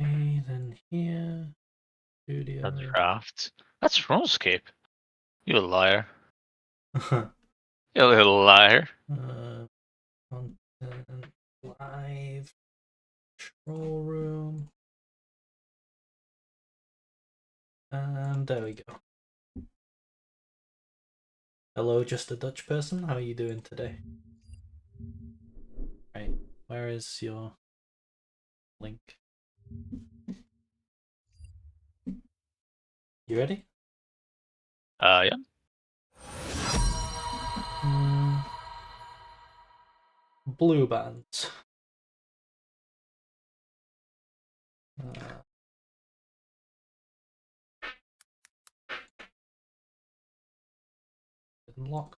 Okay, then here, studio. That draft. That's RuneScape. You liar. You little liar. Content, live, control room, and there we go. Hello, just a Dutch person. How are you doing today? Right, where is your link? You ready? Yeah. Blue bands. Unlock.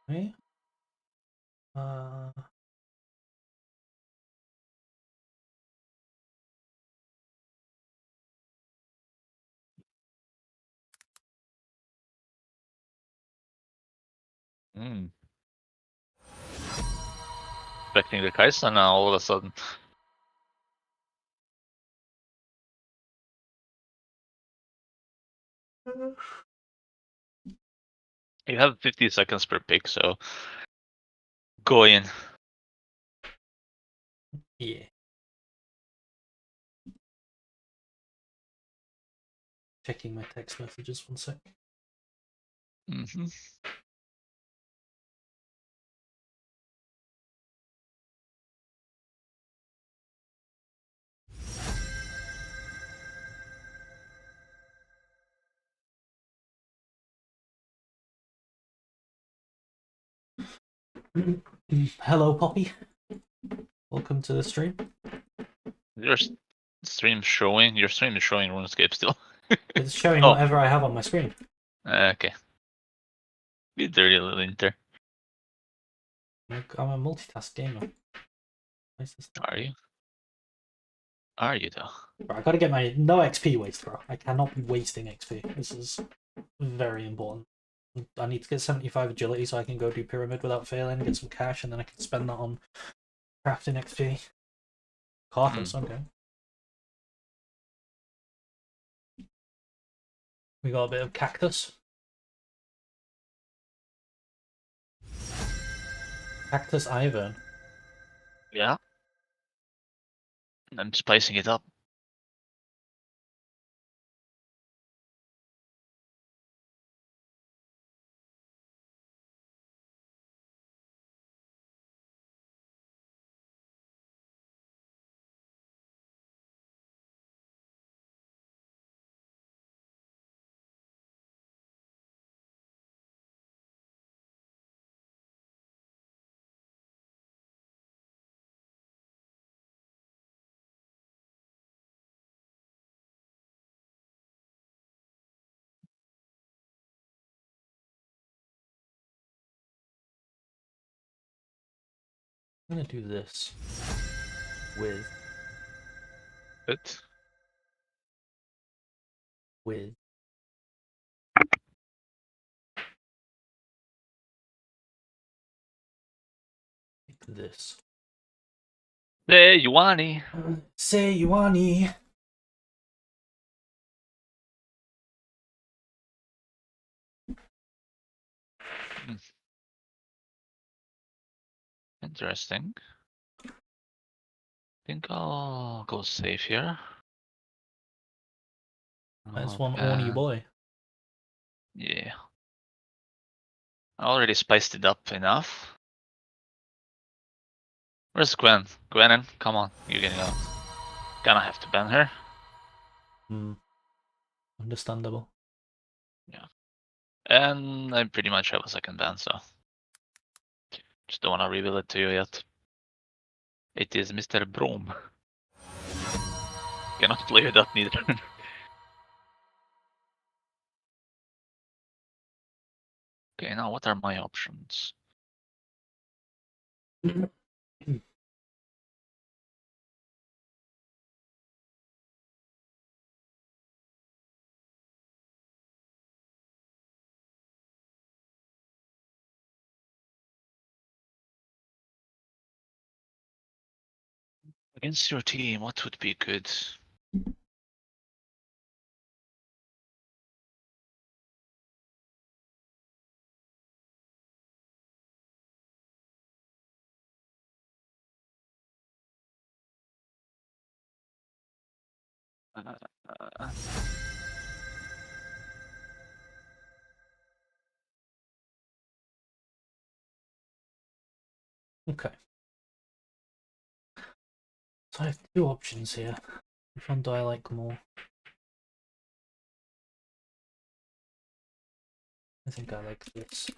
Okay. Expecting the Kai'Sa now all of a sudden. You have 50 seconds per pick, so go in. Yeah. Checking my text messages 1 sec. Hello, Poppy. Welcome to the stream. Your stream showing. Your stream is showing RuneScape still. It's showing whatever I have on my screen. Okay. You dirty little inter. I'm a multitask gamer. Are you? Are you though? Bro, I gotta get my no XP waste, bro. I cannot be wasting XP. This is very important. I need to get 75 agility so I can go do pyramid without failing, get some cash, and then I can spend that on crafting XP. Carthus, okay. We got a bit of cactus. Cactus Ivern. Yeah. I'm spicing it up. I'm gonna do this with Good. like this. Hey, Yuani. Say Yuani. Interesting. I think I'll go safe here. That's one Orny boy. Yeah. I already spiced it up enough. Where's Gwen? Gwennen, come on, you're getting out. Gonna have to ban her. Understandable. Yeah. And I pretty much have a second ban, so just don't wanna reveal it to you yet. It is Mr. Broom. Cannot play with that neither. Okay, now what are my options? Against your team, what would be good? Uh, Okay. So I have two options here. Which one do I like more? I think I like this.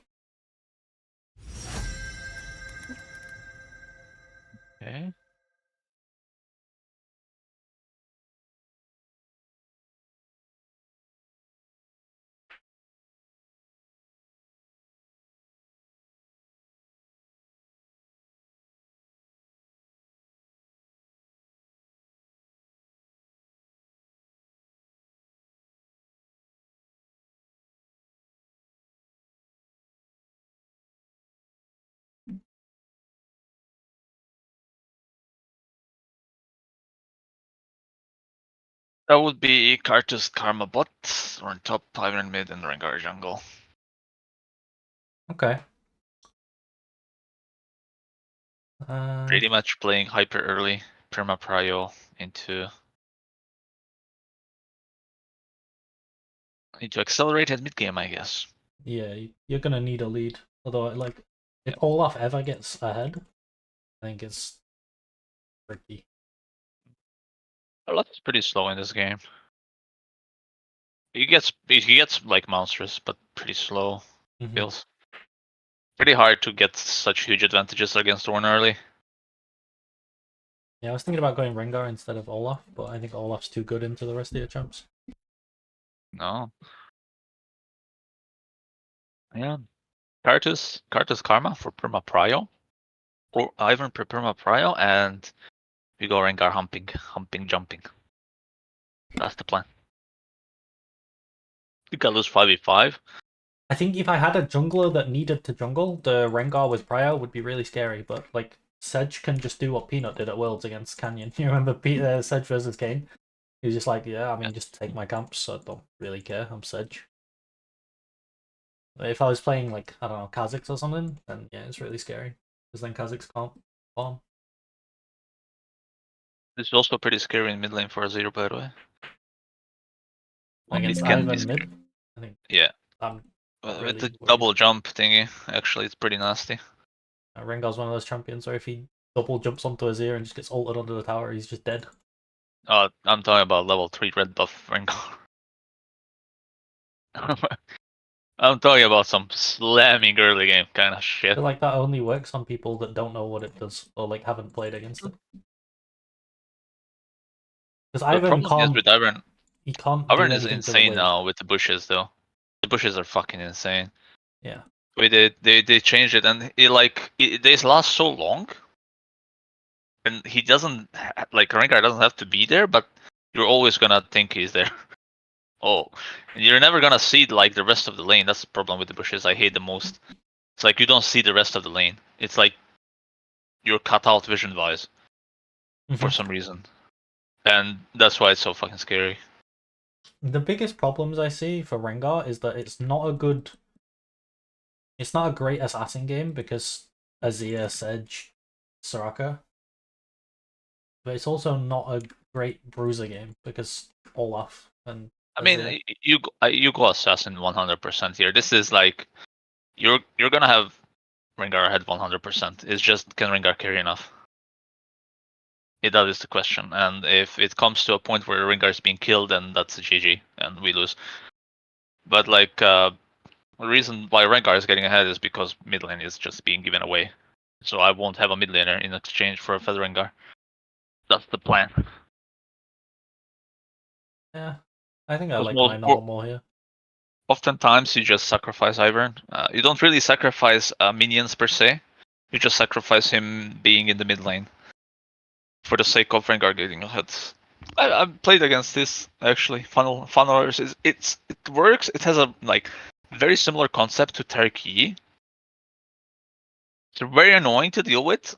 okay. That would be Kartus Karma Bot, or on top, Iron mid, and Rengar jungle. Okay. Pretty much playing hyper early, perma prio into accelerated mid game, I guess. Yeah, you're gonna need a lead. Although, like, if Yeah. Olaf ever gets ahead, I think it's tricky. Olaf is pretty slow in this game. He gets like monstrous, but pretty slow. Mhm. Feels pretty hard to get such huge advantages against Ornn early. Yeah, I was thinking about going Rengar instead of Olaf, but I think Olaf's too good into the rest of your champs. No. Yeah. Kartus Karma for perma prio, or Ivern per perma prio, and we go Rengar humping, jumping. That's the plan. You can lose 5v5. I think if I had a jungler that needed to jungle, the Rengar with Prio would be really scary, but like Sedge can just do what Peanut did at Worlds against Canyon. You remember Sedge versus Kane? He was just like, yeah, I mean, just take my camps, so I don't really care, I'm Sedge. If I was playing like, I don't know, Kha'Zix or something, then yeah, it's really scary. Because then Kha'Zix can't farm. This is also pretty scary in mid lane for Azir, by the way. Well, Against mid can be Ivan scary. mid, I think Yeah. I'm With really the worried. double jump thingy, actually, it's pretty nasty. Rengar's one of those champions where if he double jumps onto Azir and just gets ulted onto the tower, he's just dead. I'm talking about level 3 red buff Rengar. I'm talking about some slamming early game kind of I shit. feel like that only works on people that don't know what it does or like haven't played against it. Because The Ivan problem is can't, with Ivern, he can't do Ivern is anything to the insane wave. now with the bushes though. The bushes are fucking insane. Yeah. They changed it, and they last so long, and he doesn't like Rengar doesn't have to be there, but you're always gonna think he's there. Oh, and you're never gonna see like the rest of the lane. That's the problem with the bushes. I hate the most. It's like you don't see the rest of the lane. It's like you're cut out vision wise for some reason, and that's why it's so fucking scary. The biggest problems I see for Rengar is that it's not a good, it's not a great assassin game because Azir, Sedge, Soraka. But it's also not a great bruiser game because Olaf and I Azir. mean, you go assassin 100% here. This is like you're gonna have Rengar ahead 100%. It's just can Rengar carry enough? That is the question. And if it comes to a point where Rengar is being killed, then that's a GG and we lose. But like the reason why Rengar is getting ahead is because mid lane is just being given away. So I won't have a mid laner in exchange for a Feather Rengar. That's the plan. Yeah, I think I Because like my normal more here. oftentimes you just sacrifice Ivern. You don't really sacrifice minions per se. You just sacrifice him being in the mid lane for the sake of Rengar getting ahead. I've played against this actually. Funnelers it works. It has a like very similar concept to Tariq Yi. It's very annoying to deal with,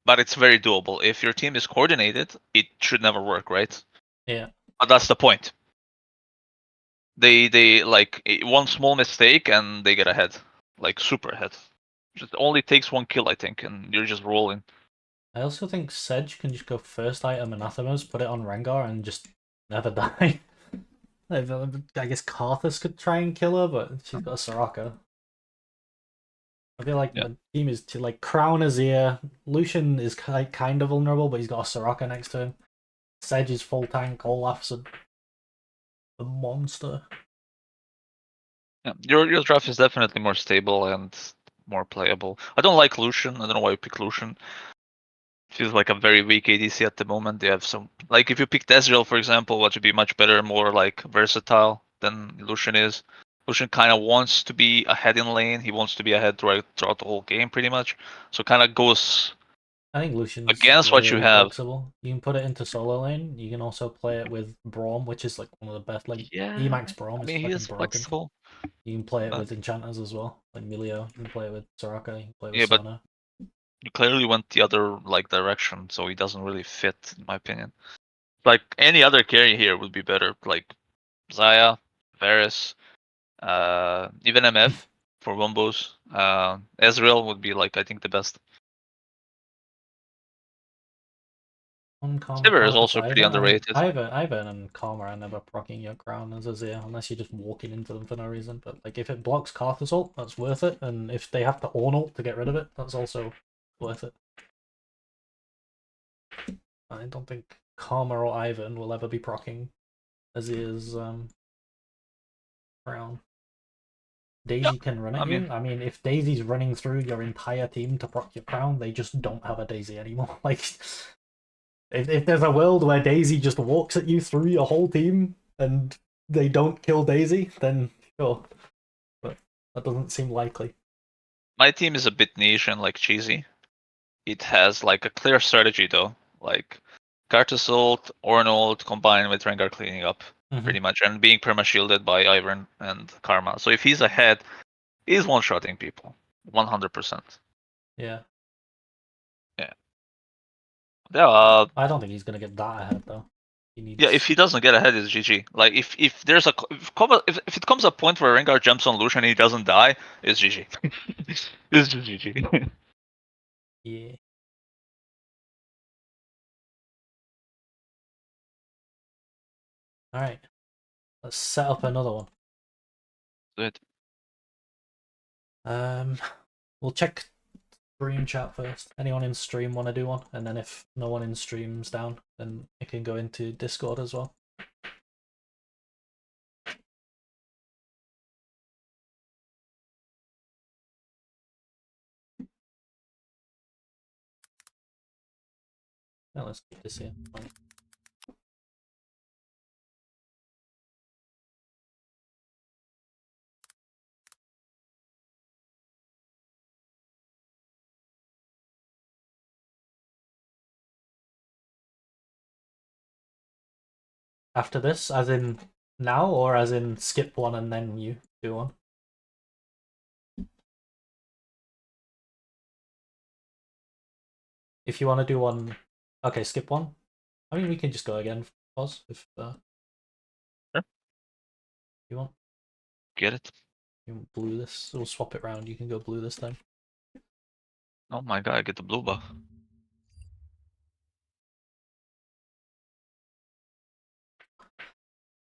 but it's very doable. If your team is coordinated, it should never work, right? Yeah. But that's the point. They like one small mistake and they get ahead, like super ahead. Just only takes one kill, I think, and you're just rolling. I also think Sedge can just go first item Anathemas, put it on Rengar, and just never die. I guess Karthus could try and kill her, but she's got a Soraka. I feel like Yeah. the team is to like Crown Azir. Lucian is kind of vulnerable, but he's got a Soraka next to him. Sedge is full tank. Olaf's a monster. Yeah, your draft is definitely more stable and more playable. I don't like Lucian. I don't know why you pick Lucian. Feels like a very weak ADC at the moment. They have some like if you picked Ezreal, for example, what would be much better, more like versatile than Lucian is. Lucian kind of wants to be ahead in lane. He wants to be ahead throughout the whole game, pretty much. So kind of goes I think Lucian's against what you really have. flexible. You can put it into solo lane. You can also play it with Braum, which is like one of the best. Like Yeah, Emacs Braum I is mean he fucking is broken. flexible. You can play it But, with enchanters as well, like Milio. You can play it with Soraka. You can play it with yeah, but Sona. you clearly went the other like direction, so he doesn't really fit, in my opinion. Like any other carry here would be better, like Zaya, Varus, even MF for wombos. Ezreal would be like I think the best. Karma, Sivir is Karthus, also pretty Ivern. I mean, underrated. Ivern and Karma are never proccing your crown as Azir unless you're just walking into them for no reason. But like if it blocks Karthus ult, that's worth it. And if they have to Ornn ult to get rid of it, that's also worth it. I don't think Karma or Ivern will ever be proccing Azir's crown. Daisy can run I at mean, you. I mean, if Daisy's running through your entire team to proc your crown, they just don't have a Daisy anymore. Like, if there's a world where Daisy just walks at you through your whole team and they don't kill Daisy, then sure. But that doesn't seem likely. my team is a bit niche and like cheesy. It has like a clear strategy though, like Karthus ult, Ornn ult combined with Rengar cleaning up, pretty much, and being perma shielded by Ivern and Karma. So if he's ahead, he's one shotting people, 100%. Yeah. Yeah. Yeah. I don't think he's gonna get that ahead though. He needs. Yeah, if he doesn't get ahead, it's GG. Like if there's a if it comes a point where Rengar jumps on Lucian and he doesn't die, it's GG. It's just GG. Yeah. All right. Let's set up another one. Good. We'll check stream chat first. Anyone in stream want to do one? And then if no one in stream's down, then it can go into Discord as well. Now let's keep this here. After this, as in now, or as in skip one and then you do one? If you want to do one, okay, skip one. I mean, we can just go again. Pause if Sure. you want. Get it. You want blue this. We'll swap it round. You can go blue this time. Oh my god, I get the blue buff.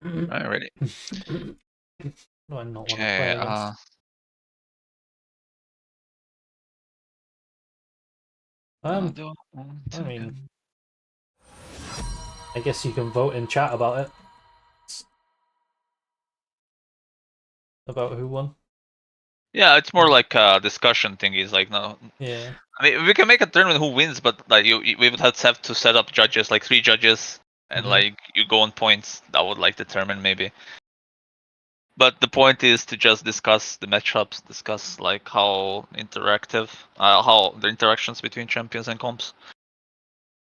Alright, ready. No, I not want to Okay, play against. I mean, I guess you can vote in chat about it. About who won. yeah, it's more like a discussion thing. Is like no. Yeah. I mean, we can make a tournament who wins, but like we would have to set up judges, like 3 judges, and like you go on points. That would like determine maybe. But the point is to just discuss the matchups, discuss like how interactive, how the interactions between champions and comps.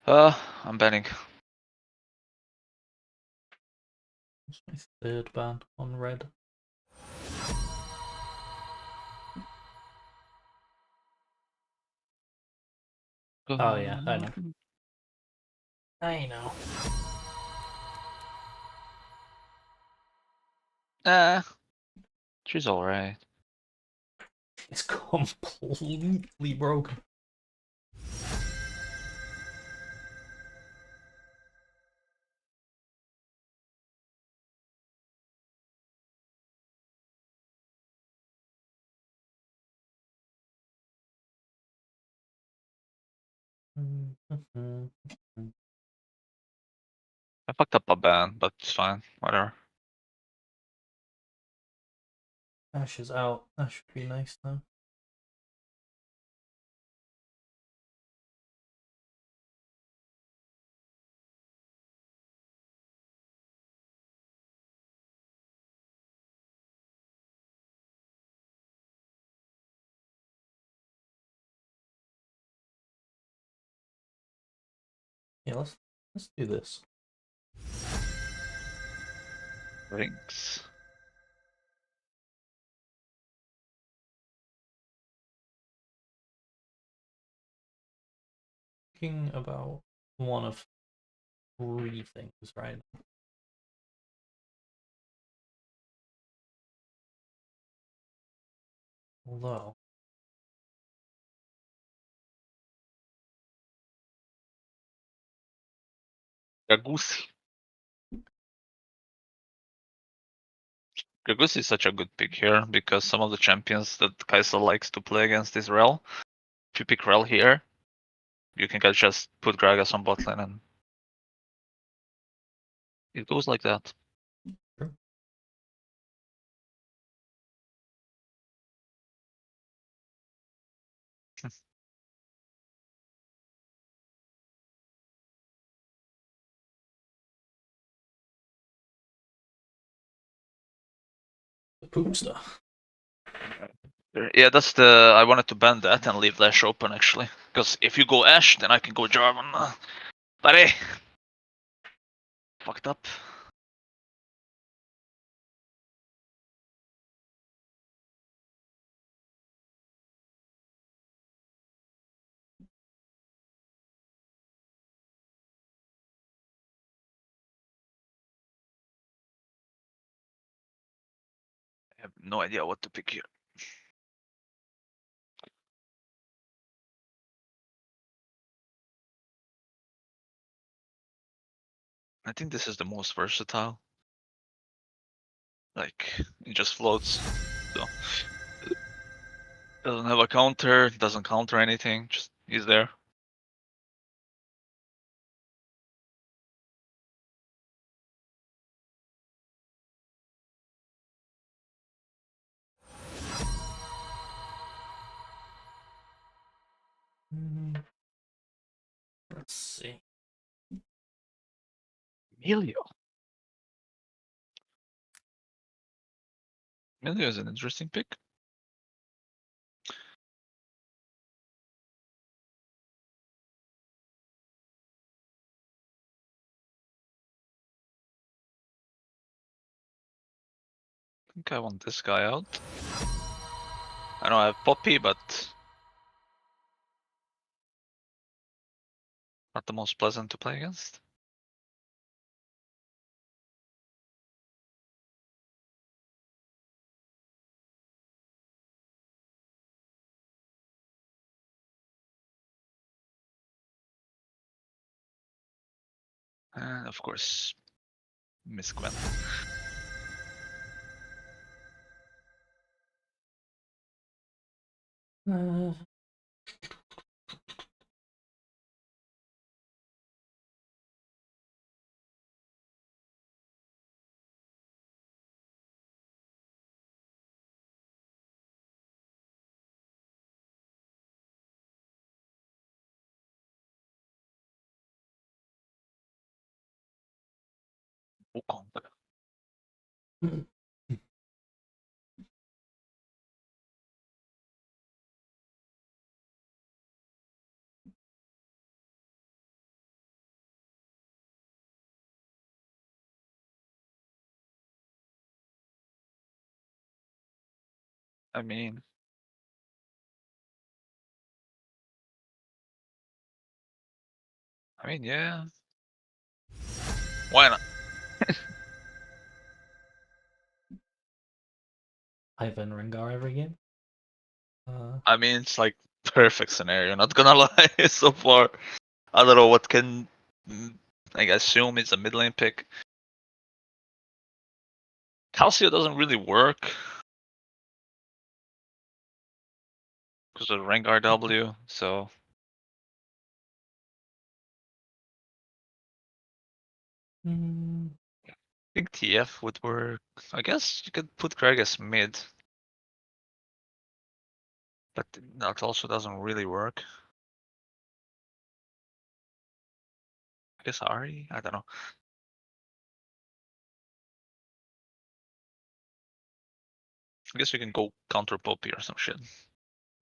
I'm banning. What's my third ban on red? Oh yeah, I know. I know. She's alright. It's completely broken. I fucked up a ban, but it's fine. Whatever. Ash is out. That should be nice now. Yeah, let's do this. Rings. Thinking about one of three things right now. Although Gagusi. Gagusi is such a good pick here because some of the champions that Kai'Sa likes to play against is Rel. If you pick Rel here, you can just put Gragas on bot lane and it goes like that. True. The poop stuff. Yeah, that's the. I wanted to ban that and leave Lash open actually. Because if you go Ashe, then I can go Jarvan. But hey, fucked up. I have no idea what to pick here. I think this is the most versatile. Like, it just floats. So, doesn't have a counter, doesn't counter anything, just he's there. Let's see. Emilio. Emilio is an interesting pick. I think I want this guy out. I know I have Poppy, but not the most pleasant to play against. And of course, Miss Gwen. Wukong. I mean, I mean, yeah. Why not? Ivan Rengar every game. I mean, it's like perfect scenario. Not gonna lie, so far. I don't know what can. I assume it's a mid lane pick. Calcio doesn't really work because of Rengar W. So mm, I think TF would work. I guess you could put Gragas mid, but that also doesn't really work. I guess Ari. I don't know. I guess you can go counter Poppy or some shit.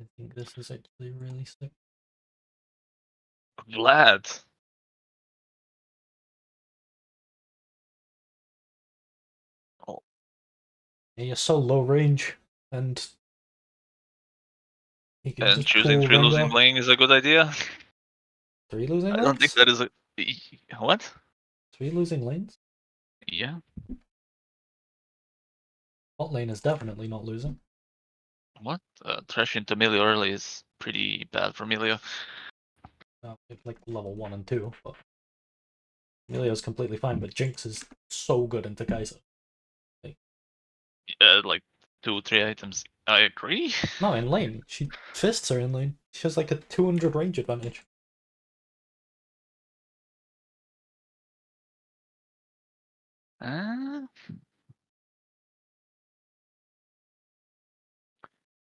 I think this is actually really sick. Vlad. Oh, He is so low range, and he can and just choosing pull 3 losing Rengar. lane is a good idea. 3 losing I don't think lanes? that is a what? 3 losing lanes? Yeah. Bot lane is definitely not losing. What? Trash into Milio early is pretty bad for Milio. It's like level 1 and 2, but Emilio's completely fine, but Jinx is so good into Kai'Sa. Like 2-3 items. I agree. No, in lane. She fists her in lane. She has like a 200 range advantage. Uh,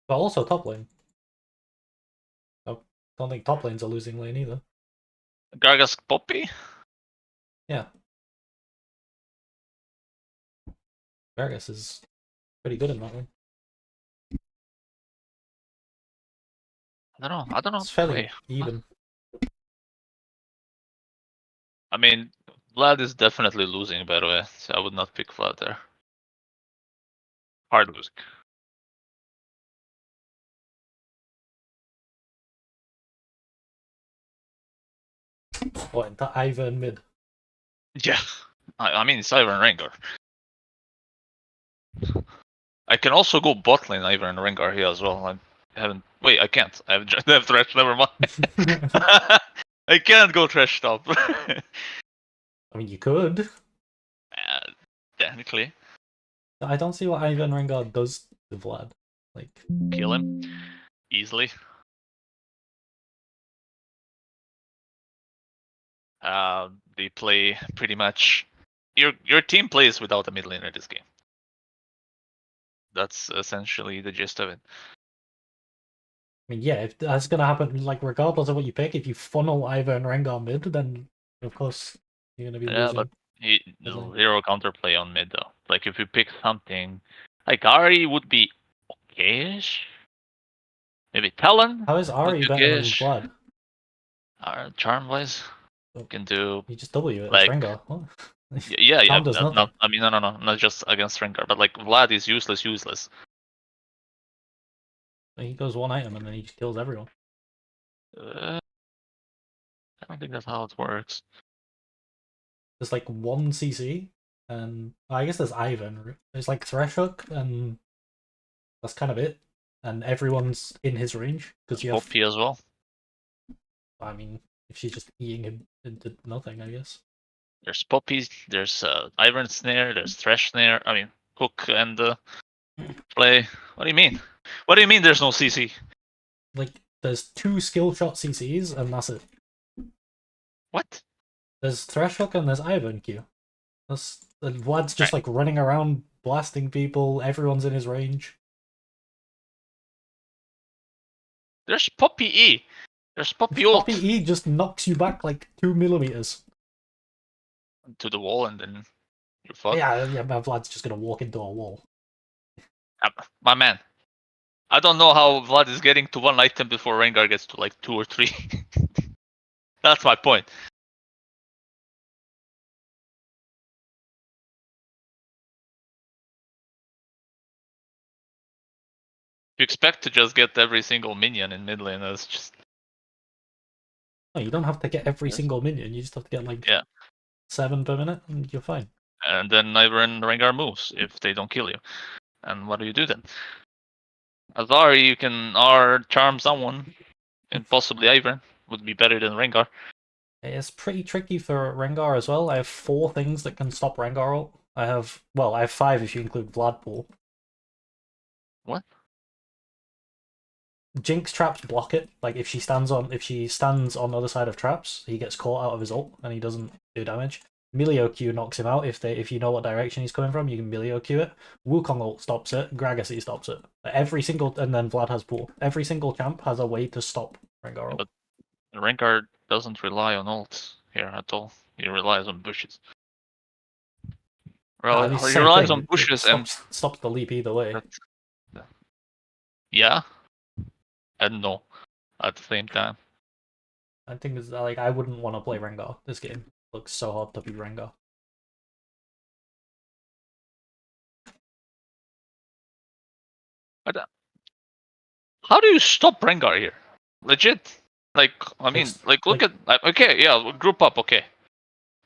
But also top lane. I don't think top lane's a losing lane either. Gragas Poppy? Yeah. Vargas is pretty good in that lane. I don't know. It's fairly Wait. even. I mean, Vlad is definitely losing, by the way, so I would not pick Vlad there. Hard losing. What, into Ivan mid? Yeah. I mean, it's Ivan Rengar. I can also go bot lane Ivan Rengar here as well. I haven't. Wait, I can't. I have Thresh. Never mind. I can't go Thresh top. I mean, you could. Technically, I don't see what Ivan Rengar does to Vlad. Like, kill him easily. They play pretty much. Your team plays without a mid laner this game. That's essentially the gist of it. I mean, yeah, if that's gonna happen, like, regardless of what you pick, if you funnel Ivan Rengar mid, then of course you're gonna be Yeah, losing. but mid lane. zero counterplay on mid though. Like if you pick something, like Ari would be okay-ish. Maybe Talon How is would Ari be better than okay-ish. Vlad? Charm wise, Oh, can do you just W it, it's like Rengar. What? yeah. Charm does nothing. Not, I mean, no, not just against Rengar, but like Vlad is useless. He goes one item and then he just kills everyone. I don't think that's how it works. There's like one CC, and I guess there's Ivan. There's like Thresh Hook, and that's kind of it. And everyone's in his range because you have. Poppy as well. I mean, if she's just eating him into nothing, I guess. There's Poppy, there's Iron Snare, there's Thresh Snare. I mean, Hook and play. What do you mean? What do you mean there's no CC? Like, there's 2 skill shot CCs, and that's it. What? There's Thresh Hook and there's Ivan Q. That's the Vlad's just Right. like running around blasting people. Everyone's in his range. There's Poppy E. There's Poppy ult Poppy E just knocks you back like 2 millimeters. to the wall and then you're fucked. Yeah, but Vlad's just gonna walk into a wall. My man. I don't know how Vlad is getting to one item before Rengar gets to like 2 or 3. That's my point. You expect to just get every single minion in mid lane, that's just No, you don't have to get every Yes. single minion. You just have to get like Yeah. 7 per minute, and you're fine. And then Ivern and Rengar moves if they don't kill you. And what do you do then? Azari, you can charm someone, and possibly Ivern would be better than Rengar. It's pretty tricky for Rengar as well. I have 4 things that can stop Rengar ult. I have 5 if you include Vlad Pool. What? Jinx traps block it. Like if she stands on the other side of traps, he gets caught out of his ult and he doesn't do damage. Milio Q knocks him out if you know what direction he's coming from. You can Milio Q it. Wukong ult stops it. Gragasy stops it. And then Vlad has Pool. Every single champ has a way to stop Rengar ult. But Rengar doesn't rely on ults here at all. He relies on bushes. Well, he relies on bushes and stops the leap either way. Yeah, and no, at the same time. I think it's like I wouldn't want to play Rengar. This game looks so hard to beat Rengar. But how do you stop Rengar here? Legit. Like, I mean, look at okay, yeah, group up, okay.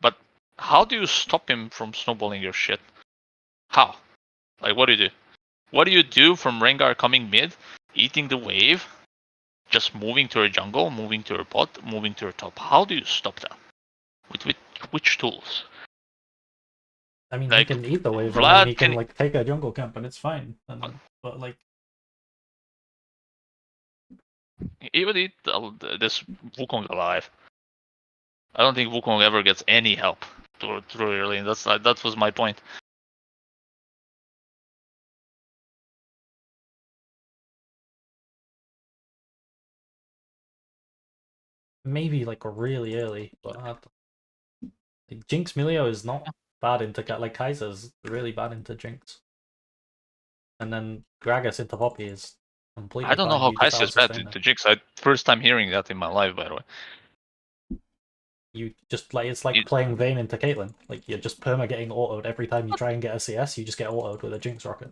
But how do you stop him from snowballing your shit? How? Like, what do you do? What do you do from Rengar coming mid, eating the wave, just moving to her jungle, moving to her bot, moving to her top? How do you stop that? With which tools? I mean, like, he can eat the wave, Vlad and he can like take a jungle camp, and it's fine. But like, he would eat this Wukong alive. I don't think Wukong ever gets any help through your lane. That was my point. maybe like really early, but like, Jinx Milio is not bad into like Kaiser's really bad into Jinx, and then Gragas into Poppy is completely. I don't know fine. how Kaiser is bad into Jinx. First time hearing that in my life, by the way. You just like it's like playing Vayne into Caitlyn. Like you're just perma getting autoed every time you try and get a CS. You just get autoed with a Jinx rocket.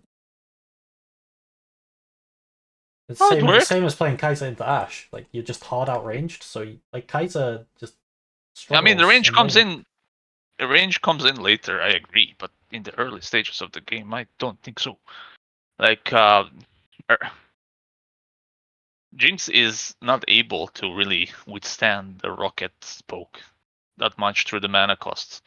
It's the same as playing Kaiser into Ashe. Like you're just hard outranged. So like Kaiser just. I mean, the range comes in. The range comes in later. I agree, but in the early stages of the game, I don't think so. Like, Jinx is not able to really withstand the rocket poke that much through the mana costs.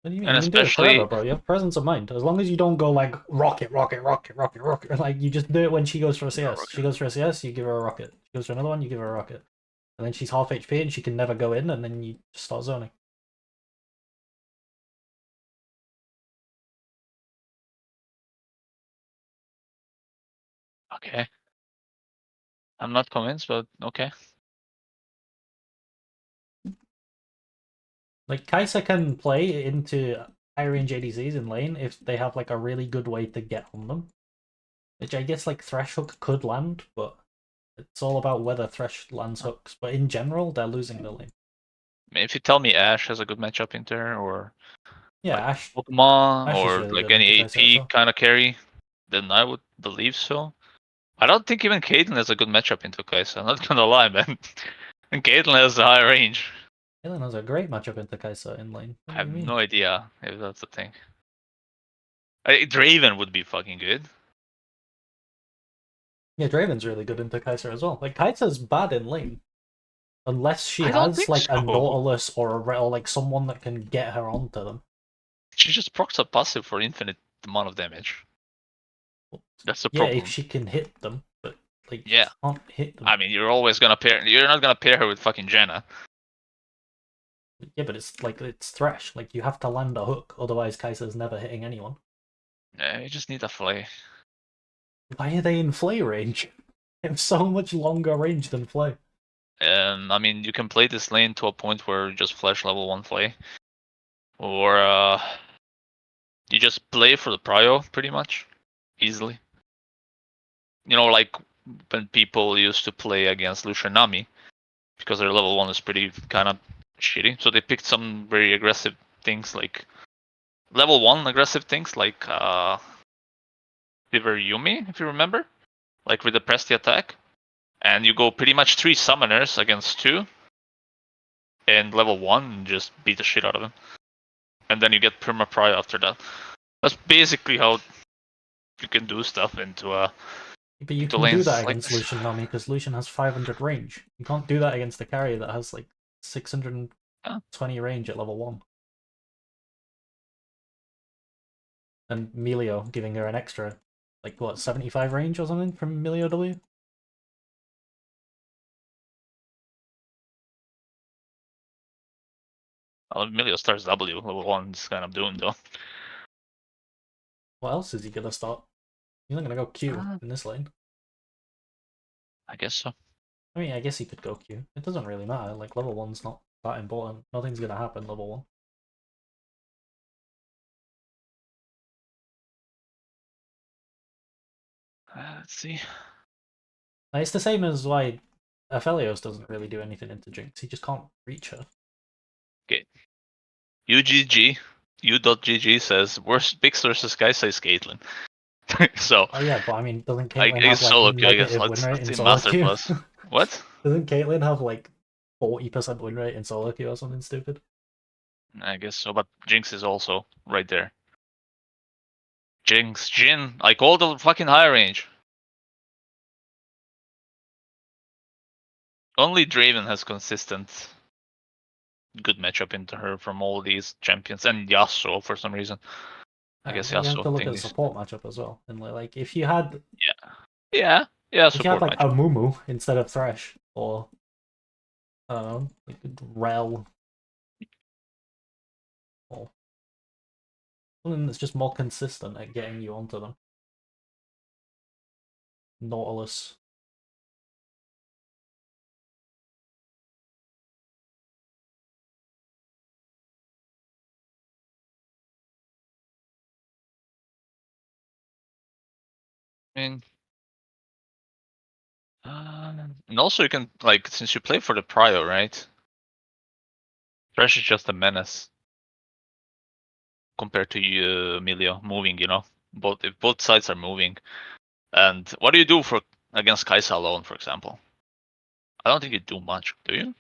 What do you mean? And you can do it forever, bro. You have presence of mind. As long as you don't go like rocket. Like you just do it when she goes for a CS. She goes for a CS, you give her a rocket. She goes for another one, you give her a rocket. And then she's half HP and she can never go in, and then you just start zoning. Okay. I'm not convinced, but okay. Like Kai'Sa can play into high range ADCs in lane if they have like a really good way to get on them. Which I guess like Thresh Hook could land, but it's all about whether Thresh lands hooks. But in general, they're losing the lane. If you tell me Ashe has a good matchup into her, or yeah, like Ashe Pokemon, Ashe or really like any AP kind of carry, then I would believe so. I don't think even Caitlyn has a good matchup into Kai'Sa. I'm not gonna lie, man. And Caitlyn has a high range. Caitlyn has a great matchup into Kai'Sa in lane. I have no idea if that's the thing. Draven would be fucking good. Yeah, Draven's really good into Kai'Sa as well. Like Kai'Sa's bad in lane, unless she has like a Nautilus or like someone that can get her onto them. She just procs a passive for infinite amount of damage. That's the problem. Yeah, if she can hit them, but like yeah, can't hit them. I mean, you're always gonna pair. You're not gonna pair her with fucking Janna. Yeah, but it's like it's Thresh. Like you have to land a hook, otherwise Kai'Sa's never hitting anyone. Yeah, you just need a Flay. Why are they in Flay range? They have so much longer range than Flay. I mean, you can play this lane to a point where you just flash level 1 Flay. Or you just play for the prio, pretty much. Easily. You know, like when people used to play against Lucian Nami, because their level 1 is pretty kind of shitty. So they picked some very aggressive things, like level 1 aggressive things, like River Yumi, if you remember, like with the Presti attack, and you go pretty much 3 summoners against 2, and level 1 and just beat the shit out of him. And then you get Perma Pry after that. That's basically how you can do stuff into But you into can do lanes that like against this. Lucian Nami because Lucian has 500 range. You can't do that against a carry that has like 620 range at level 1. And Melio giving her an extra, like what, 75 range or something from Melio W? Emilio starts W, level 1 is kind of doomed though. What else is he gonna start? He's not gonna go Q in this lane. I guess so. I mean, I guess he could go Q. It doesn't really matter. Like, level 1's not that important. Nothing's gonna happen level 1. Let's see. It's the same as why Aphelios doesn't really do anything into Jinx. He just can't reach her. Okay. UGG, U.GG says, worst Bix versus Kaisa is Caitlyn. So, Oh yeah, but I mean, doesn't I Caitlyn guess have like solo queue, I guess. negative win rate Let's in see solo Master queue? Plus. What? Doesn't Caitlyn have like 40% win rate in solo queue or something stupid? I guess so, but Jinx is also right there. Jinx, Jhin, like all the fucking high range. Only Draven has consistent good matchup into her from all these champions, and Yasuo for some reason. I guess You have to Yasuo look thing at the is support matchup as well. And like, if you had yeah if you had support like matchup. Amumu instead of Thresh, or I don't know, like Rel, or something that's just more consistent at getting you onto them. Nautilus. I mean, and also you can like since you play for the Prio, right? Thresh is just a menace compared to you, Emilio, moving. You know, if both sides are moving, and what do you do for against Kaisa alone, for example? I don't think you do much, do you?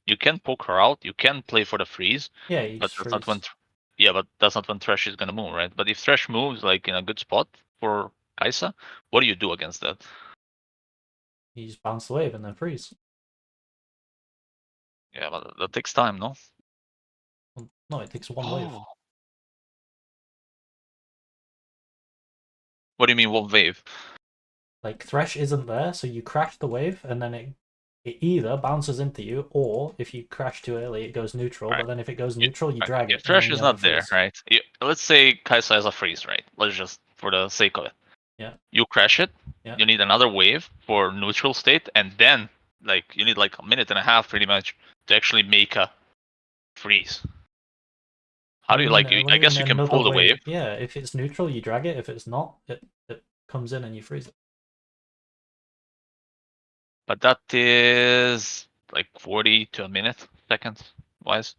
You can poke her out. You can play for the freeze, Yeah, you but just that's not when. freeze. Yeah, but that's not when Thresh is gonna move, right? But if Thresh moves like in a good spot for Kaisa, what do you do against that? You just bounce the wave and then freeze. Yeah, but that takes time, no? Well, no, it takes one wave. What do you mean one wave? Like Thresh isn't there, so you crash the wave, and then it either bounces into you, or if you crash too early, it goes neutral. Right. But then if it goes neutral, you drag If it, and Thresh then you is have a not there, freeze. right? Let's say Kaisa has a freeze, right? Let's just for the sake of it. Yeah. You crash it. Yeah. You need another wave for neutral state, and then like you need like a minute and a half, pretty much, to actually make a freeze. How do you like? What do I you guess mean you can another pull the wave. Yeah, if it's neutral, you drag it. If it's not, it comes in and you freeze it. But that is like 40 to a minute seconds wise,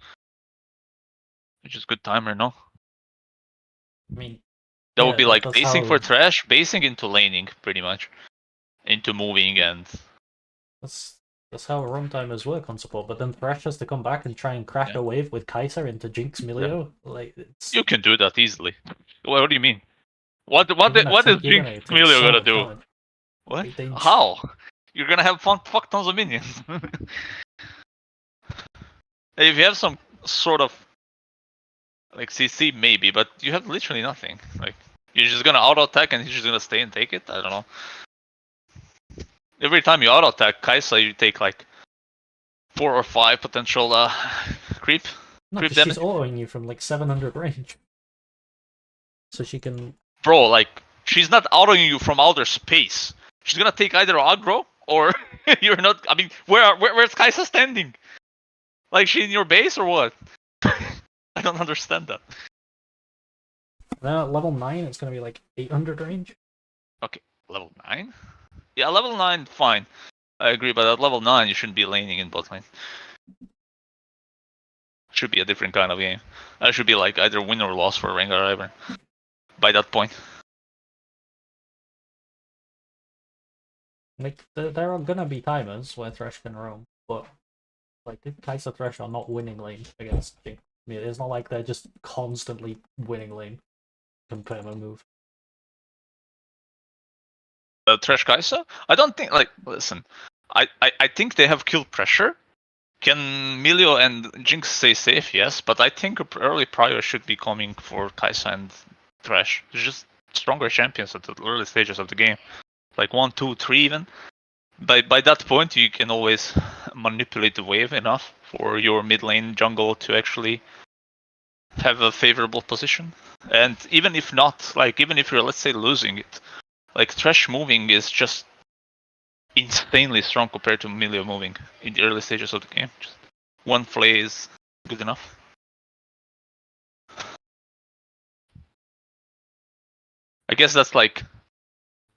which is good timer, no? I mean, That yeah, would be like that's basing how for Thresh, basing into laning, pretty much, into moving and. that's how runtimers work on support. But then Thresh has to come back and try and crash Yeah. a wave with Kai'Sa into Jinx Milio. Like it's You can do that easily. What do you mean? What is you're Jinx gonna take Emilio so gonna much do? damage. What? Like, they How? You're gonna have fuck tons of minions. If you have some sort of like CC maybe, but you have literally nothing. Like you're just gonna auto attack and he's just gonna stay and take it. I don't know. Every time you auto attack Kaisa, you take like 4 or 5 potential creep. No, Creep because she's damage. autoing you from like 700 range. So she can. Bro, like she's not autoing you from outer space. She's gonna take either aggro or you're not. I mean, where's Kaisa standing? Like she in your base or what? I don't understand that. Then at level 9, it's gonna be like 800 range. Okay, level 9? Yeah, level 9, fine. I agree, but at level 9, you shouldn't be laning in bot lane. Should be a different kind of game. That should be like either win or loss for Rengar Ivern by that point. Like, there are gonna be timers where Thresh can roam, but like Kai'Sa Thresh are not winning lane against Jinx. I mean, it's not like they're just constantly winning lane. Confirm a move. Thresh Kai'Sa? I don't think listen. I think they have kill pressure. Can Milio and Jinx stay safe? Yes, but I think early Prior should be coming for Kai'Sa and Thresh. They're just stronger champions at the early stages of the game. Like 1, 2, 3 even. By that point you can always manipulate the wave enough for your mid lane jungle to actually have a favorable position. And even if not, like even if you're let's say losing it, like Thresh moving is just insanely strong compared to Milio moving in the early stages of the game. Just one play is good enough. I guess that's like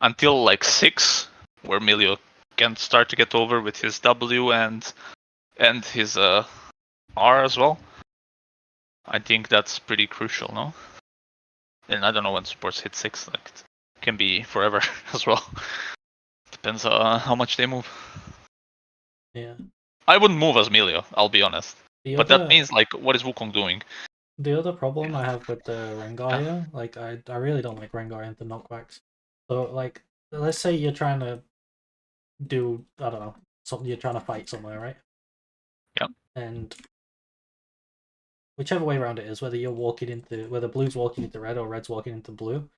until like 6, where Milio can start to get over with his W and his R as well. I think that's pretty crucial, no? And I don't know when supports hit 6, like it can be forever as well. Depends on how much they move. Yeah. I wouldn't move as Milio, I'll be honest. But that means like, what is Wukong doing? The other problem I have with the Rengar here, like I really don't like Rengar into knockbacks. So like, let's say you're trying to do, I don't know, something, you're trying to fight somewhere, right? Yep. And whichever way around it is, whether blue's walking into red or red's walking into blue,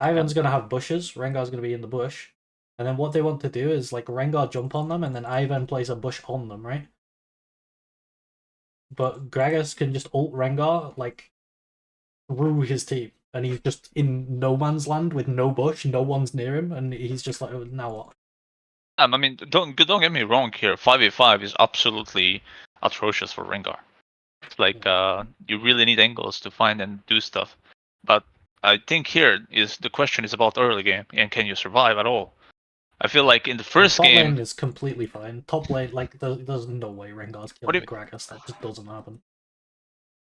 Ivan's gonna have bushes, Rengar's gonna be in the bush, and then what they want to do is like Rengar jump on them, and then Ivan plays a bush on them, right? But Gragas can just ult Rengar like through his team, and he's just in no man's land with no bush, no one's near him, and he's just like, oh, now what? I mean, don't get me wrong here. 5v5 is absolutely atrocious for Rengar. It's like you really need angles to find and do stuff. But I think here is the question is about early game and can you survive at all? I feel like in the first top game lane is completely fine. Top lane, like there's no way Rengar's killing Gragas. That just doesn't happen.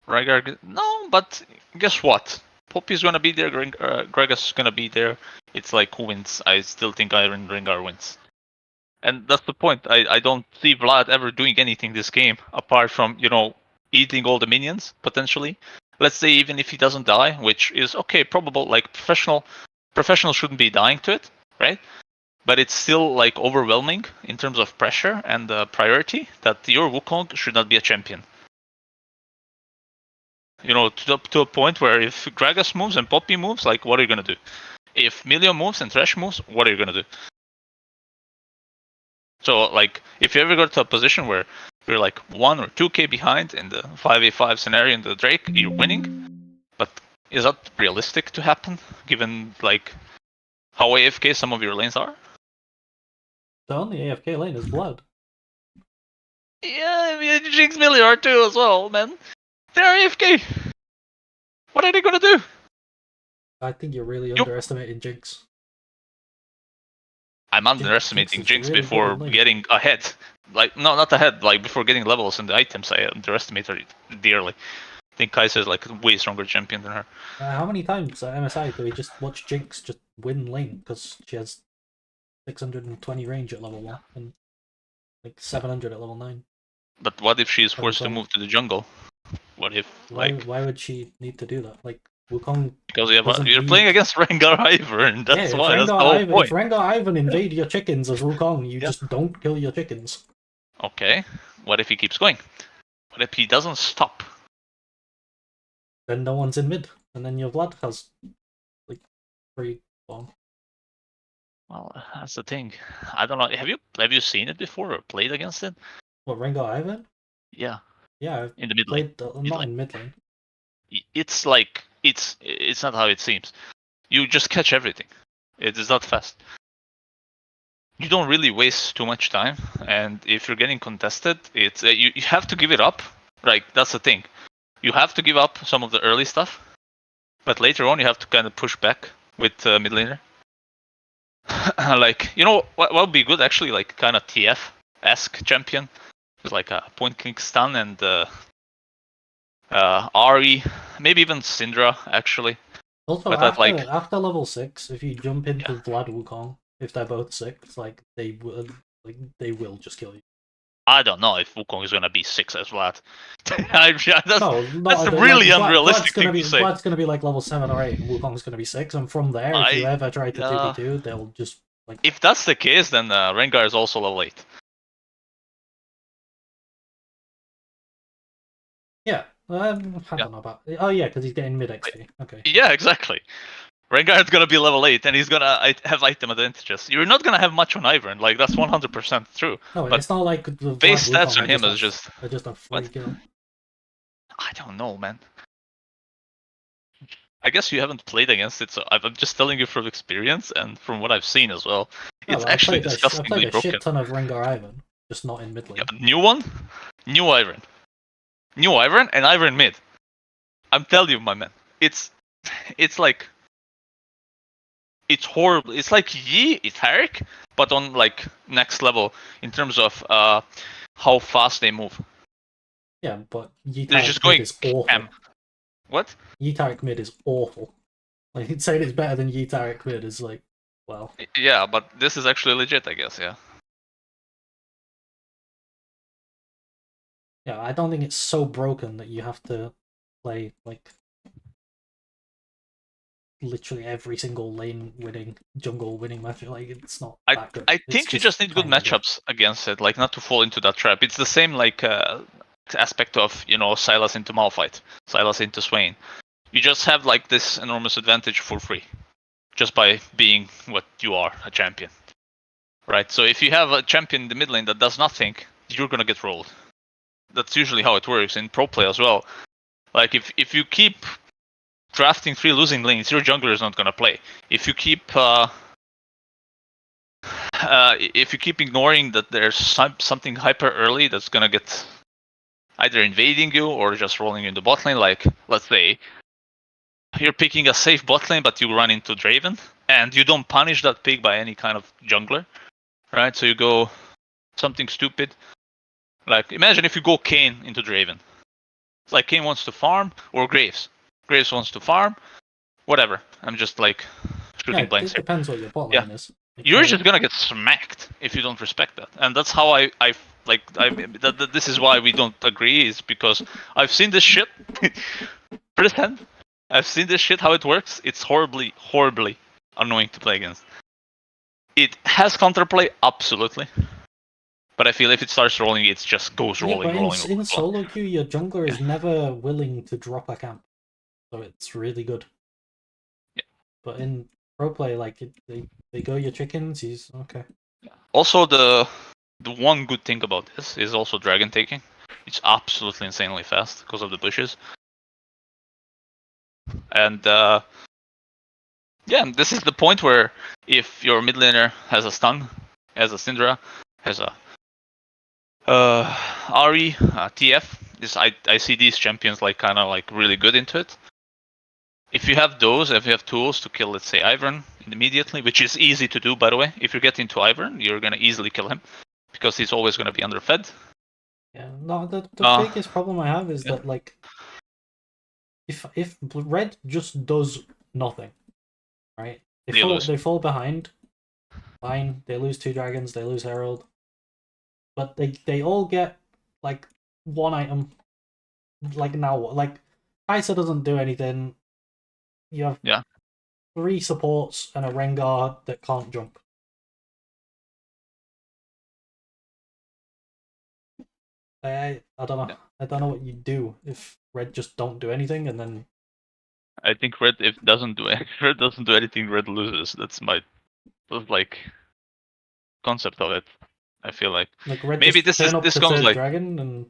Rengar, no, but guess what? Poppy's gonna be there. Gragas is gonna be there. It's like who wins? I still think Iron Rengar wins. And that's the point. I don't see Vlad ever doing anything this game apart from, you know, eating all the minions, potentially. Let's say even if he doesn't die, which is okay, probable, like professional shouldn't be dying to it, right? But it's still like overwhelming in terms of pressure and priority that your Wukong should not be a champion. You know, to a point where if Gragas moves and Poppy moves, like what are you gonna do? If Milio moves and Thresh moves, what are you gonna do? So, like, if you ever go to a position where you're like 1 or 2k behind in the 5v5 scenario in the Drake, you're winning. But is that realistic to happen, given like how AFK some of your lanes are? The only AFK lane is Blood. Yeah, I mean, Jinx Millie are too as well, man. They're AFK. What are they gonna do? I think you're really underestimating Jinx. I'm underestimating Jinx really before getting ahead. Like, no, not ahead. Like, before getting levels in the items, I underestimate her dearly. I think Kai'Sa is like a way stronger champion than her. How many times at MSI do we just watch Jinx just win lane because she has 620 range at level 1 and like 700 at level 9? But what if she's forced to move to the jungle? What if, like... Why would she need to do that? Like, Wukong... Because you're playing against Rengar Ivern, that's why, that's the whole point. If Rengar Ivern invade your chickens as Wukong, you just don't kill your chickens. Okay, what if he keeps going? What if he doesn't stop? Then no one's in mid, and then your Vlad has, like, free bomb. Well, that's the thing. I don't know, have you seen it before or played against it? What, Rengar Ivern? Yeah. Yeah, in the mid lane. Not in mid lane. It's like, it's not how it seems. You just catch everything. It is not fast. You don't really waste too much time, and if you're getting contested, it's you have to give it up. Like, that's the thing. You have to give up some of the early stuff, but later on you have to kind of push back with mid laner. Like, you know what would be good actually, like kind of TF-esque champion with like a point click stun and Ahri, maybe even Syndra actually. Also, but after level 6, if you jump into Vlad Wukong, if they're both 6, like they will just kill you. I don't know if Wukong is gonna be 6 as Vlad. that's No, that's not really like, unrealistic thing to say. Vlad's gonna be like level 7 or 8, and Wukong's gonna be 6, and from there, if you ever try to 2v2, they'll just like. If that's the case, then Rengar is also level 8. Yeah, I don't know about. Oh yeah, because he's getting mid XP. Okay. Yeah, exactly. Rengar's gonna be level 8, and he's gonna have item advantages. You're not gonna have much on Ivern, like that's 100% true. No, but it's not like the base Vlad stats Wukong on him are is just. just a free kill. I don't know, man. I guess you haven't played against it, so I'm just telling you from experience and from what I've seen as well. It's actually disgustingly I played a broken. shit ton of Rengar Ivern, just not in mid lane. Yeah, new one, new Ivern, and Ivern mid. I'm telling you, my man, it's like. It's horrible. It's like Yi, it's Herrick, but on like next level in terms of how fast they move. Yeah, but They're just going is awful. cam. What? Yi-Taric mid is awful. Like saying it's better than Yi-Taric mid is like, well. Yeah, but this is actually legit, I guess. Yeah. Yeah, I don't think it's so broken that you have to play like literally every single lane winning, jungle winning match. Like it's not that good. I think you just need good matchups against it, like not to fall into that trap. It's the same like aspect of Sylas into Malphite, Sylas into Swain. You just have like this enormous advantage for free, just by being what you are, a champion. Right. So if you have a champion in the mid lane that does nothing, you're gonna get rolled. That's usually how it works in pro play as well. Like if you keep drafting 3 losing lanes, your jungler is not gonna play. If you keep ignoring that there's something hyper early that's gonna get either invading you or just rolling you in the bot lane, like let's say you're picking a safe bot lane but you run into Draven and you don't punish that pick by any kind of jungler, right? So you go something stupid. Like imagine if you go Kayn into Draven. It's like Kayn wants to farm or Graves. Graves wants to farm, whatever. I'm just like shooting blanks here. It depends what your bot lane is. You're just gonna get smacked if you don't respect that, and that's how this is why we don't agree, is because I've seen this shit firsthand. I've seen this shit how it works. It's horribly annoying to play against. It has counterplay, absolutely. But I feel if it starts rolling, it just goes rolling. In solo queue, your jungler is never willing to drop a camp. So it's really good. Yeah. But in pro play, like they go your chickens, he's okay. Yeah. Also, the one good thing about this is also dragon taking. It's absolutely insanely fast because of the bushes. And this is the point where if your mid laner has a stun, has a Syndra, has a Ahri, TF, I see these champions like kind of like really good into it. If you have those, if you have tools to kill, let's say, Ivern immediately, which is easy to do, by the way. If you get into Ivern, you're going to easily kill him because he's always going to be underfed. Yeah, no, the biggest problem I have is that, like, if Red just does nothing, right? They fall behind, fine, they lose 2 dragons, they lose Herald, but they all get, like, 1 item. Like, now what? Like, Kai'Sa doesn't do anything. You have 3 supports and a Rengar that can't jump. I don't know. Yeah. I don't know what you do if Red just don't do anything, and then. I think Red doesn't do anything, Red loses. That's my concept of it. I feel like Red maybe this comes like dragon and.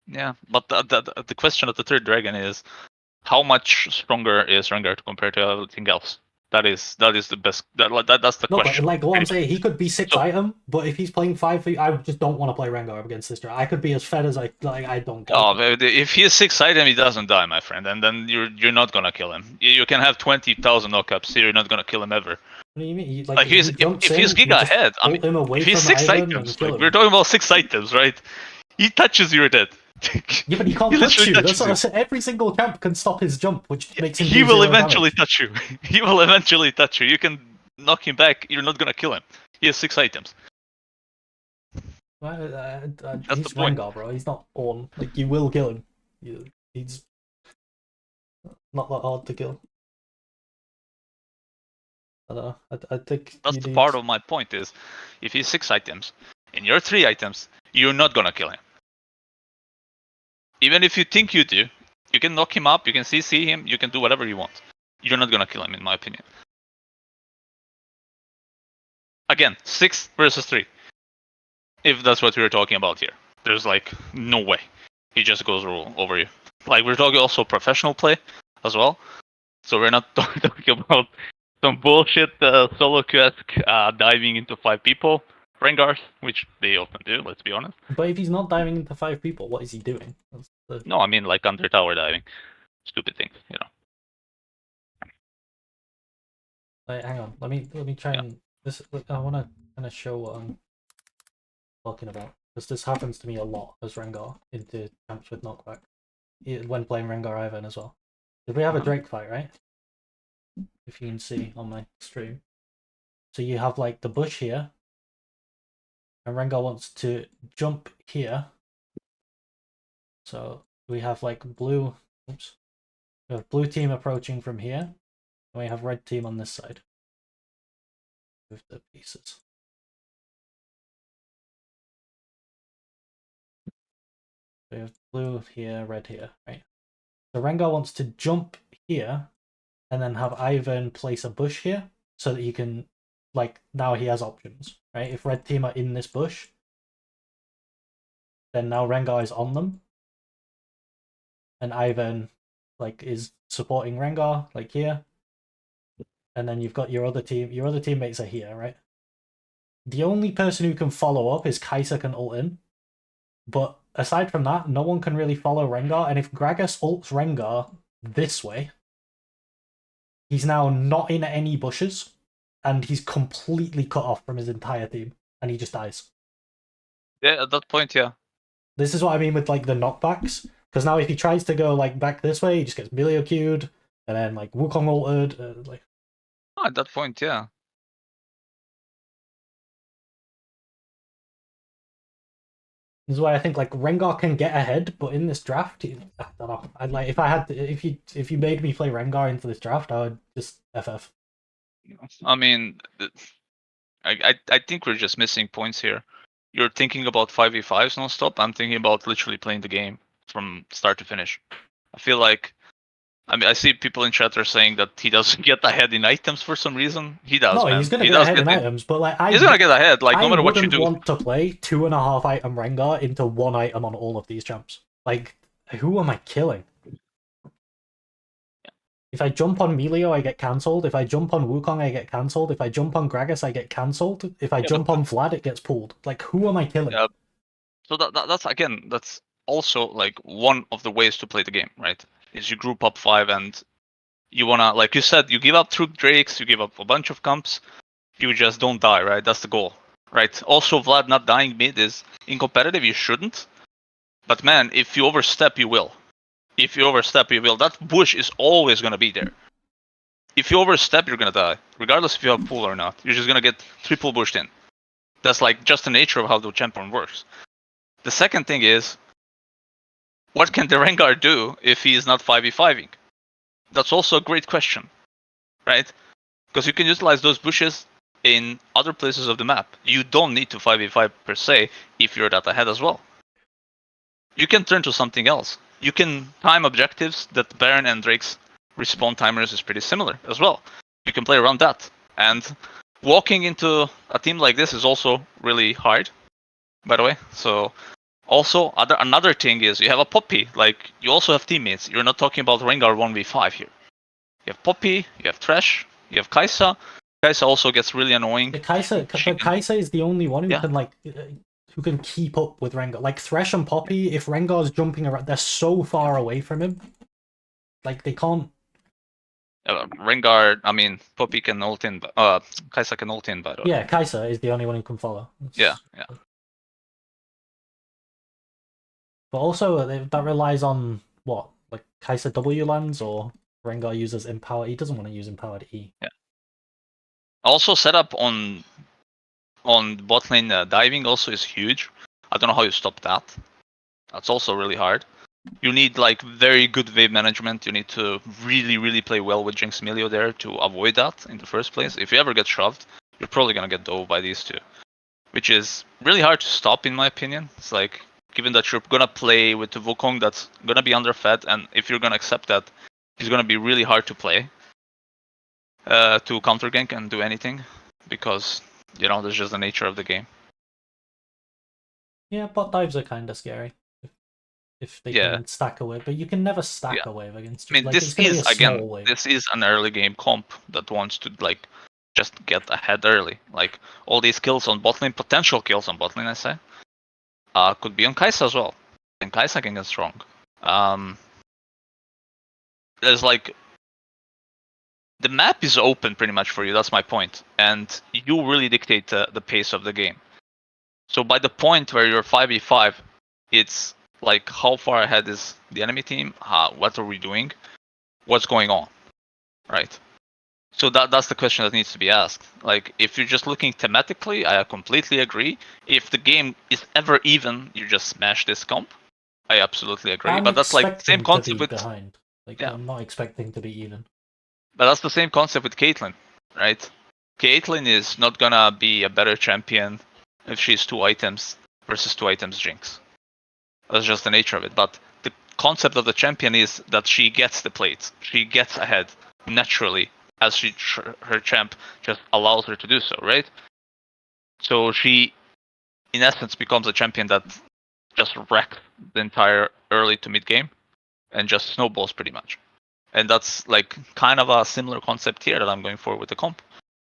Yeah, but the question of the 3rd dragon is, how much stronger is Rengar compared to everything else? That is the best. That's the question. But like what I'm saying, he could be 6 item, but if he's playing 5, I just don't want to play Rengar against this dragon. I could be as fed as I don't care. Oh, if he is 6 item, he doesn't die, my friend, and then you're not gonna kill him. You can have 20,000 knockups, you're not gonna kill him ever. What do you mean? If he's Giga ahead, I mean, if he's 6 items, we're talking about 6 items, right? He touches, you're dead. Yeah, but he can't touch you. That's what I said. Every single camp can stop his jump, which makes him. He will eventually touch you. He will eventually touch you. You can knock him back. You're not gonna kill him. He has 6 items. He's the point. Rengar, bro. He's not Ornn. Like, you will kill him. He's not that hard to kill. I don't know. I think That's you the need... part of my point is, if he's 6 items, and you're 3 items, you're not gonna kill him. Even if you think you do, you can knock him up, you can CC him, you can do whatever you want. You're not gonna kill him, in my opinion. Again, 6 versus 3. If that's what we were talking about here. There's like no way. He just goes over you. Like, we're talking also professional play as well. So we're not talking about some bullshit solo quest diving into 5 people. Rengars, which they often do, let's be honest. But if he's not diving into 5 people, what is he doing? No, I mean like under tower diving. Stupid things, you know. Like, hang on, let me try and this. I want to kind of show what I'm talking about, because this happens to me a lot as Rengar into camps with knockback when playing Rengar Ivan as well. Did we have a Drake fight, right? If you can see on my stream, so you have like the bush here, and Rengar wants to jump here. So we have like blue. Oops. We have blue team approaching from here, and we have red team on this side. Move the pieces. We have blue here, red here, right? So Rengar wants to jump here, and then have Ivan place a bush here, so that he can, like, now he has options, right? If red team are in this bush, then now Rengar is on them, and Ivan, like, is supporting Rengar, like here, and then you've got your other teammates are here, right? The only person who can follow up is Kai'Sa can ult in, but aside from that, no one can really follow Rengar, and if Gragas ults Rengar this way, he's now not in any bushes, and he's completely cut off from his entire team, and he just dies. Yeah, at that point, yeah. This is what I mean with like the knockbacks, because now if he tries to go like back this way, he just gets Milio queued, and then like Wukong ulted, like. Oh, at that point, yeah. This is why I think like Rengar can get ahead, but in this draft, I don't know. I'd like if you made me play Rengar into this draft, I would just FF. I mean, I think we're just missing points here. You're thinking about 5v5s non-stop. I'm thinking about literally playing the game from start to finish. I feel like, I mean, I see people in chat are saying that he doesn't get ahead in items for some reason. He does. No, man. he's gonna get ahead in items, but like he's gonna get ahead. Like no matter what you do. I wouldn't want to play 2.5 item Rengar into 1 item on all of these champs. Like, who am I killing? If I jump on Milio, I get cancelled. If I jump on Wukong, I get cancelled. If I jump on Gragas, I get cancelled. If I jump on Vlad, it gets pulled. Like, who am I killing? Yeah. So that's also like one of the ways to play the game, right? Is you group up 5 and you wanna, like you said, you give up through Drakes, you give up a bunch of comps, you just don't die, right? That's the goal, right? Also, Vlad not dying mid is in competitive, you shouldn't. But man, if you overstep, you will. If you overstep, you will. That bush is always gonna be there. If you overstep, you're gonna die, regardless if you have pool or not. You're just gonna get triple bushed in. That's like just the nature of how the champion works. The second thing is, what can the Rengar do if he is not 5v5ing? That's also a great question, right? Because you can utilize those bushes in other places of the map. You don't need to 5v5 per se if you're that ahead as well. You can turn to something else. You can time objectives that Baron and Drake's respawn timers is pretty similar as well. You can play around that. And walking into a team like this is also really hard, by the way. So also another thing is you have a Poppy. Like, you also have teammates. You're not talking about Rengar 1v5 here. You have Poppy, you have Thresh, you have Kai'Sa. Kai'Sa also gets really annoying. Kai'Sa is the only one who can like who can keep up with Rengar. Like Thresh and Poppy, if Rengar's jumping around, they're so far away from him. Like, they can't. Rengar, I mean, Poppy can ult in, Kai'Sa can ult in, by the way. Yeah, Kai'Sa is the only one who can follow. Yeah. But also, that relies on what? Like, Kai'Sa W lands, or Rengar uses Empower. He doesn't want to use Empowered E. Yeah. Also, setup on bot lane diving also is huge. I don't know how you stop that. That's also really hard. You need like very good wave management. You need to really, really play well with Jinx Milio there to avoid that in the first place. If you ever get shoved, you're probably gonna get dove by these two, which is really hard to stop in my opinion. It's like, given that you're gonna play with the Wukong that's gonna be underfed, and if you're gonna accept that, he's gonna be really hard to play to counter gank and do anything, because that's just the nature of the game. Yeah, bot dives are kind of scary if they Yeah. can stack a wave, but you can never stack Yeah. a wave against I mean, like this it's gonna be is a small wave. this is an early game comp that wants to like just get ahead early. Like all these kills on bot lane, potential kills on bot lane, I say, could be on Kai'Sa as well, and Kai'Sa can get strong. There's like the map is open pretty much for you. That's my point, and you really dictate the pace of the game. So by the point where you're 5v5, it's like how far ahead is the enemy team? What are we doing? What's going on? Right. So that's the question that needs to be asked. Like, if you're just looking thematically, I completely agree. If the game is ever even, you just smash this comp. I absolutely agree. I'm but that's like the same expecting to concept be with behind. Like yeah. I'm not expecting to be even. But that's the same concept with Caitlyn, right? Caitlyn is not gonna be a better champion if she's 2 items versus 2 items Jinx. That's just the nature of it. But the concept of the champion is that she gets the plates. She gets ahead naturally, as her champ just allows her to do so, right? So she, in essence, becomes a champion that just wrecks the entire early to mid game and just snowballs pretty much. And that's like kind of a similar concept here that I'm going for with the comp.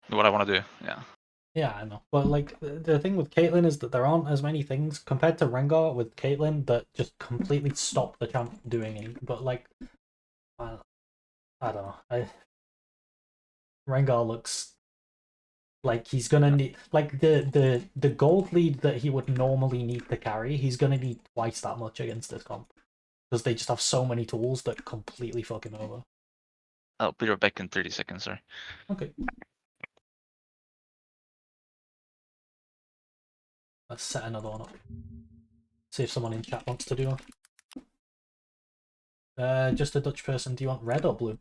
What I want to do, yeah. Yeah, I know. But like the thing with Caitlyn is that there aren't as many things compared to Rengar with Caitlyn that just completely stop the champ from doing anything. But like, I don't know. Rengar looks like he's gonna need like the gold lead that he would normally need to carry. He's gonna need twice that much against this comp because they just have so many tools that completely fuck him over. I'll be right back in 30 seconds, sorry. Okay. Let's set another one up. See if someone in chat wants to do one. Just a Dutch person. Do you want red or blue?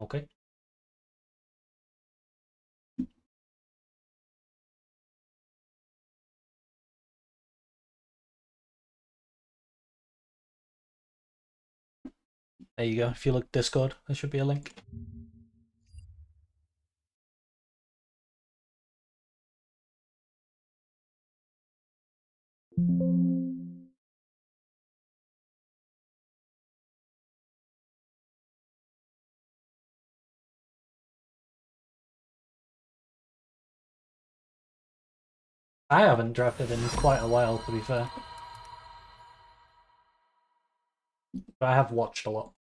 Okay. There you go. If you look Discord, there should be a link. I haven't drafted in quite a while, to be fair. But I have watched a lot.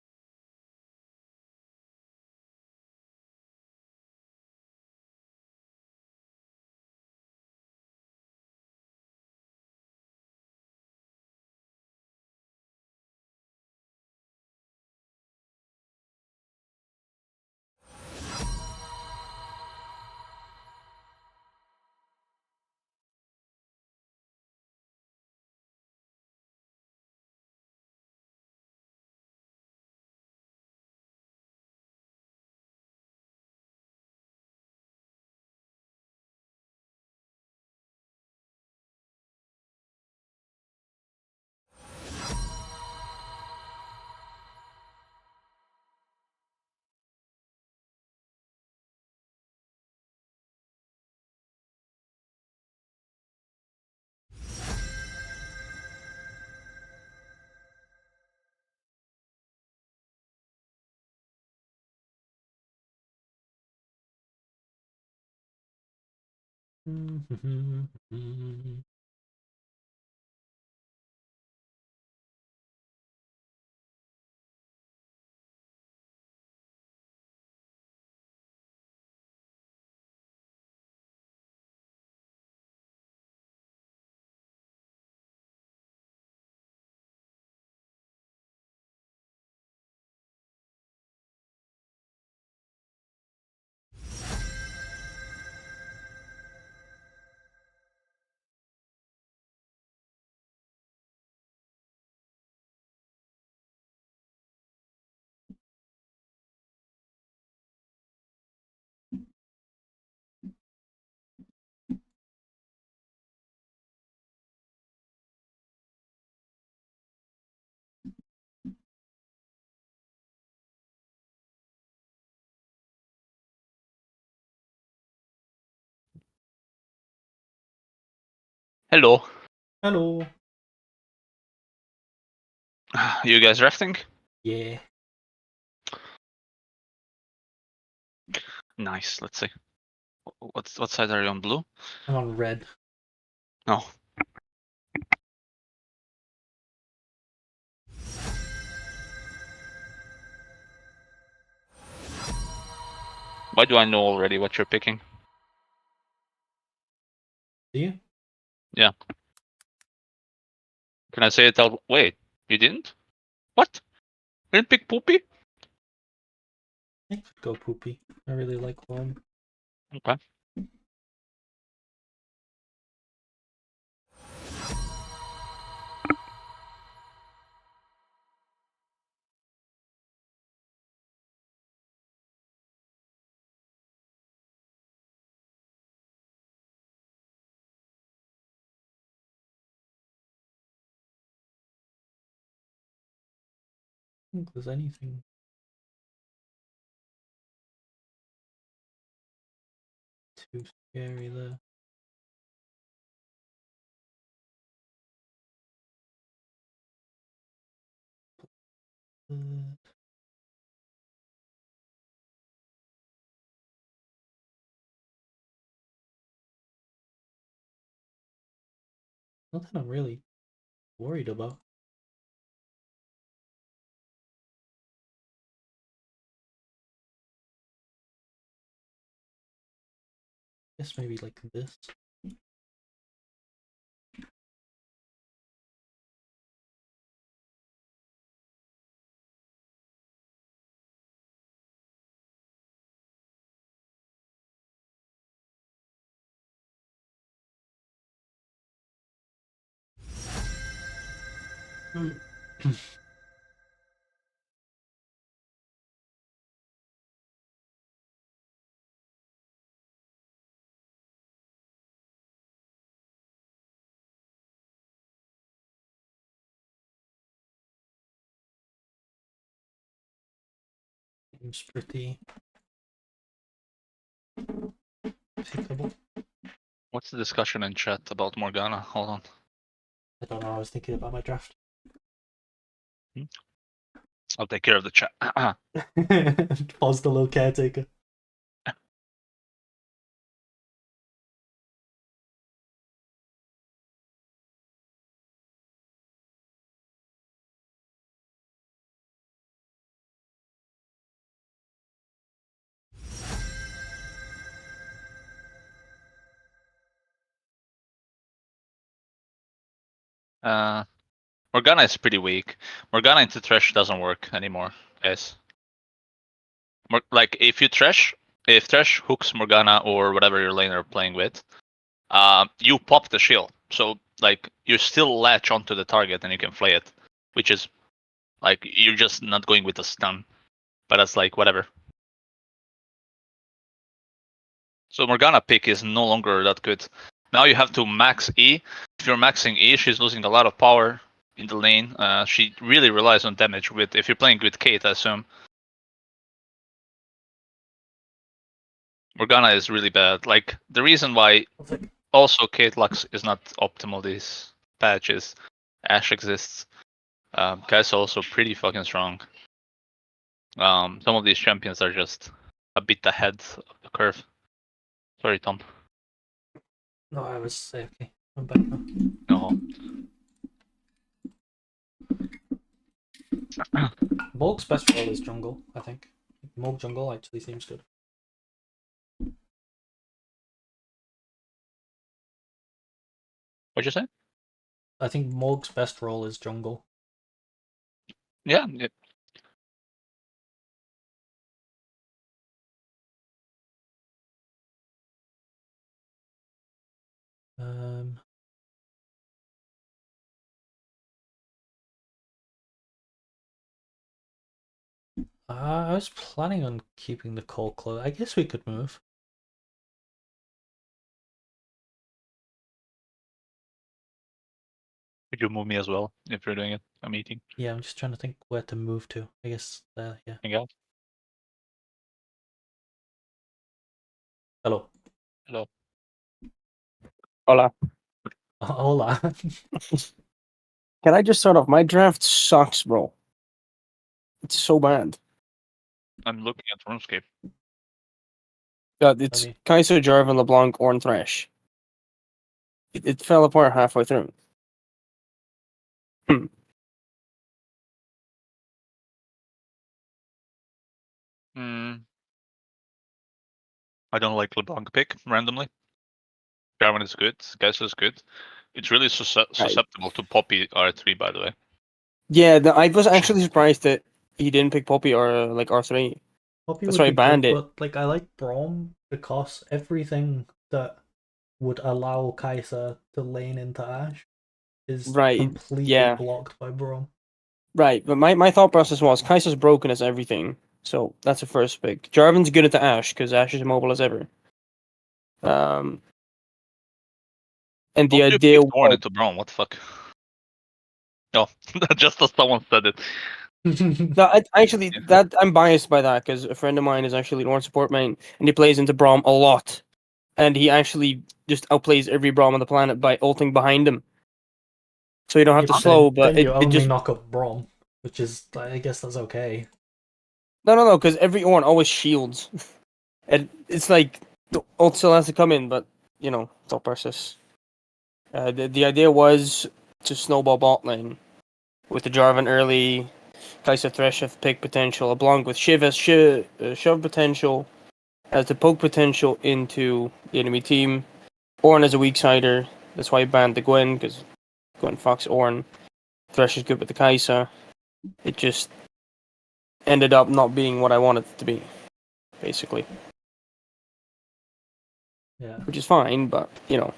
Hello. Hello. You guys rafting? Yeah. Nice. Let's see. What side are you on? Blue? I'm on red. No. Why do I know already what you're picking? Do you? Yeah. Can I say it out? Wait, you didn't? What? You didn't pick Poopy? I could go Poopy. I really like Worm. Okay. I don't think there's anything too scary there. Uh, Nothing I'm really worried about. Guess maybe like this. Seems pretty pickable. What's the discussion in chat about Morgana? Hold on. I don't know, I was thinking about my draft. I'll take care of the chat. Pause the little caretaker. Morgana is pretty weak. Morgana into Thresh doesn't work anymore, guys. Like if Thresh hooks Morgana or whatever your laner playing with, you pop the shield. So like you still latch onto the target and you can flay it, which is like you're just not going with a stun. But that's like whatever. So Morgana pick is no longer that good. Now you have to max E. If you're maxing E, she's losing a lot of power in the lane. She really relies on damage with if you're playing with Kate, I assume. Morgana is really bad. Like the reason why also Kate Lux is not optimal this patch is Ashe exists. Kai'Sa also pretty fucking strong. Some of these champions are just a bit ahead of the curve. Sorry, Tom. No, I was okay. I'm back now. No. Morg's best role is jungle, I think. Morg jungle actually seems good. What'd you say? I think Morg's best role is jungle. Yeah. I was planning on keeping the call close. I guess we could move. Could you move me as well if you're doing a meeting? Yeah, I'm just trying to think where to move to. I guess there, yeah. Hang out. Hello. Hello. Hola. Hola. Can I just start off? My draft sucks, bro. It's so bad. I'm looking at RuneScape. It's mean- Kaiser, Jarvan, LeBlanc, Ornn, Thresh. It fell apart halfway through. Hmm. I don't like LeBlanc pick randomly. Jarvan is good. Geist is good. It's really susceptible to Poppy R3, by the way. Yeah, I was actually surprised that he didn't pick Poppy or like R3. Poppy That's would why he be banned good, it. but like I like Braum because everything that would allow Kai'Sa to lane into Ashe is Right, completely yeah. blocked by Braum. Right, but my thought process was Kai'Sa's broken as everything, so that's a first pick. Jarvan's good at the Ashe because Ashe is immobile as ever. And the Don't you idea pick Ornn was into Braum? What the fuck? No, just as someone said it. no, actually that I'm biased by that because a friend of mine is actually Ornn support main and he plays into Braum a lot, and he actually just outplays every Braum on the planet by ulting behind him, so you don't have Yeah, to but slow. But then you it only just knock up Braum, which is I guess that's okay. no, because every Ornn always shields, and it's like the ult still has to come in, but you know thought process. The idea was to snowball bot lane with the Jarvan early, Kai'Sa Thresh have pick potential, LeBlanc with Shiv has shove potential, has the poke potential into the enemy team. Ornn is a weak sider, that's why he banned the Gwen, because Gwen fucks Ornn. Thresh is good with the Kai'Sa. It just ended up not being what I wanted it to be, basically. Yeah. Which is fine, but, you know.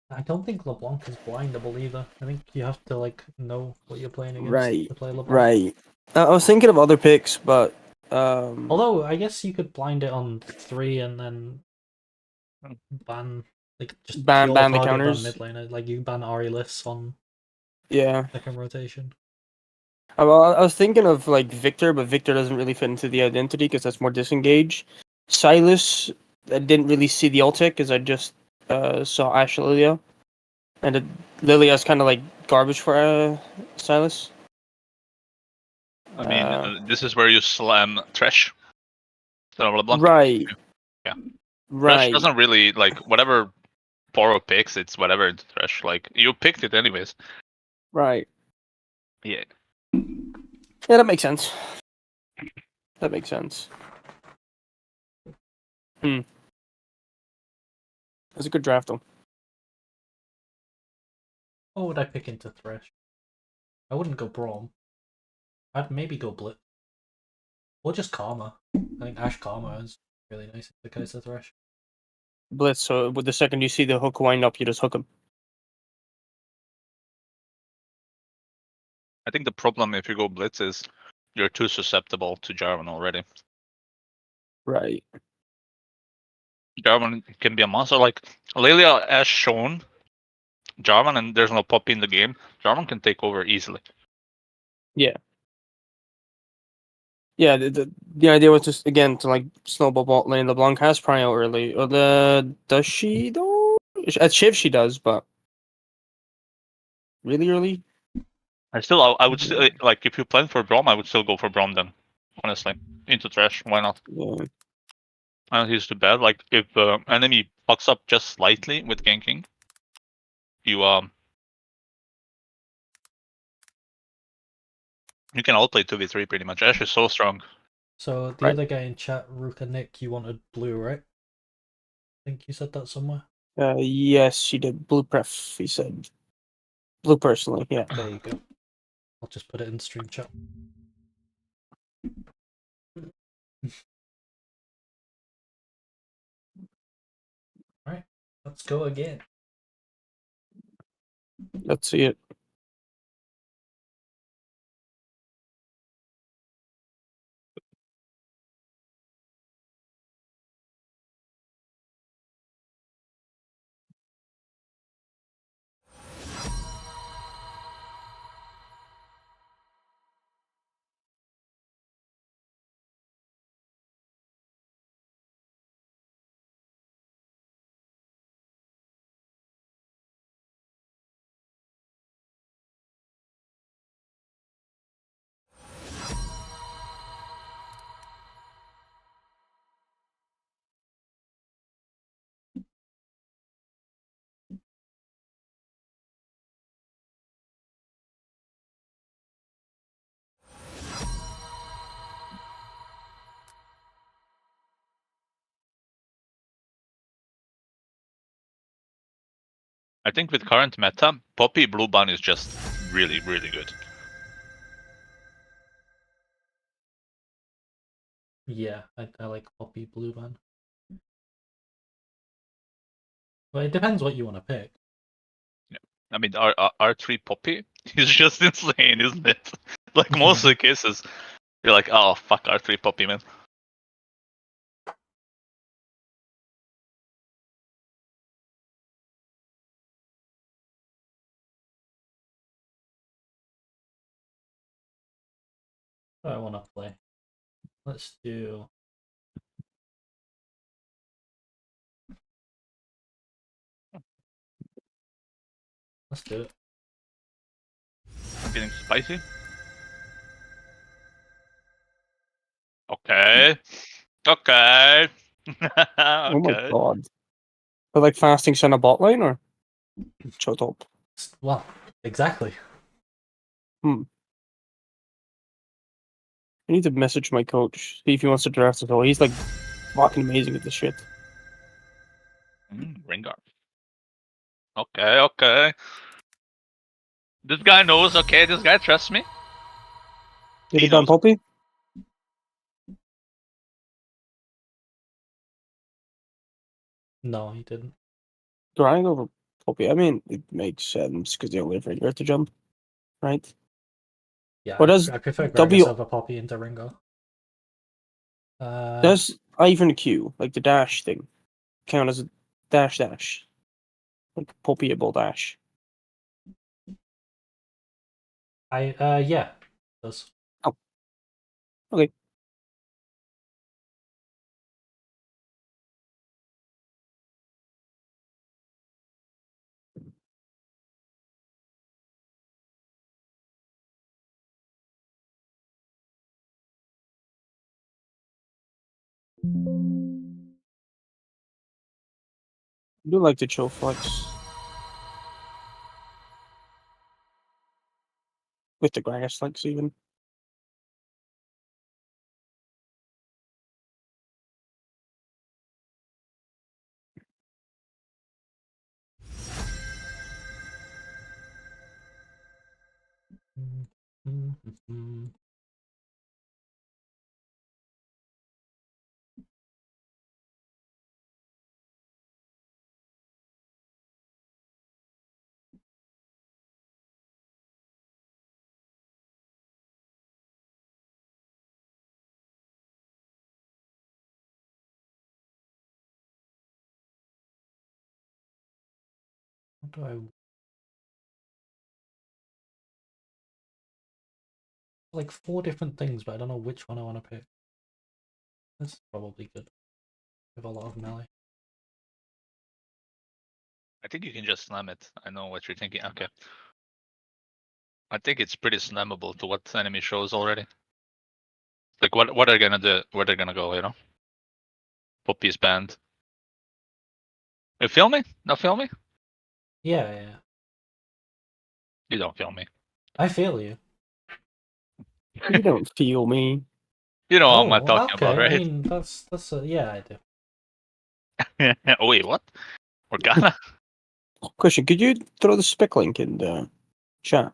I don't think LeBlanc is blindable either. I think you have to like know what you're playing against Right, to play LeBlanc. right. I was thinking of other picks, but... Although I guess you could blind it on 3 and then ban like just ban pure the target ban counters. mid lane. Like you ban Aurelius on Yeah. second rotation. Well, I was thinking of like Victor, but Victor doesn't really fit into the identity because that's more disengage. Silas, I didn't really see the ult because I just saw Ashe Lilia, and Lilia's kind of like garbage for Silas. I mean, this is where you slam Thresh. So LeBlanc. Right. Yeah. Thresh Right. doesn't really like whatever Poro picks. It's whatever into Thresh. Like you picked it anyways. Right. Yeah. Yeah, that makes sense. That makes sense. That's a good draft though. What would I pick into Thresh? I wouldn't go Braum. I'd maybe go Blitz. Or just Karma. I think Ashe Karma is really nice in the case of Thresh. Blitz. So with the second you see the hook wind up, you just hook him. I think the problem if you go Blitz is you're too susceptible to Jarvan already. Right. Jarvan can be a monster. Like Lilia has shown Jarvan, and there's no Poppy in the game. Jarvan can take over easily. Yeah. Yeah, the idea was just again to like snowball bot lane. LeBlanc has prio early. Or does she though? At Shiv she does, but really early. I would still like if you plan for Braum, I would still go for Braum then. Honestly, into Thresh, why not? Yeah. I don't think it's too bad. Like if the enemy fucks up just slightly with ganking, you can outplay 2v3 pretty much. Ashe is so strong. So the Right. other guy in chat, Ruka Nick, you wanted blue, right? I think you said that somewhere. Yes, she did. Blue pref. He said. Blue personally. Yeah. There you go. I'll just put it in stream chat. Alright, let's go again. Let's see it. I think with current meta, Poppy Blue Ban is just really, really good. Yeah, I like Poppy Blue Man. But it depends what you want to pick. I mean, R3 Poppy is just insane, isn't it? Like most of the cases, you're like, oh fuck R3 Poppy, man. What do I want to play? Let's do. Let's do it. I'm getting spicy. Okay. Okay. Oh my Okay. god. But like fasting Sun a bot lane or shut up? Well, exactly. I need to message my coach, see if he wants to draft us all. He's like fucking amazing at this shit. Rengar. Okay, okay. This guy knows, okay, this guy trusts me. Did He he ban knows. Poppy? No, he didn't. Grind over Poppy. I mean, it makes sense because they only have Rengar to jump, right? Yeah, What does I prefer W- Gragas over Poppy into Ringo. Does even Q, like the dash thing, count as a dash? Like Poppyable dash? Yeah, it does. Oh. Okay. I do like the chill flex. With the Gragas flex even. What do I like 4 different things, but I don't know which one I want to pick. That's probably good. With a lot of melee. I think you can just slam it. I know what you're thinking. Okay. I think it's pretty slammable to what enemy shows already. Like what they're gonna do, where they're gonna go, you know? Poppy's banned. You feel me? Not feel me? Yeah. You don't feel me. I feel you. You don't feel me. You know what Oh, am I talking okay. about, I right? mean, that's yeah, I do. Oh wait, what? Morgana? Question: could you throw the spec link in the chat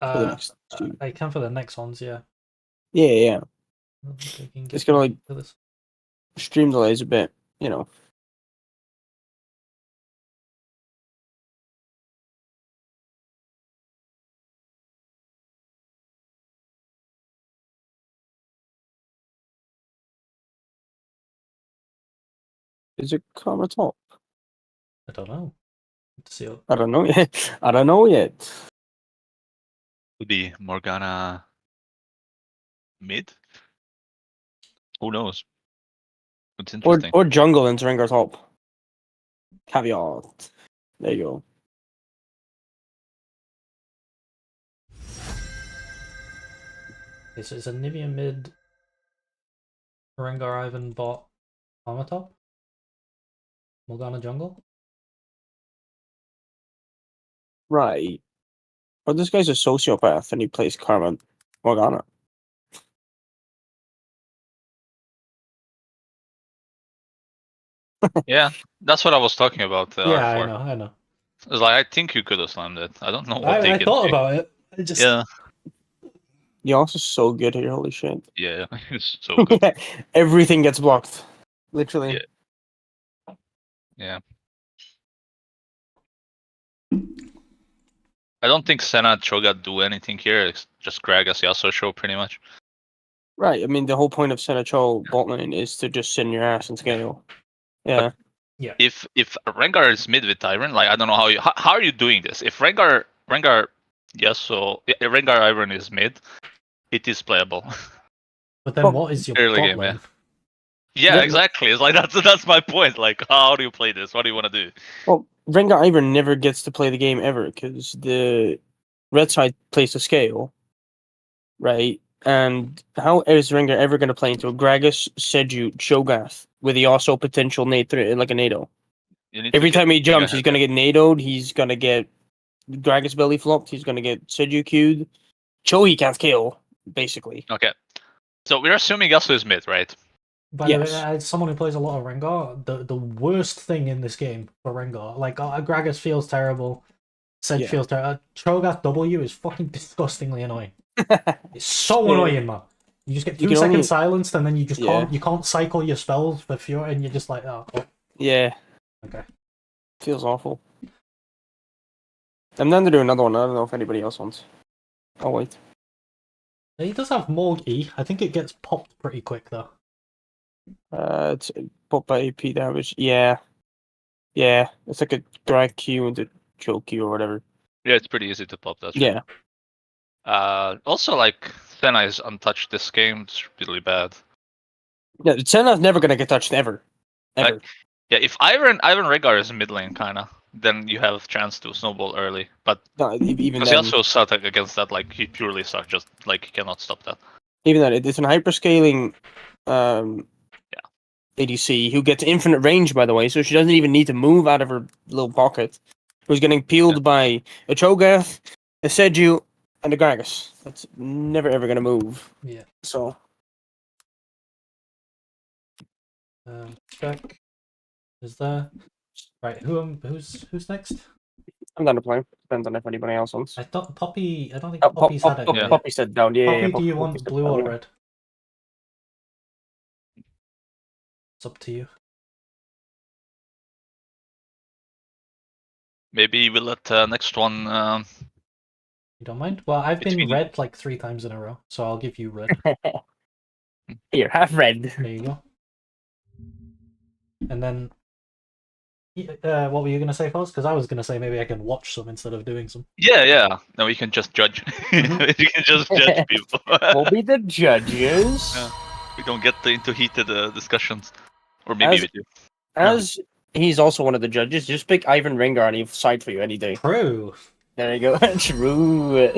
for the next two? I can for the next ones, yeah. Yeah. I don't think I can It's get gonna like to this. stream delays a bit, you know. Is it Karma top? I don't know. Let's see. I don't know yet. I don't know yet. Could be Morgana mid? Who knows? It's interesting. Or jungle into Rengar top. Caveat. There you go. Okay, so it's a Nivea mid, Rengar Ivan bot, Armor top, Morgana jungle. Right. Or this guy's a sociopath and he plays Karma Morgana. Yeah, that's what I was talking about. Yeah, R4. I know. It's like I think you could have slammed it. I don't know what they I can thought do. about it. I just Yeah, Yasuo's so good here, holy shit. yeah, it's so good. Everything gets blocked. Literally. Yeah. Yeah. I don't think Senna and Cho'Gath do anything here. It's just Gragas Yasuo show pretty much. Right, I mean, the whole point of Senecho bot lane is to just sit in your ass and scale. Yeah. If Rengar is mid with Iron, like I don't know how are you doing this? If Rengar Iron is mid, it is playable. But then Well, what is your early bot game, lane? Yeah, Yeah. exactly. It's like that's my point. Like, how do you play this? What do you want to do? Well, Rengar Iron never gets to play the game ever because the red side plays the scale, right? And how is Rengar ever going to play into a Gragas, Seju, Cho'Gath with the also potential nade like a Nado? You need to Every get time he jumps, ahead, he's going to get Nadoed, he's going to get Gragas belly flopped, he's going to get Seju queued. Cho he can't kill, basically. Okay. So we're assuming Yasuo is mid, right? By the way, Yes. as someone who plays a lot of Rengar, the worst thing in this game for Rengar, like Gragas feels terrible, Sedge Yeah. feels terrible. Cho'Gath W is fucking disgustingly annoying. It's so annoying, man. You just get You 2 can seconds only- silenced, and then you just Yeah. can't cycle your spells for Fury, and you're just like, oh, Yeah. okay. Feels awful. I'm down to do another one. I don't know if anybody else wants. Oh, wait. He does have Morg E. I think it gets popped pretty quick though. It's put by AP damage. Yeah. Yeah. It's like a drag Q into kill Q or whatever. Yeah, it's pretty easy to pop that. Yeah. Also, like Senna is untouched this game. It's really bad. Yeah. Senna's never going to get touched ever. Ever. Yeah, if Iron Rengar is mid lane, kinda, then you have a chance to snowball early. But No, even because then. Yasuo sucked against that, like he purely sucked. Just like he cannot stop that. Even then, it's an hyperscaling ADC who gets infinite range, by the way, so she doesn't even need to move out of her little pocket. Who's getting peeled by a Cho'Gath, a Seju, and a Gragas. That's never ever going to move. Yeah. So, Check. Is there? Right. Who's next? I'm done to play. Depends on if anybody else wants. I thought Poppy. I don't think Oh, Poppy's had it. Yeah. Poppy said down. Yeah, Poppy, yeah, do you Poppy want said blue down, or yeah. red? It's up to you. Maybe we'll let next one. You don't mind? Well, I've been Between- red like 3 times in a row, so I'll give you red. Here, have red. There you go. And then, what were you gonna say first? Because I was gonna say maybe I can watch some instead of doing some. Yeah. No, we can just judge. Mhm. You can just judge people. We'll be the judges. Yeah. We don't get into heated discussions, or maybe As- we do. As he's also one of the judges, just pick Ivan Rengar and he'll side for you any day. True. There you go. True.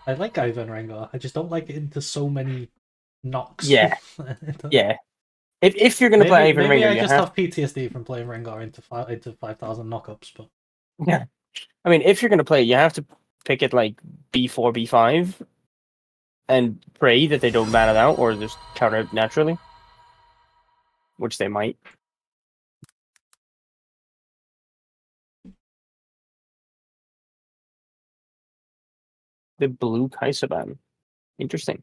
I like Ivan Rengar. I just don't like it into so many knocks. Yeah. Yeah. If you're gonna play Ivan maybe Rengar, I you just have. have PTSD from playing Rengar into 5,000 knockups, but Yeah. I mean, if you're gonna play, you have to pick it like B4, B5, and pray that they don't ban it out or just counter it naturally, which they might. The blue Kaisaban. Interesting.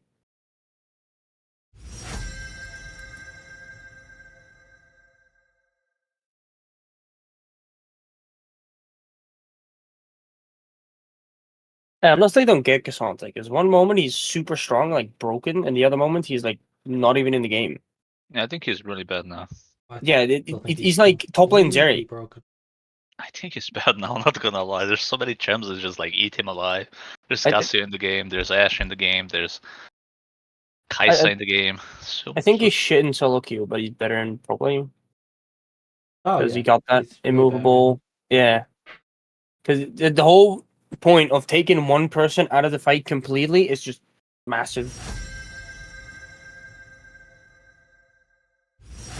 Unless they don't get Cassandra, because one moment he's super strong, like broken, and the other moment he's like not even in the game. Yeah, I think he's really bad now. Yeah, still think he's like top lane completely Zeri. broken. I think he's bad now. I'm not gonna lie. There's so many gems that just like eat him alive. There's I- Cassia in the game. There's Ashe in the game. There's Kaisa in the game. I think he's shit in solo queue, but he's better in pro lane Oh, because yeah. he got that He's way better. immovable. Yeah, because the whole point of taking one person out of the fight completely is just massive.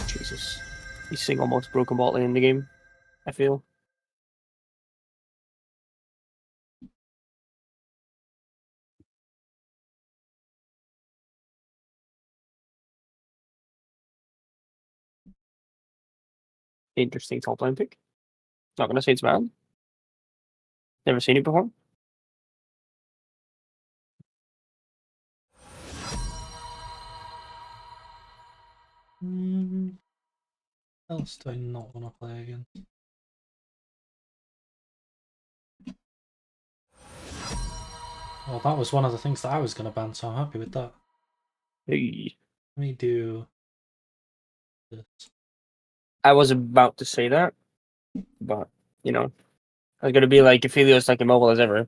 Jesus, he's single most broken bot lane in the game. I feel. Interesting top lane pick. Not gonna say it's bad. Never seen it before. What else do I not want to play again? Well, that was one of the things that I was going to ban, so I'm happy with that. Hey. Let me do this. I was about to say that, but you know, I was gonna be like, Aphelios like immobile as ever.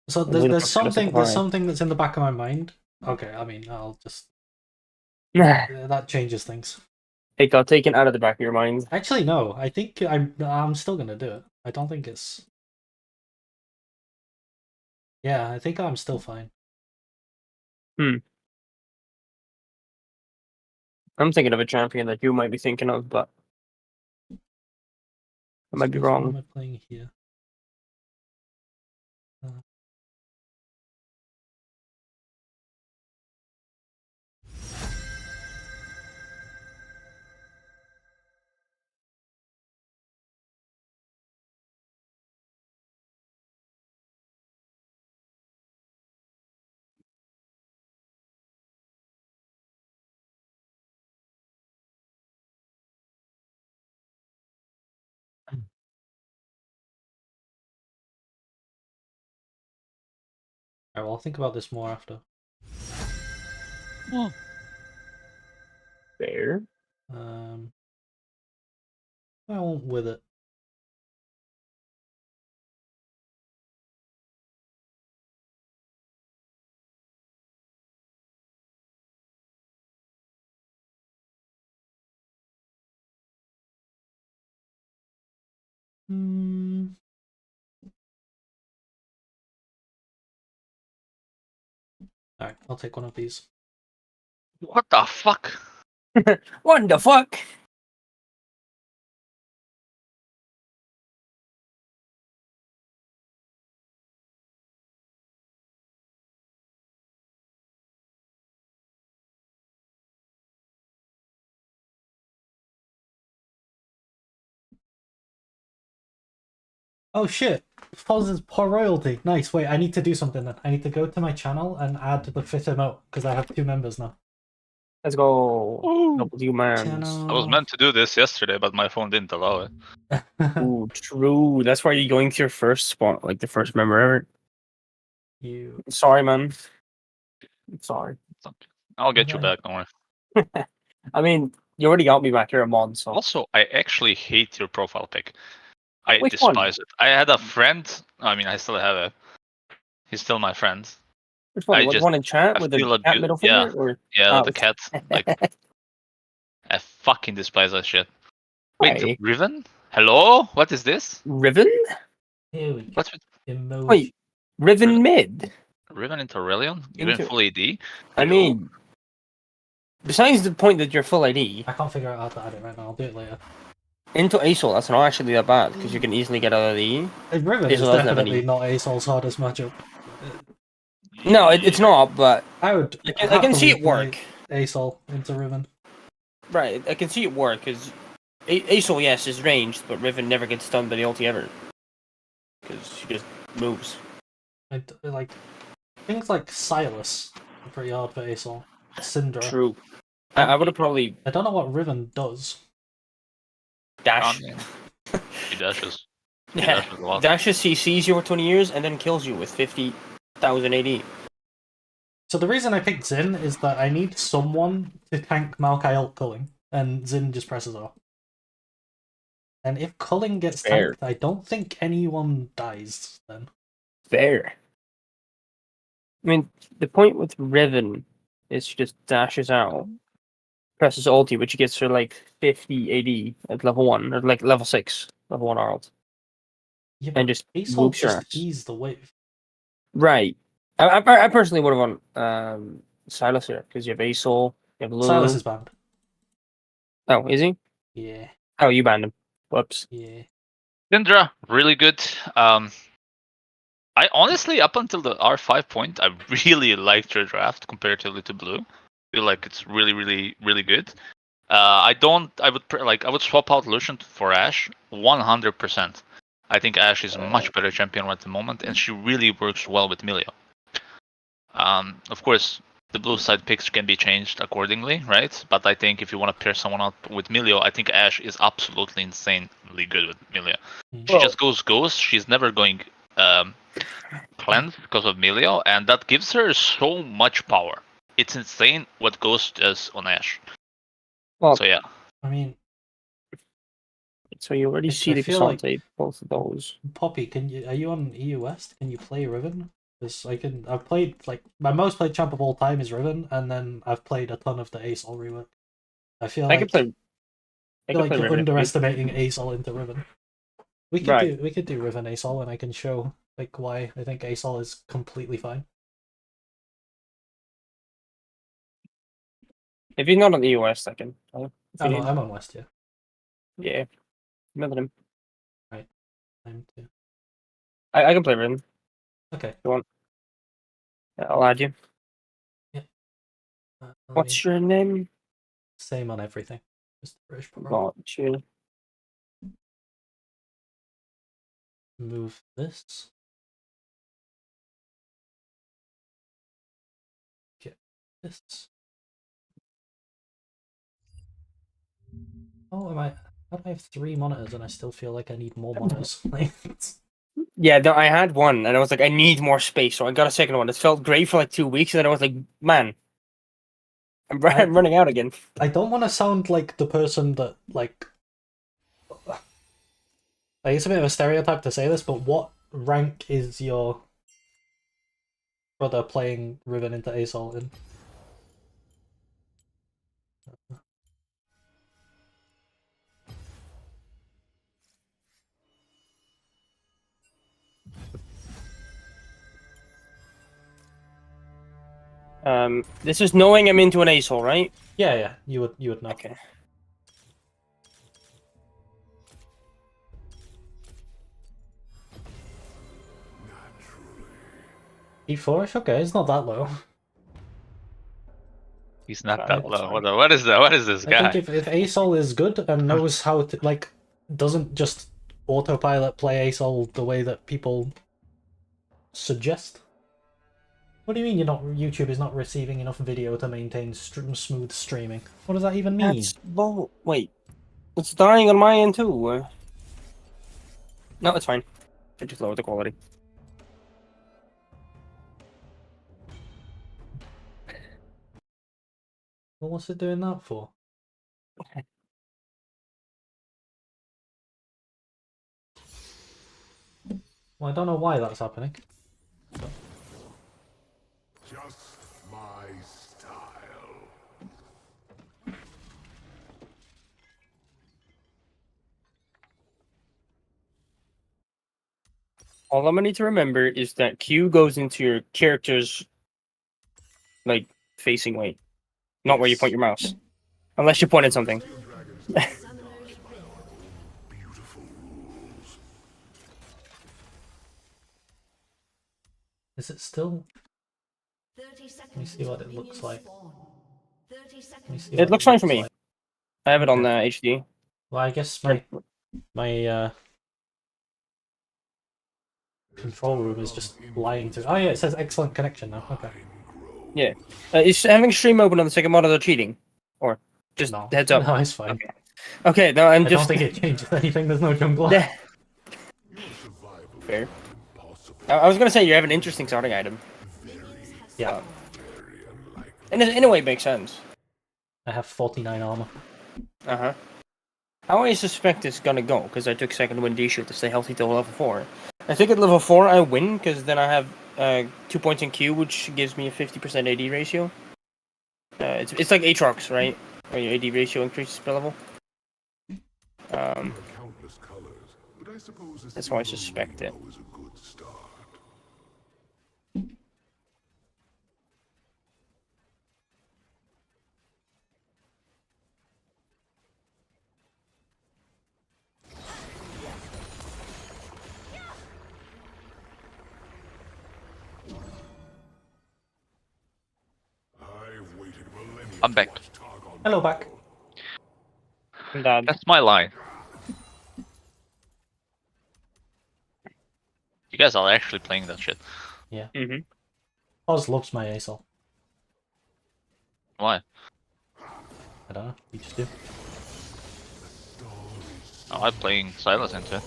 So And who the there's fuck's gonna something supply? that's in the back of my mind. Okay, I mean I'll just that changes things. It got taken out of the back of your mind. Actually, no. I think I'm still gonna do it. I don't think it's. Yeah, I think I'm still fine. I'm thinking of a champion that you might be thinking of, but I might be What am wrong. I playing here? Alright, well, I'll think about this more after. Fair. I won't with it. Alright, I'll take one of these. What the fuck? What the fuck? Oh shit! Foz is poor royalty. Nice. Wait, I need to do something then. I need to go to my channel and add the 5th emote because I have 2 members now. Let's go. Ooh. W man. Channel. I was meant to do this yesterday, but my phone didn't allow it. Ooh, true. That's why you're going to your first spot, like the first member ever. You. Sorry, man. Sorry. I'll get you Okay. back, don't worry. I mean, you already got me back. You're a mod, so. Also, I actually hate your profile pic. I Which one? despise it. I had a friend. I mean, I still have it. He's still my friend. Which one? I What just- one in chat I with the feel cat abu- middle yeah. finger? Or Yeah, Oh. the cat. Like, I fucking despise that shit. Wait, Why? Riven? Hello? What is this? Riven? Here we go. What's with Emoji. Wait, Riven mid. Riven into Aurelion? Even Into- full AD? I mean, besides the point that you're full ID, I can't figure out how to add it right now. I'll do it later. into ASOL, that's not actually that bad because you can easily get out of the E. Riven Hazel is doesn't have definitely any. not ASOL's hardest matchup. No, it's not, but I would. I can see it happily work. play ASOL into Riven. Right, I can see it work because ASOL, yes, is ranged, but Riven never gets stunned by the ulti ever because she just moves. Like things like Silas are pretty hard for ASOL. Syndra. True. I would have probably I don't know what Riven does. dash. He dashes. He Yeah, dashes a lot. dashes CCs you for 20 years and then kills you with 50,000 AD. So the reason I picked Xin is that I need someone to tank Maokai ult culling, and Xin just presses off. And if culling gets Fair. tanked, I don't think anyone dies then. Fair. I mean, the point with Riven is she just dashes out, presses ulti, which gets her like 50 AD at level 1, or like level 6, level 1 ult. Yeah, And just ASOL whoops your just ass. ease the wave. Right. I personally would have won Silas here, because you have ASOL, you have Lulu. Silas is banned. Oh, is he? Yeah, Oh, you banned him. Whoops. yeah. Syndra, really good. I honestly, up until the R5 point, I really liked your draft comparatively to Blue. Feel like it's really, really, really good. I would swap out Lucian for Ashe 100%. I think Ashe is a much better champion at the moment, and she really works well with Milio. Of course, the blue side picks can be changed accordingly, right? But I think if you want to pair someone up with Milio, I think Ashe is absolutely insanely good with Milio. She Well- just goes ghost. She's never going cleanse because of Milio, and that gives her so much power. It's insane what Ghost does on Ashe. Well- So yeah, I mean, So you already I see the feel like- Cassante, both of those. Poppy, are you on EU West? Can you play Riven? Because I've played, like, my most played champ of all time is Riven, and then I've played a ton of the ASOL rework. I feel I like, can play. I feel can like play you're Riven. underestimating ASOL into Riven. We could do Riven ASOL, and I can show like why I think ASOL is completely fine. If he's not on the US, I can. If you I'm need. on West, yeah. Yeah. Remember him. I'm too. I can play Riven. Okay. I'll add you. Let What's me- your name? Same on everything. Just British Pro. Got you. Move this. Get this. Oh, how do I have 3 monitors and I still feel like I need more monitors? Like, Yeah, no, I had one, and I was like, I need more space, so I got a second one. It felt great for like 2 weeks, and then I was like, man, I'm running out again. I don't want to sound like the person that, like, it's a bit of a stereotype to say this, but what rank is your brother playing Riven into ASOL in? This is knowing I'm into an ASOL, right? Yeah, you would know. Okay. E4ish? Okay, it's not that low. he's not Right, that that's low. fine. What is that? What is this I guy? think if ASOL is good and knows how to, like, doesn't just autopilot play ASOL the way that people suggest. What do you mean YouTube is not receiving enough video to maintain smooth streaming? What does that even mean? That's bull. Wait, it's dying on my end too. No, it's fine. I just lowered the quality. Well, what's it doing that for? Well, I don't know why that's happening. Just my style. All I'm gonna need to remember is that Q goes into your character's like facing way, not where you point your mouse, unless you point at something. Is it still? 30 seconds. Let me see what it looks like. Let me see It what looks fine for me. like. I have it on Okay. HD. Well, I guess my control room is just lying to. Oh yeah, it says excellent connection now. Okay. Is having stream open on the second monitor cheating, or just No. heads up? No, it's fine. Okay. Okay, no, I'm I just don't think it changes anything. There's no jungler. Yeah. Fair. I was gonna say you have an interesting starting item. Yeah. In a way, it makes sense. I have 49 armor. How I suspect it's gonna go, because I took second win D-shoot to stay healthy till level 4. I think at level 4 I win, because then I have 2 points in Q, which gives me a 50% AD ratio. It's like Aatrox, right? Where your AD ratio increases per level. Countless colors, but I suppose That's why I suspect it. is a good start. I've waited millennia I'm back. to watch Targon Hello, back. And, That's my line. guys are actually playing that shit. Mm-hmm. Oz loves my ASOL. Why? I don't know. You just do. Oh, I'm playing Silas into it.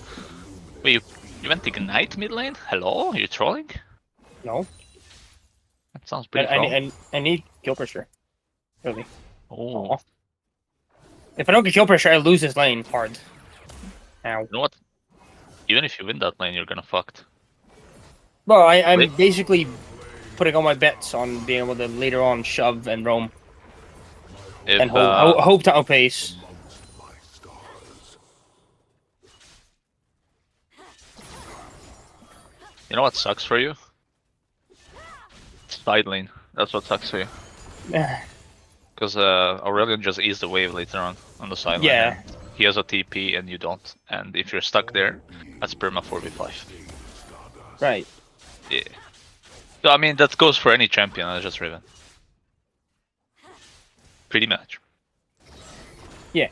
Wait, you went Ignite mid lane? Hello? Are you trolling? No, That sounds pretty I, troll. I need kill pressure. Really. Oh, Aw. If I don't get kill pressure, I lose this lane hard. Ow. you know what? Even if you win that lane, you're gonna fucked. Well, I'm Wait. basically putting all my bets on being able to later on shove and roam If and hope to outpace. My stars. you know what sucks for you? Side lane. That's what sucks for you. Because Aurelion just eased the wave later on the side lane. Yeah. and He has a TP and you don't. And if you're stuck there, that's perma 4v5. Right. Yeah. So, I mean, that goes for any champion, not just Riven. Pretty much. Yeah.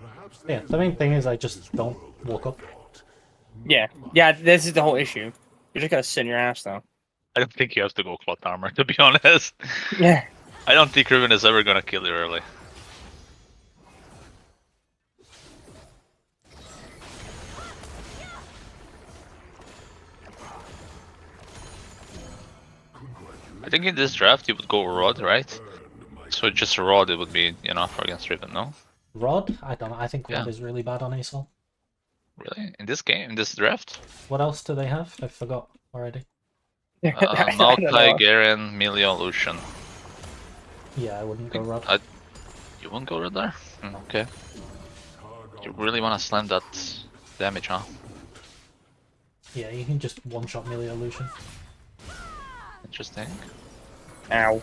Perhaps Yeah, the main thing is I just don't walk up. Yeah. Yeah. This is the whole issue. You're just gonna sit in your ass though. I don't think you have to go cloth armor, to be honest. Yeah. I don't think Riven is ever gonna kill you early. I think in this draft you would go Rod, right? So just Rod, it would be enough against Riven, no? Rod? I don't know. I think Rod Yeah. is really bad on ASOL. Really? In this game, in this draft? What else do they have? I forgot already. I don't Maokai, know. Garen, Milio, Lucian. Yeah, I wouldn't go Rod. You won't go Rod there? Okay. You really wanna slam that damage, huh? Yeah, you can just one-shot melee illusion. Interesting. Ow.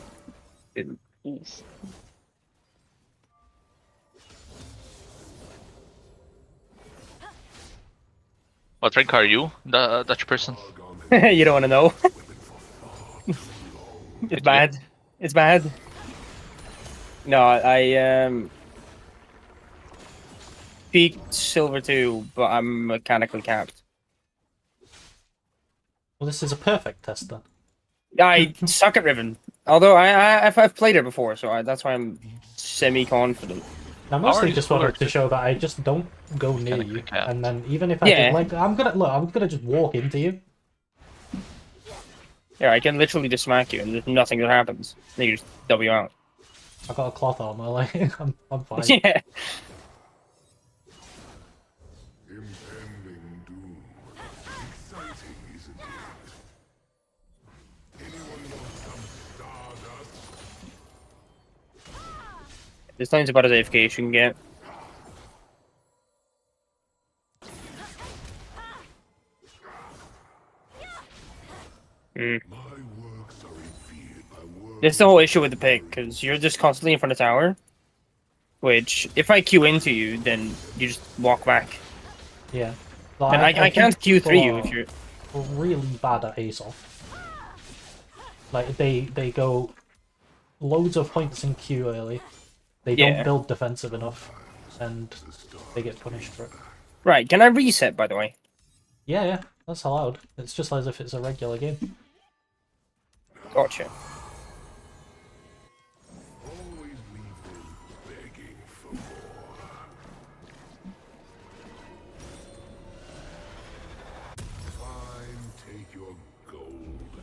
What rank are you, the Dutch person? You don't want to know. It's bad. It's bad. No, I peaked silver 2, but I'm mechanically capped. Well, this is a perfect test then. I suck at Riven. Although I've played it before, so that's why I'm semi-confident. I are mostly you just wanted scored? to show that I just don't go near Mechanically you, capped. and then even if I Yeah. did, like, I'm gonna just walk into you. Yeah, I can literally just smack you, and there's nothing that happens. Then you just W out. I got a cloth armor, like I'm fine. Yeah. impending doom. Exciting, isn't it? Anyone want some stardust? This time's about as AFK as you can get. Mm. My works are revered by words. That's the whole issue with the pick, because you're just constantly in front of tower. Which, if I Q into you, then you just walk back. Yeah. But And I can't think Q3 you people if you're... are really bad at ASOL. Like they go loads of points in Q early. They Yeah. don't build defensive enough, and they get punished for it. Right, can I reset, by the way? Yeah, that's allowed. It's just as if it's a regular game. Gotcha. Always leave them begging for more. Fine, take your gold.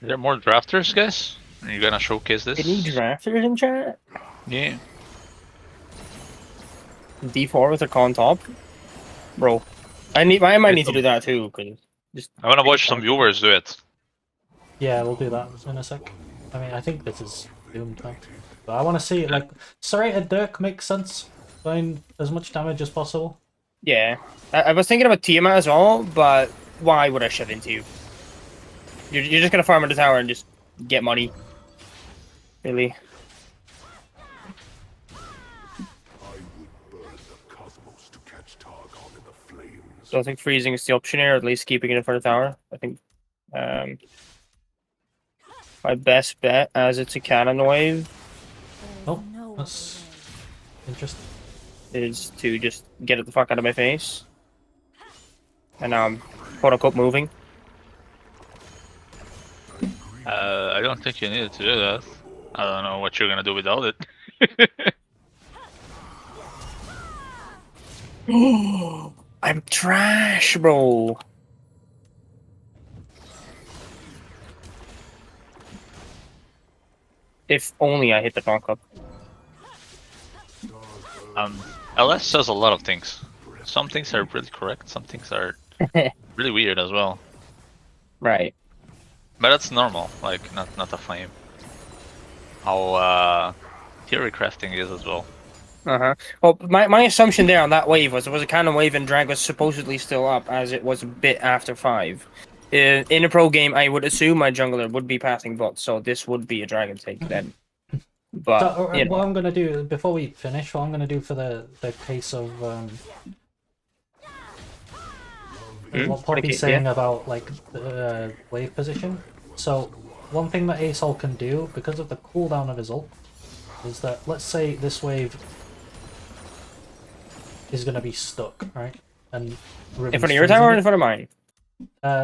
Is there more drafters, guys? Are you gonna showcase this? Any drafters in chat? Yeah. D4 with a con top? Bro. I might need to do that too, because just... I wanna watch some viewers do it. Yeah, we'll do that in a sec. I mean, I think this is doomed now. But I want to see, like, Serrated Dirk makes sense. Doing as much damage as possible. Yeah. I was thinking about Tiamat as well, but why would I shove into you? You're just gonna farm in the tower and just get money. Really? I would burn the cosmos to catch Targon in the flames. So I think freezing is the option here, or at least keeping it in front of the tower. I think My best bet, as it's a cannon wave, Oh, that's interesting. is to just get it the fuck out of my face. And now I'm quote unquote moving. I don't think you needed to do that. I don't know what you're gonna do without it. I'm trash, bro. If only I hit the knock up. LS says a lot of things. Some things are really correct, some things are really weird as well. Right. But that's normal, like not a flame. How theory crafting is as well. Uh-huh. Well, my assumption there on that wave was it was a cannon wave and drag was supposedly still up as it was a bit after 5. In a pro game, I would assume my jungler would be passing bot, so this would be a dragon take then. But, So, you what know. I'm gonna do before we finish, what I'm gonna do for the case of what Poppy's saying about like the wave position. So one thing that Asol can do because of the cooldown of his ult is that let's say this wave is gonna be stuck, right? And In front of your tower or in front of mine?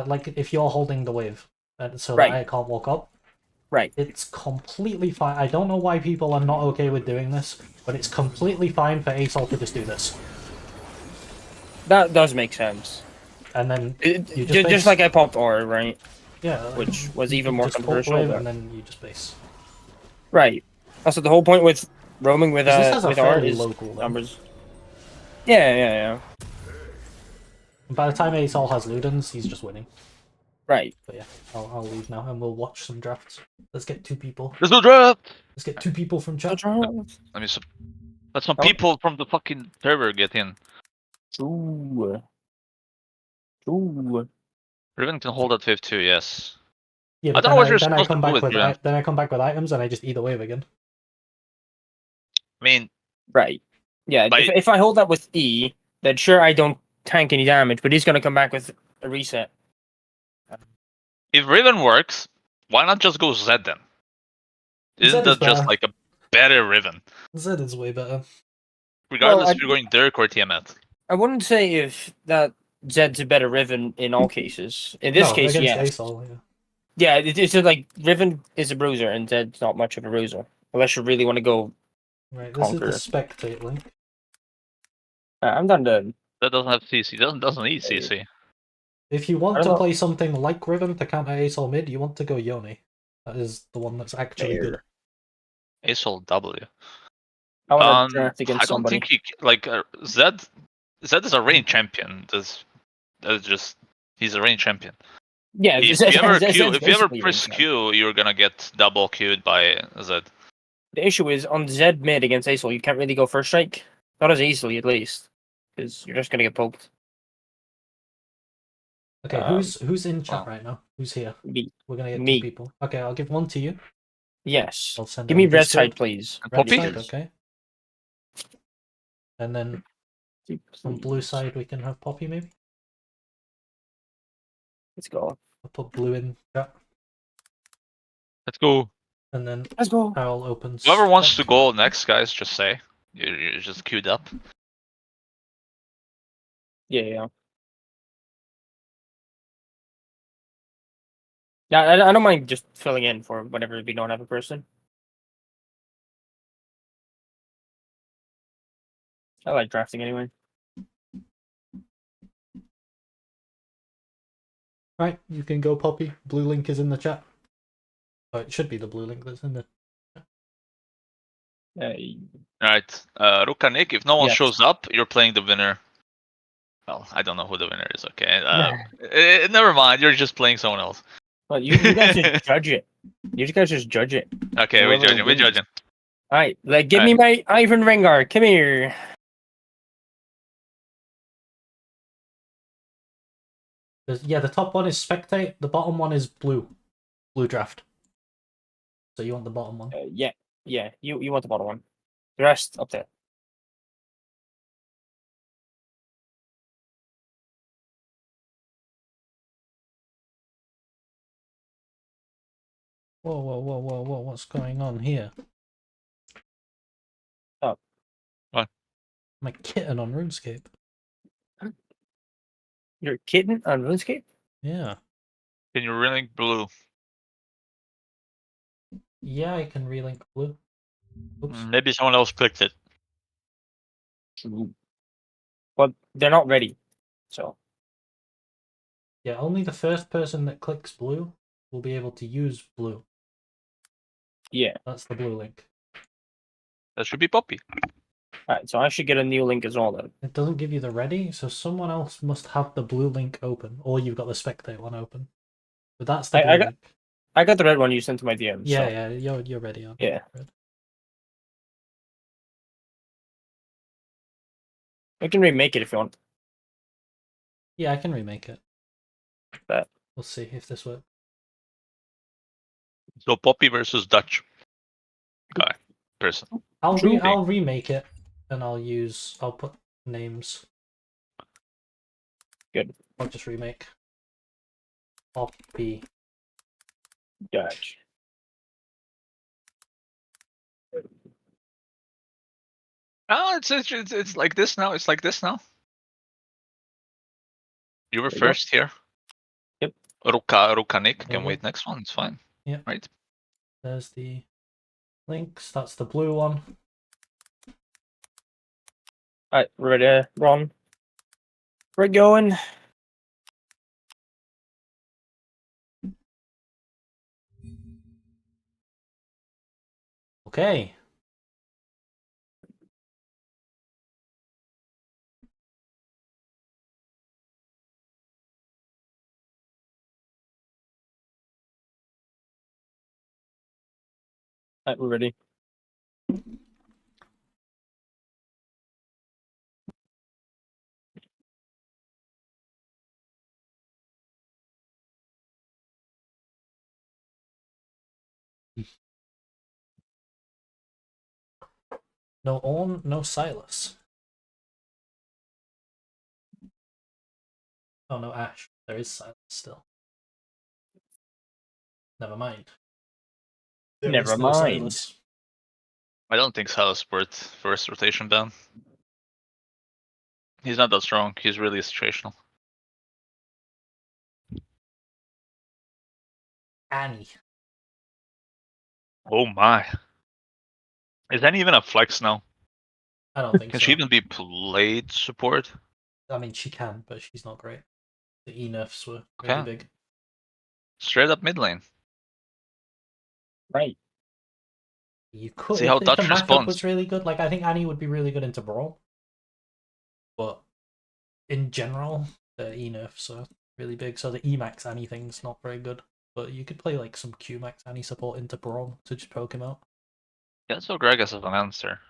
like if you're holding the wave, so Right. that I can't walk up. Right. It's completely fine. I don't know why people are not okay with doing this, but it's completely fine for Asol to just do this. That does make sense. And then you Just like I popped Aura, right? yeah, Which was you even can more just ult controversial. wave But... and then you just base. Right. Also, the whole point with roaming with This has a with Aura fairly is low cooldown. numbers. Yeah. By the time Asol has Ludens, he's just winning. Right. But yeah, I'll leave now and we'll watch some drafts. Let's get 2 people. There's no draft! Let's get 2 people from chat. Let me let some Oh. people from the fucking server get in. Ooh. Riven can hold at wave 2, yes. Yeah, I but don't know what you're then I supposed to come do back with with Riven. then I come back with items and I just eat the wave again. I mean, Right. Yeah. By- If I hold that with E, then sure I don't tank any damage, but he's gonna come back with a reset. if Riven works, why not just go Zed then? Isn't Zed is that just better. like a better Riven? Zed is way better. Regardless Well, if you're going Dirk or Tiamat. I wouldn't say if that Zed's a better Riven in all cases. In this No, case, against yes. Asol, yeah. Yeah, it's just like Riven is a bruiser and Zed's not much of a bruiser. Unless you really want to go. Right, this Conquer. is the spectate link. I'm done done. That doesn't have CC. Doesn't need CC. If you I want don't to know. play something like Riven to counter Asol mid, you want to go Yone. That is the one that's actually good. Asol W. I want to draft I against don't somebody. think he like Zed. Zed is a range champion. That's just he's a range champion. Yeah, If Zed's you ever basically press range. Q, you're gonna get double Q'd by Zed. The issue is on Zed mid against Asol, you can't really go first strike. Not as easily, at least, because you're just gonna get poked. Okay, who's in chat right now? Who's here? Me. We're gonna get Me. 2 people. Okay, I'll give 1 to you. Yes. I'll send Give it me on red Discord. side, please. And Red Poppy? side, okay. And then on blue side we can have Poppy maybe. Let's go. I'll put blue in chat. Let's go. And then Let's go. Owl opens. Whoever wants to go next, guys, just say. You're just queued up. Yeah. Yeah, I don't mind just filling in for whenever we don't have a person. I like drafting anyway. Right, you can go Poppy. Blue link is in the chat. Oh, it should be the blue link that's in the. Alright, Rukanik, if no one Yes. shows up, you're playing the winner. Well, I don't know who the winner is, okay? Never mind, you're just playing someone else. Well, you guys just judge it. You guys just judge it. Okay, we're Whoever judging, we're wins. judging. Alright, like give me my Ivan Rengar. Come here. Yeah, the top one is spectate. The bottom one is blue. Blue draft. So you want the bottom one? Yeah. You want the bottom one. The rest up there. Whoa, whoa, whoa, whoa, whoa! What's going on here? Oh. What? My kitten on RuneScape. You're a kitten on RuneScape? Yeah. Can you relink blue? Yeah, I can relink blue. Oops. Maybe someone else clicked it. Well, they're not ready. So Yeah, only the first person that clicks blue will be able to use blue. yeah. That's the blue link. That should be Poppy. Alright, so I should get a new link as well then. It doesn't give you the ready, so someone else must have the blue link open, or you've got the spectate one open. But that's the blue I got link. I got the red one you sent to my DM. Yeah, so. yeah, you're ready on. Yeah. Red. I can remake it if you want. Yeah, I can remake it. Bet. We'll see if this works. So Poppy versus Dutch guy person. True. I'll remake it, and I'll put names. Good. I'll just remake. Poppy. Dutch. Oh, it's like this now. It's like this now. You were There you go. first here. Yep. Rukanik There can you wait next one. It's fine. Yeah. Right. There's the links. That's the blue one. Alright, ready, Ron. We're going. Okay. Alright, we're ready. No Ornn, no Silas. Oh, no Ash. There is Silas still. Never mind. There Never is no mind. Silas. I don't think Sal's worth first rotation ban. He's not that strong. He's really situational. Annie. Oh my. Is Annie even a flex now? I don't think Can so. she even be played support? I mean, she can, but she's not great. The E-nerfs were Okay. really big. Straight up mid lane. Right. You could, See how if Dutch the matchup responds. was really good. Like, I think Annie would be really good into Brawl. But in general, the E-nerfs are really big. So the E-max Annie thing's not very good. But you could play like some Q-max Annie support into Brawl to just poke him out. Yeah, so Greg has an answer.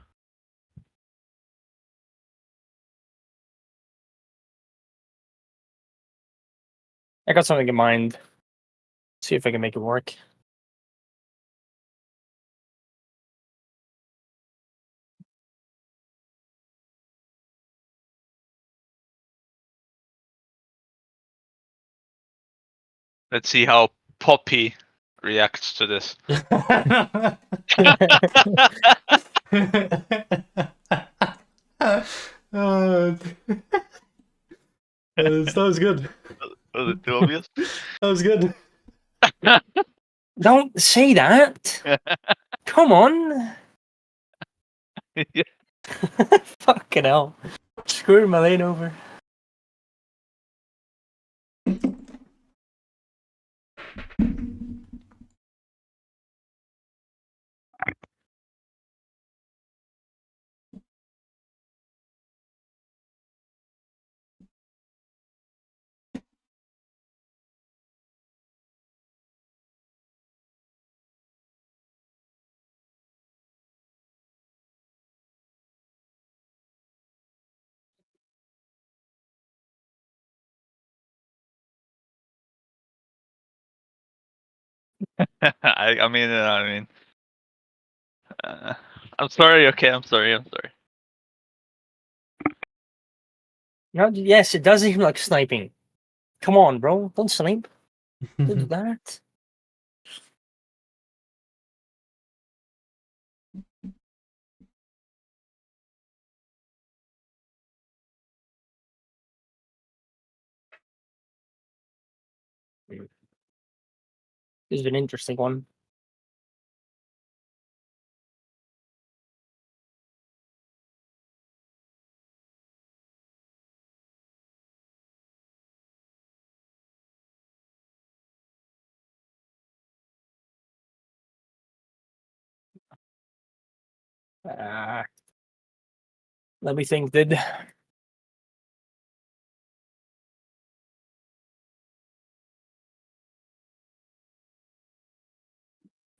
I got something in mind. See if I can make it work. Let's see how Poppy reacts to this. That was good. Was it too obvious? That was good. Don't say that. Come on. Yeah. Fucking hell. Screw my lane over. I mean, I'm sorry. Okay, I'm sorry. No, yes, it does seem like sniping. Come on, bro. Don't snipe. Don't do that. This is an interesting one. Let me think. Did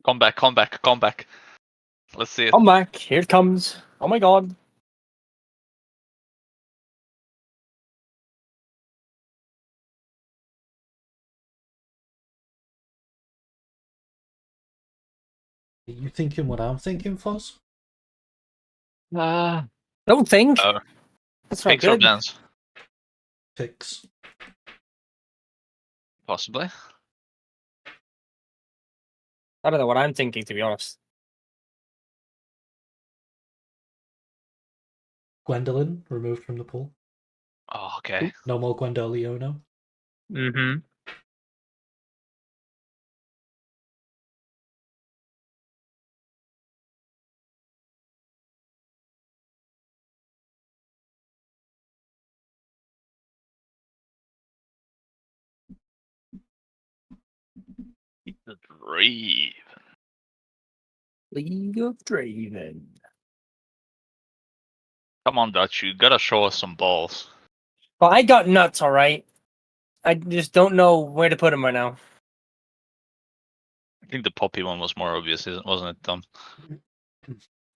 Come back, come back, come back. Let's see it. come back? Here it comes. Oh my god. Are you thinking what I'm thinking, Foz? Don't think. Uh, That's not Fix or good. dance? Fix. Possibly. I don't know what I'm thinking, to be honest. Gwendolyn removed from the pool. Oh, okay. No more Gwendolino. Mm-hmm. The Draven. League of Draven. Come on, Dutch. You gotta show us some balls. Well, I got nuts, all right. I just don't know where to put them right now. I think the Poppy one was more obvious, wasn't it, Tom?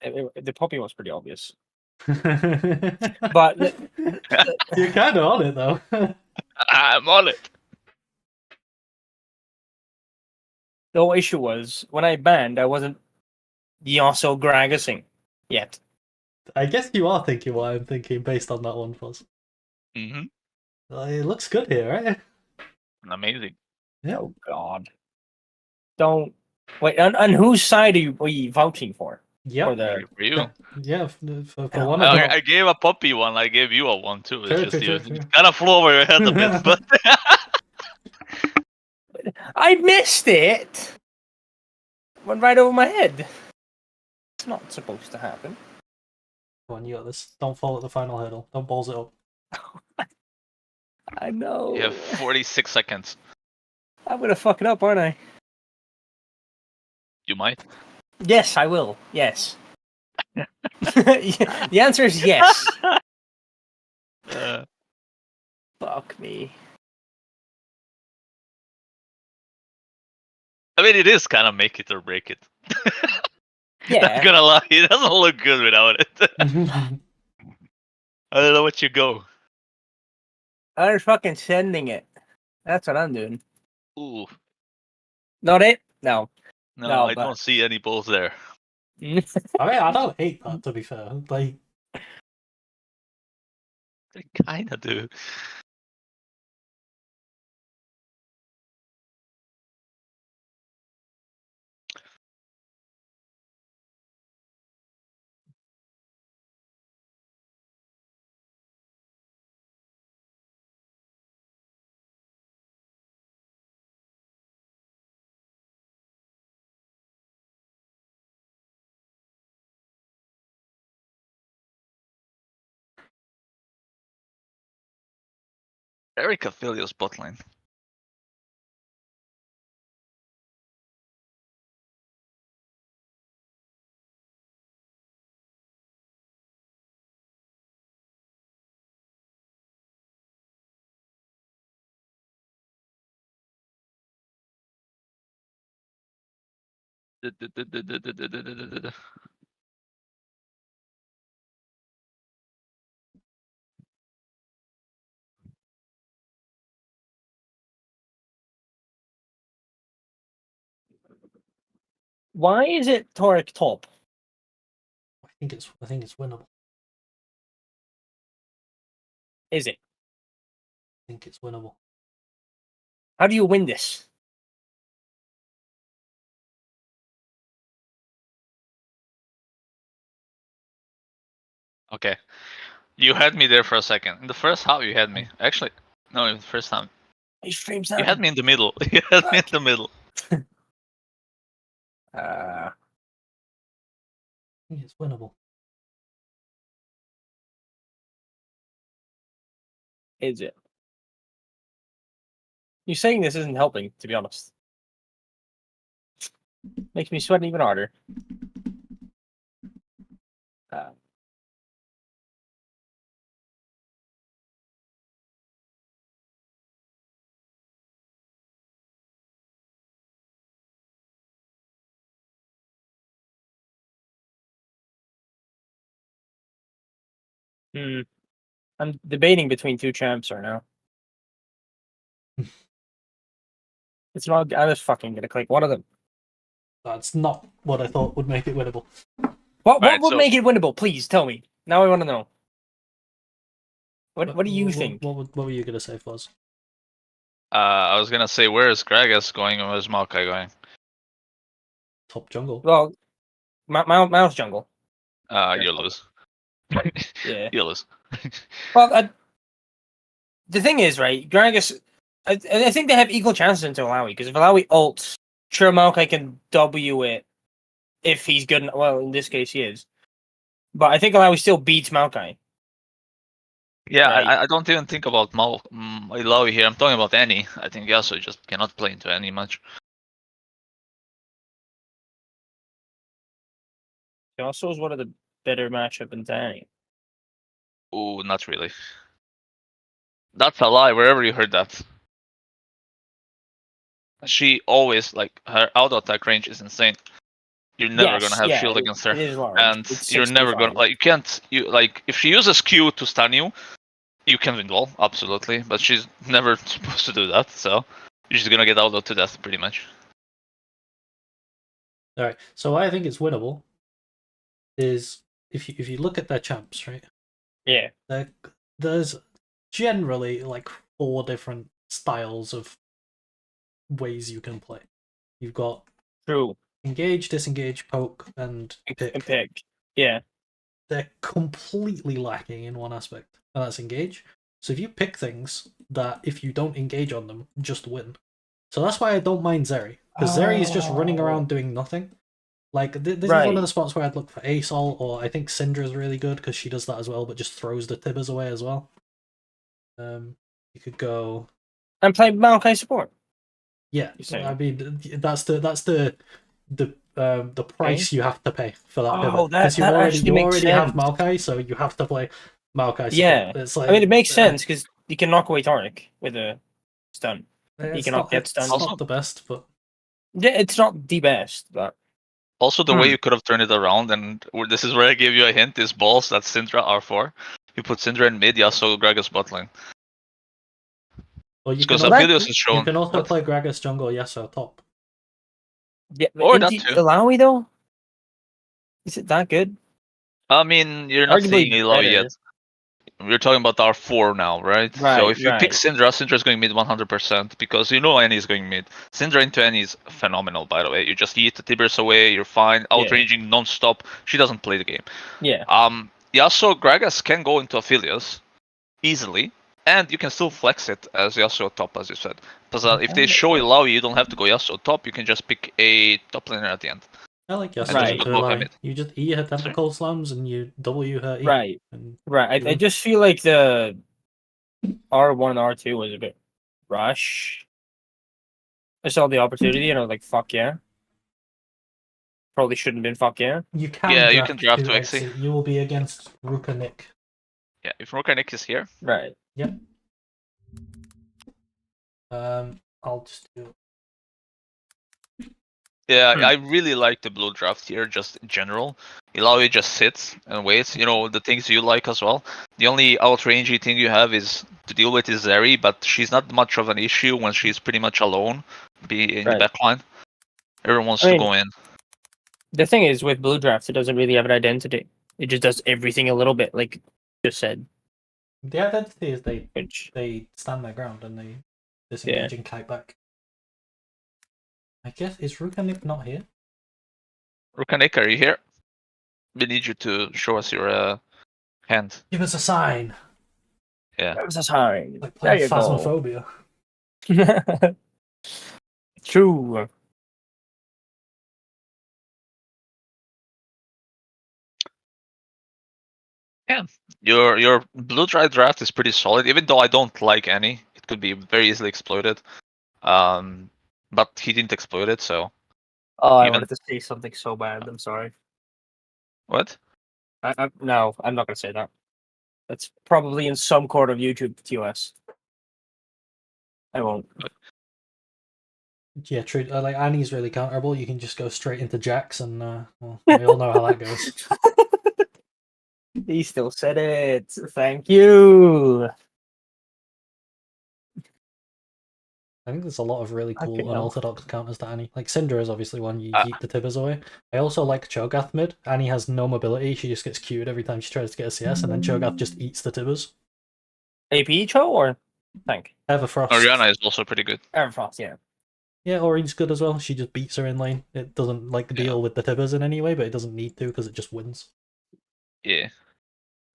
The puppy was pretty obvious. But you're kind of on it though. I'm on it. The whole issue was when I banned, I wasn't Yasuo Gragasing yet. I guess you are thinking what I'm thinking based on that one, Foz. Mm-hmm. It looks good here, right? Amazing. Yeah. Oh God! Don't wait. On whose side are you vouching for? Yep. For the For you. Yeah, for Oh, one of them. I gave a Poppy one. I gave you a one too. It's True, just true, you true, true. kind of flew over your head a bit, but I missed it. Went right over my head. It's not supposed to happen. Come on, you got this. Don't fall at the final hurdle. Don't balls it up. I know. you have 46 seconds. I'm gonna fuck it up, aren't I? You might. Yes, I will. Yes. The answer is yes. Fuck me. I mean, it is kind of make it or break it. Yeah. Not gonna lie, it doesn't look good without it. I don't know what you go. I'm fucking sending it. That's what I'm doing. Ooh, Not it? No. no, No, I but- don't see any balls there. I mean, I don't hate that, to be fair. Like, I kinda do. Erica Filios botlane. Why is it Toric top? I think it's winnable. Is it? I think it's winnable. How do you win this? Okay. You had me there for a second. In the first half, you had me. Actually, no, in the first time. He streams You had me in the middle. You had me in the middle. I think it's winnable. Is it? You saying this isn't helping, to be honest. Makes me sweat even harder. I'm debating between two champs right now. It's not. I'm just fucking gonna click one of them. That's not what I thought would make it winnable. What Right, would so- make it winnable? Please tell me. Now I want to know. What do you think? What were you gonna say, Fuzz? I was gonna say, where is Gragas going and where's Maokai going? Top jungle. Well, Mouse Jungle. You lose. Yeah. You lose. Well, the thing is, right? Gragas, I think they have equal chances into Alawi, because if Alawi ults, sure, Maokai can W it if he's good. Well, in this case, he is. But I think Alawi still beats Maokai. Yeah, Right. I don't even think about Illaoi here. I'm talking about Annie. I think Yasuo just cannot play into Annie much. Yasuo is one of the better matchup in Tanny. Ooh, not really. That's a lie, wherever you heard that. She always, like, her auto attack range is insane. You're never gonna have shield against her. It is large. And It's you're never 65. gonna, like, if she uses Q to stun you, you can win wall, absolutely. But she's never supposed to do that, so you're just gonna get auto to death, pretty much. All right. So I think it's winnable. Is if you look at their champs, right? Yeah. There's generally like 4 different styles of ways you can play. You've got True. engage, disengage, poke, and pick. And pick. Yeah. They're completely lacking in one aspect, and that's engage. So if you pick things that if you don't engage on them, just win. So that's why I don't mind Zeri, because Zeri is just running around doing nothing. Like this is one of the spots where I'd look for Asol, or I think Syndra's really good because she does that as well, but just throws the Tibbers away as well. You could go And play Maokai support. Yeah, You're saying? I mean that's the price you have to pay for that pivot. Oh, that you actually makes already have sense. Maokai, so you have to play Maokai. Yeah. It's like, I mean, it makes sense because you can knock away Taric with a stun. It's cannot not, get it's stunned. not the best, but Yeah, it's not the best, but Also, the way you could have turned it around, and this is where I gave you a hint, is balls that Syndra R4. You put Syndra in mid, Yasuo, Gragas bot lane. well, you Because can, Aphelios is shown. you can also What? play Gragas jungle, Yasuo top. yeah. Or Is that it too. Alawi though? Is it that good? I mean, you're not Arguably seeing Illaoi better. yet. We're talking about R4 now, right? So Right, if you pick right. Syndra, Syndra's going mid 100%, because you know Annie is going mid. Syndra into Annie is phenomenal, by the way. You just eat the Tibbers away, you're fine, outranging non-stop. She doesn't play the game. Yeah. Yasuo, Gragas can go into Aphelios easily, and you can still flex it as Yasuo top, as you said. Because if they show Illaoi, you don't have to go Yasuo top, you can just pick a top laner at the end. I like Yasuo Right. into Look at Illaoi. it. You just E her tentacle slams and you W her E. Right. And Right. I just feel like the R1 and R2 was a bit rush. I saw the opportunity and I was like, fuck yeah. Probably shouldn't have been fuck yeah. you can Yeah, you draft can draft 2 to Exi. Exi. You will be against Ruka Nick. Yeah, if Rokanik is here, Right. I'll just do yeah, I really like the blue draft here, just in general. Illaoi just sits and waits, you know, the things you like as well. The only outrangey thing you have is to deal with is Zeri, but she's not much of an issue when she's pretty much alone, be in Right. the backline. Everyone wants I to mean- go in. The thing is, with blue drafts, it doesn't really have an identity. It just does everything a little bit, like you just said. the identity is Which they stand their ground and they disengage and kite back. I guess is Ruka Nick not here? Rokanik, are you here? We need you to show us your hand. Give us a sign. Yeah. that was a sign. Like There playing you go. Phasmophobia. True. Your blue dry draft is pretty solid, even though I don't like any. It could be very easily exploited. But he didn't exploit it, so Oh, I Even- wanted to say something so bad. I'm sorry. what? No, I'm not gonna say that. That's probably in some court of YouTube TOS. I won't. Yeah, true. Like Annie's really counterable. You can just go straight into Jax, and well, we all know how that goes. He still said it. Thank you. I think there's a lot of really Okay, cool no. unorthodox counters to Annie. Like Syndra is obviously one you Ah. yeet the Tibbers away. I also like Cho'Gath mid. Annie has no mobility. She just gets queued every time she tries to get a CS, and then Cho'Gath just eats the Tibbers. AP Cho or tank? Everfrost. Oriana is also pretty good. Everfrost, yeah. Yeah, Ori's good as well. She just beats her in lane. It doesn't like deal Yeah. with the Tibbers in any way, but it doesn't need to because it just wins. Yeah.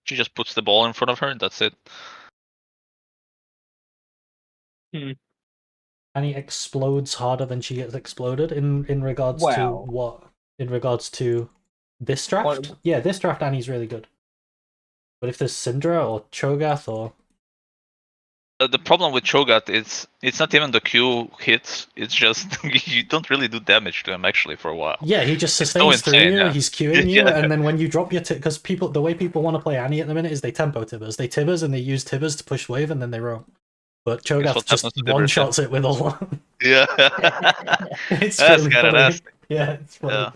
She just puts the ball in front of her and that's it. Annie explodes harder than she gets exploded in regards to Wow. what? In regards to this draft? What- Yeah, this draft Annie's really good. But if there's Syndra or Cho'Gath or The problem with Cho'Gath is it's not even the Q hits. It's just you don't really do damage to him actually for a while. yeah, he just It's so sustains through insane, you. yeah. He's queuing you, Yeah. and then when you drop your because the way people want to play Annie at the minute is they tempo Tibbers. They Tibbers and they use Tibbers to push wave, and then they roam. But Cho'Gath what just happens to Tibbers, one yeah. shots it with all. Yeah. It's That's really kinda funny. nasty. Yeah, it's funny. Yeah.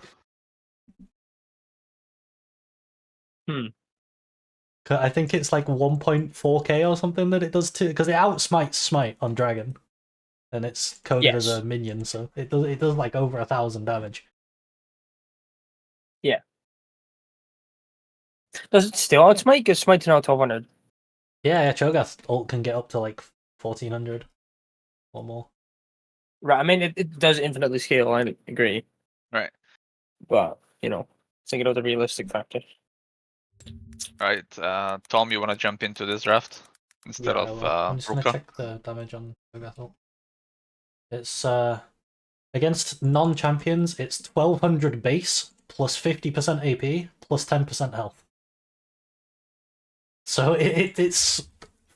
'Cause I think it's like 1.4k or something that it does too, because it outsmites Smite on Dragon, and it's coded as Yes. a minion, so it does like over 1,000 damage. Does it still outsmite? Because Smite's now 1200. Yeah, Cho'Gath ult can get up to like 1,400 or more. Right, I mean, it does infinitely scale, I agree. Right. But, thinking of the realistic factor. Right. Tom, you wanna jump into this draft instead Yeah, of I'm just gonna Ruka? check the damage on Cho'Gath ult. It's against non-champions, it's 1,200 base plus 50% AP plus 10% health. So it's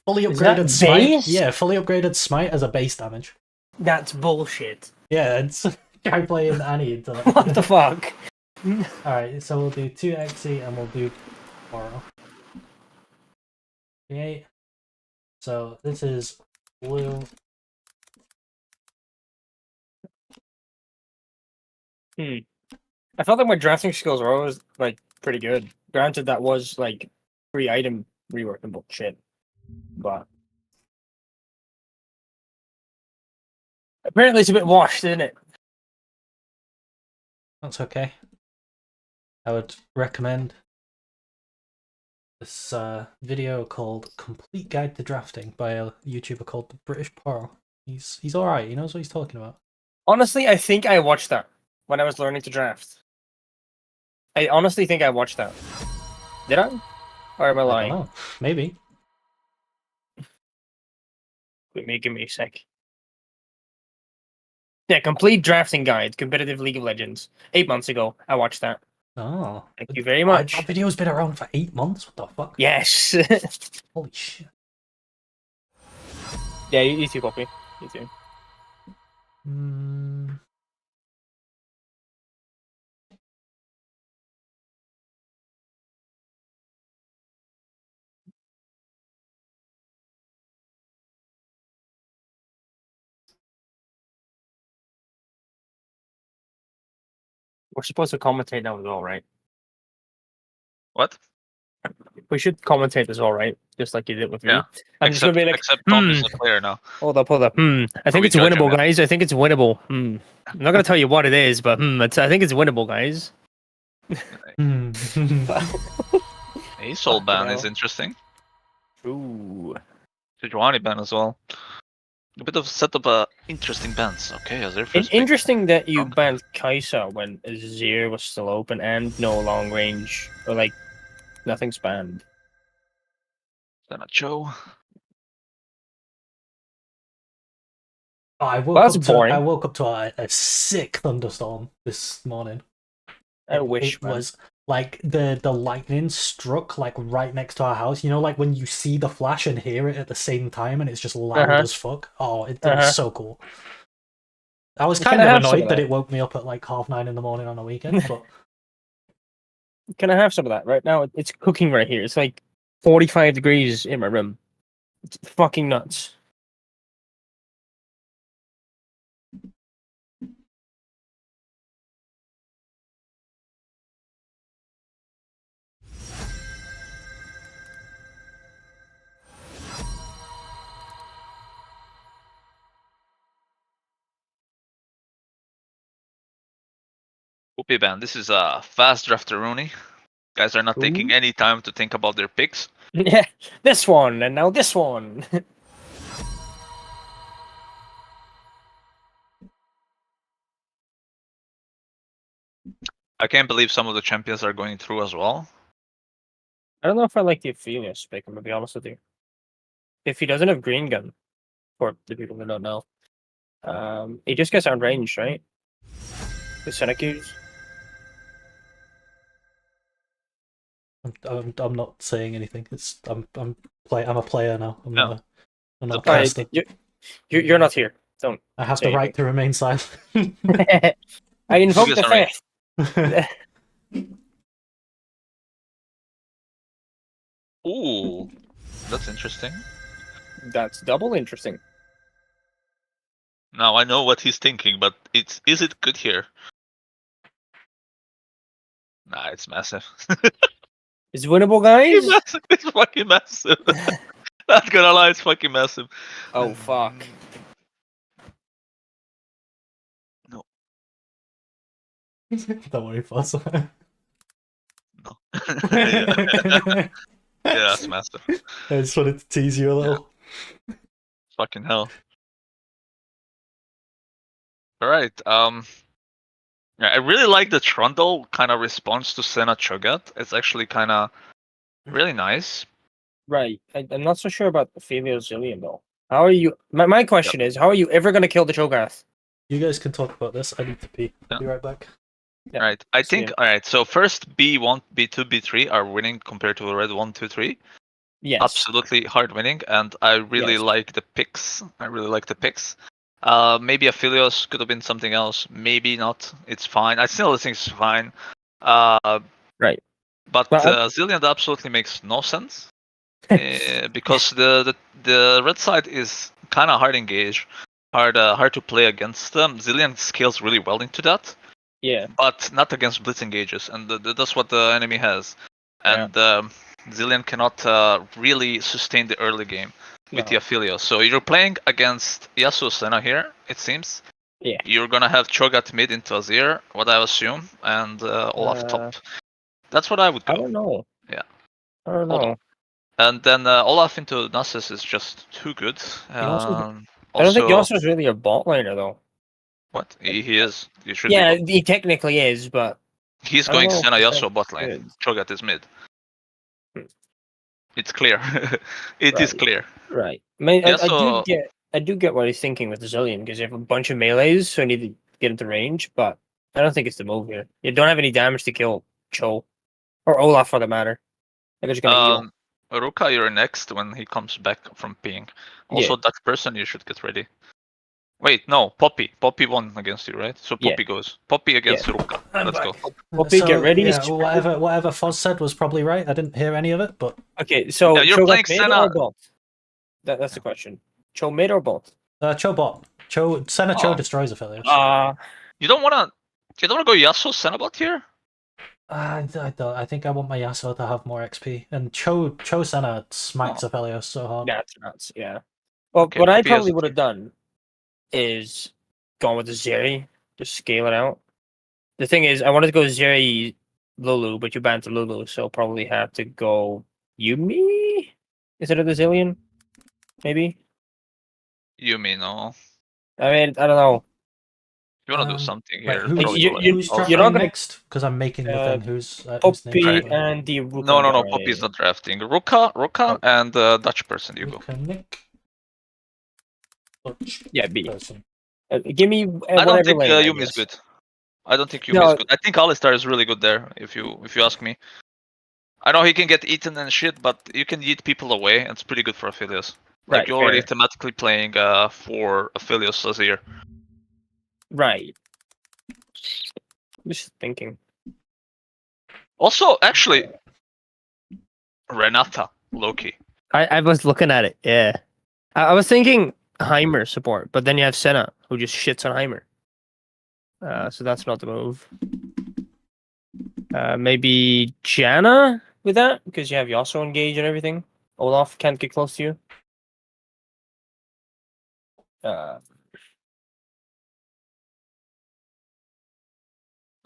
fully Is that upgraded smite. base? Yeah, fully upgraded smite as a base damage. That's bullshit. Yeah, it's guy playing Annie into that. What the fuck? Alright, so we'll do 2 XE and we'll do Oro. Okay. So this is blue. I felt like my drafting skills were always, pretty good. Granted, that was, free item rework and bullshit. But... apparently it's a bit washed, isn't it? That's okay. I would recommend this video called "Complete Guide to Drafting" by a YouTuber called the British Pearl. He's all right. He knows what he's talking about. Honestly, I think I watched that when I was learning to draft. I honestly think I watched that. Did I? Or am I I lying? don't know. Maybe. Give me a sec. Yeah, complete drafting guide, competitive League of Legends. 8 months ago, I watched that. Oh, Thank you very much. That video's been around for 8 months. What the fuck? Yes. Holy shit. Yeah, you too, Poppy. You too. We're supposed to commentate now as well, right? What? We should commentate as well, right? Just like you did with me. Yeah. I'm just gonna be like, except Tom is a player now. hold up. I think we it's judge him, winnable, yeah. guys. I think it's winnable. I'm not gonna tell you what it is, but I think it's winnable, guys. A soul Fucking ban is hell. interesting. Ooh. Sejuani ban as well. A bit of set up interesting bans. Okay, as their It's first pick. interesting that you Okay. banned Kai'Sa when Azir was still open and no long range, or nothing's banned. Then a Cho. I woke Well, that's up to boring. I woke up to a sick thunderstorm this morning. I wish, It man. was like the lightning struck like right next to our house. You know, like when you see the flash and hear it at the same time, and it's just loud Uh-huh. as fuck. Oh, it was Uh-huh. so cool. I was Can kind I of have some annoyed of that that? it woke me up at like 9:30 in the morning on a weekend, but Can I have some of that? Right now, it's cooking right here. It's like 45 degrees in my room. It's fucking nuts. Whoopie band. This is a fast drafter Rooney. Guys are not taking Ooh. any time to think about their picks. Yeah, this one, and now this one. I can't believe some of the champions are going through as well. I don't know if I like the Aphelios pick, I'm gonna be honest with you. If he doesn't have Green Gun, for the people who don't know, he just gets outranged, right? The Senecus. I'm not saying anything. I'm a player now. I'm No. not I'm not a Okay. caster. You're not here. Don't. I have say the right to remain silent. I invoke Who the gets outraged? faith. Ooh, that's interesting. That's double interesting. Now I know what he's thinking, but is it good here? Nah, it's massive. It's winnable, guys. It's massive. It's fucking massive. Not gonna lie, it's fucking massive. Oh fuck. Don't worry, Foss. No. Yeah. Yeah, it's massive. I just wanted to tease you a little. Fucking hell. Alright, yeah, I really like the Trundle kind of response to Senna Cho'Gath. It's actually kind of really nice. Right. I'm not so sure about Ophelia Zillion though. How are you? My question is, how are you ever gonna kill the Cho'Gath? You guys can talk about this. I need to pee. I'll be right back. Yeah, Alright, I see think, ya. alright, so first B1, B2, B3 are winning compared to red 1, 2, 3. Yes. Absolutely hard winning, and I really Yes. like the picks. Maybe Aphelios could have been something else. Maybe not. It's fine. I still think it's fine. Right. But Well, Zillion absolutely makes no sense because the red side is kind of hard engage, hard to play against them. Zillion scales really well into that, Yeah. but not against blitz engages, and that's what the enemy has. And Zillion cannot really sustain the early game with the No. Aphelios. So you're playing against Yasuo Senna here, it seems. Yeah. You're gonna have Cho'Gath mid into Azir, what I assume, and Olaf top. That's what I would go. I don't know. Yeah. I don't Hold on. know. And then Olaf into Nasus is just too good. Also, I don't think Yasuo's really a bot laner though. What? He is. You should be. Yeah, he technically is, but He's I don't going know if Senna it's Yasuo that bot lane. good. Cho'Gath is mid. Hmm. It's clear. It is Right. clear. Right. I mean, I Yasuo- do get what he's thinking with the Zillion because you have a bunch of melees, so you need to get into range. But I don't think it's the move here. You don't have any damage to kill Cho or Olaf for the matter. They're just gonna heal. Ruka, you're next when he comes back from peeing. Also, that person you should get ready. Wait, no, Poppy. Poppy won against you, right? So Yeah. Poppy goes. Poppy against Ruka. I'm Let's back. go. Poppy, get ready. Yeah, whatever Foz said was probably right. I didn't hear any of it, but Okay, so Yeah, you're Cho playing mid Senna- or bot? That's the question. Cho mid or bot? Cho bot. Senna Cho Oh. destroys Aphelios. You don't wanna go Yasuo Senna bot here? I don't. I think I want my Yasuo to have more XP, and Cho Senna smacks Aphelios so hard. That's nuts. Yeah. Well, Okay, what I Poppy has probably a would have done is gone with the Zeri, just scale it out. The thing is, I wanted to go Zeri Lulu, but you banned the Lulu, so probably have to go Yumi instead of the Zillion, maybe. Yumi, no. I mean, I don't know. You wanna do something Wait, here? who's, probably you- go you- who's Olaf. dropping you're not gonna- next? Because I'm making the thing. Whose name Poppy is Right. and the Ruka No, guy. Poppy's not drafting. Ruka, Oh. and Dutch person, you go. Ruka Nick. Butch Yeah, B. person. Give me I don't whatever think lane. I Yuumi is guess. good. I don't think Yuumi No. is good. I think Alistar is really good there. If you ask me, I know he can get eaten and shit, but you can eat people away, and it's pretty good for Aphelios. Like Right, you're already fair. thematically playing for Aphelios Azir. Right. Just thinking. Also, actually, Renata, Loki. I was looking at it. Yeah. I was thinking Heimer support, but then you have Senna who just shits on Heimer. So that's not the move. Maybe Janna with that because you have Yasuo engage and everything. Olaf can't get close to you.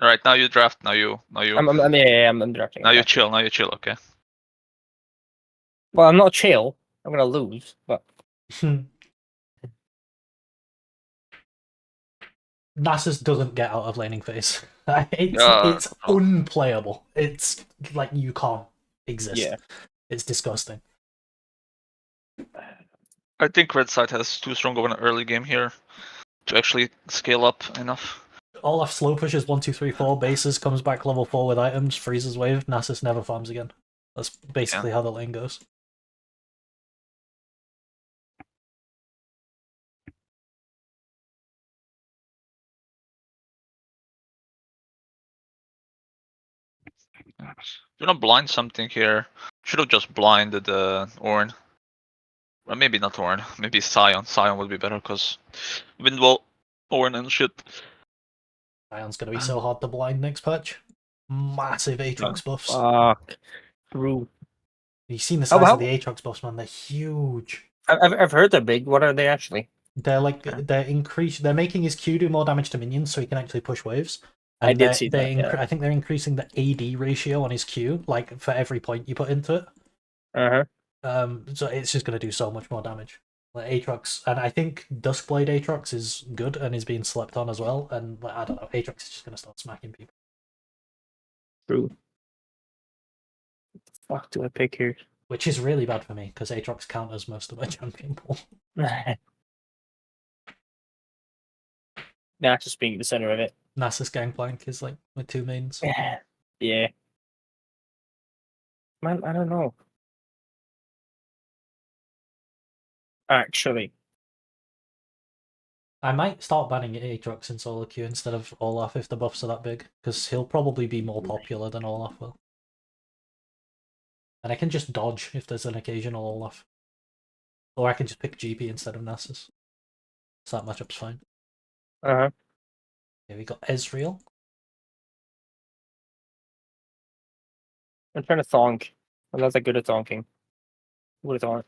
All right, now you draft. Now you I'm directing. now you chill. Now you chill. Okay. Well, I'm not chill. I'm gonna lose, but Nasus doesn't get out of laning phase. It's Yeah, no. unplayable. It's like you can't exist. yeah. It's disgusting. I think Red Side has too strong of an early game here to actually scale up enough. Olaf slow pushes 1, 2, 3, 4 bases, comes back level 4 with items, freezes wave, Nasus never farms again. That's basically how the lane goes. Do not blind something here. Should have just blinded Ornn. Or maybe not Ornn. Maybe Sion. Sion would be better because Windwall, Ornn and shit. Ion's gonna be so hard to blind next patch. Massive Aatrox buffs. Fuck. True. You've seen the size how- of the Aatrox buffs, man. They're huge. I've heard they're big. What are they actually? They're like they're making his Q do more damage to minions so he can actually push waves. I did they're- see they that, yeah. I think they're increasing the AD ratio on his Q, like for every point you put into it. So it's just gonna do so much more damage. Like Aatrox, and I think Duskblade Aatrox is good and is being slept on as well. And like, I don't know, Aatrox is just gonna start smacking people. True. What the fuck do I pick here? Which is really bad for me because Aatrox counters most of my champion pool. Nah, just being the center of it. Nasus Gangplank is like my two mains. Yeah. Man, I don't know. Actually, I might start banning Aatrox in solo queue instead of Olaf if the buffs are that big, because he'll probably be more popular than Olaf will. And I can just dodge if there's an occasional Olaf. Or I can just pick GP instead of Nasus. So that matchup's fine. uh-huh. Here we got Ezreal. I'm trying to thonk. I'm not that good at thonking. Would have thought.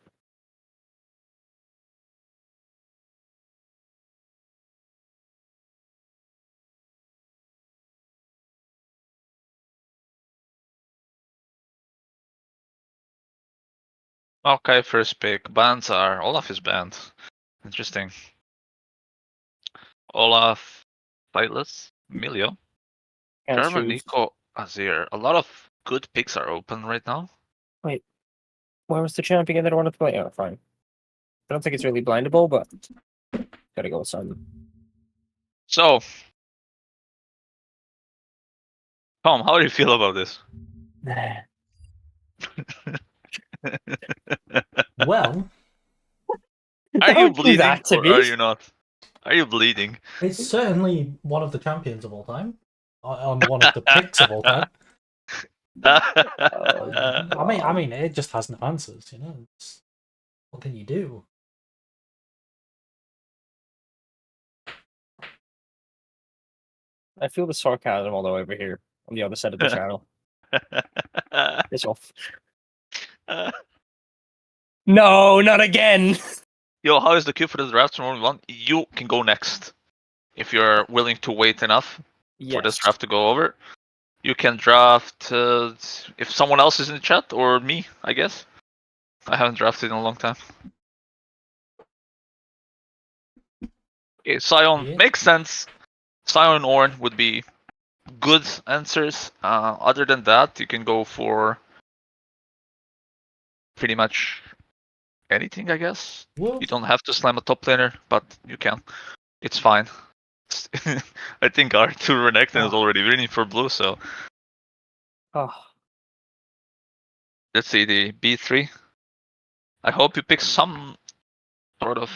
Okay, first pick. Bans are Olaf is banned. Interesting. Olaf, Silas, Emilio, Can't Jarvan, choose. Nico, Azir. A lot of good picks are open right now. Where was the champion that I wanted to play? Oh, fine. I don't think it's really blindable, but gotta go with some. So, Tom, how do you feel about this? Well, Are you Don't do bleeding that to or me. are you not? Are you bleeding? it's certainly one of the champions of all time. On one of the picks of all time. I mean, it just has no answers, you know? What can you do? I feel the sarcasm all the way over here on the other side of the channel. It's off. No, not again. Yo, how is the queue for the draft tomorrow? One, you can go next if you're willing to wait enough for this draft to go over. You can draft if someone else is in the chat or me, I guess. I haven't drafted in a long time. Okay, Sion Yeah. makes sense. Sion and Ornn would be good answers. Other than that, you can go for pretty much anything, I guess. Well, You don't have to slam a top laner, but you can. It's fine. I think Arthur Renekton is already winning for blue, so Oh, let's see the B3. I hope you pick some sort of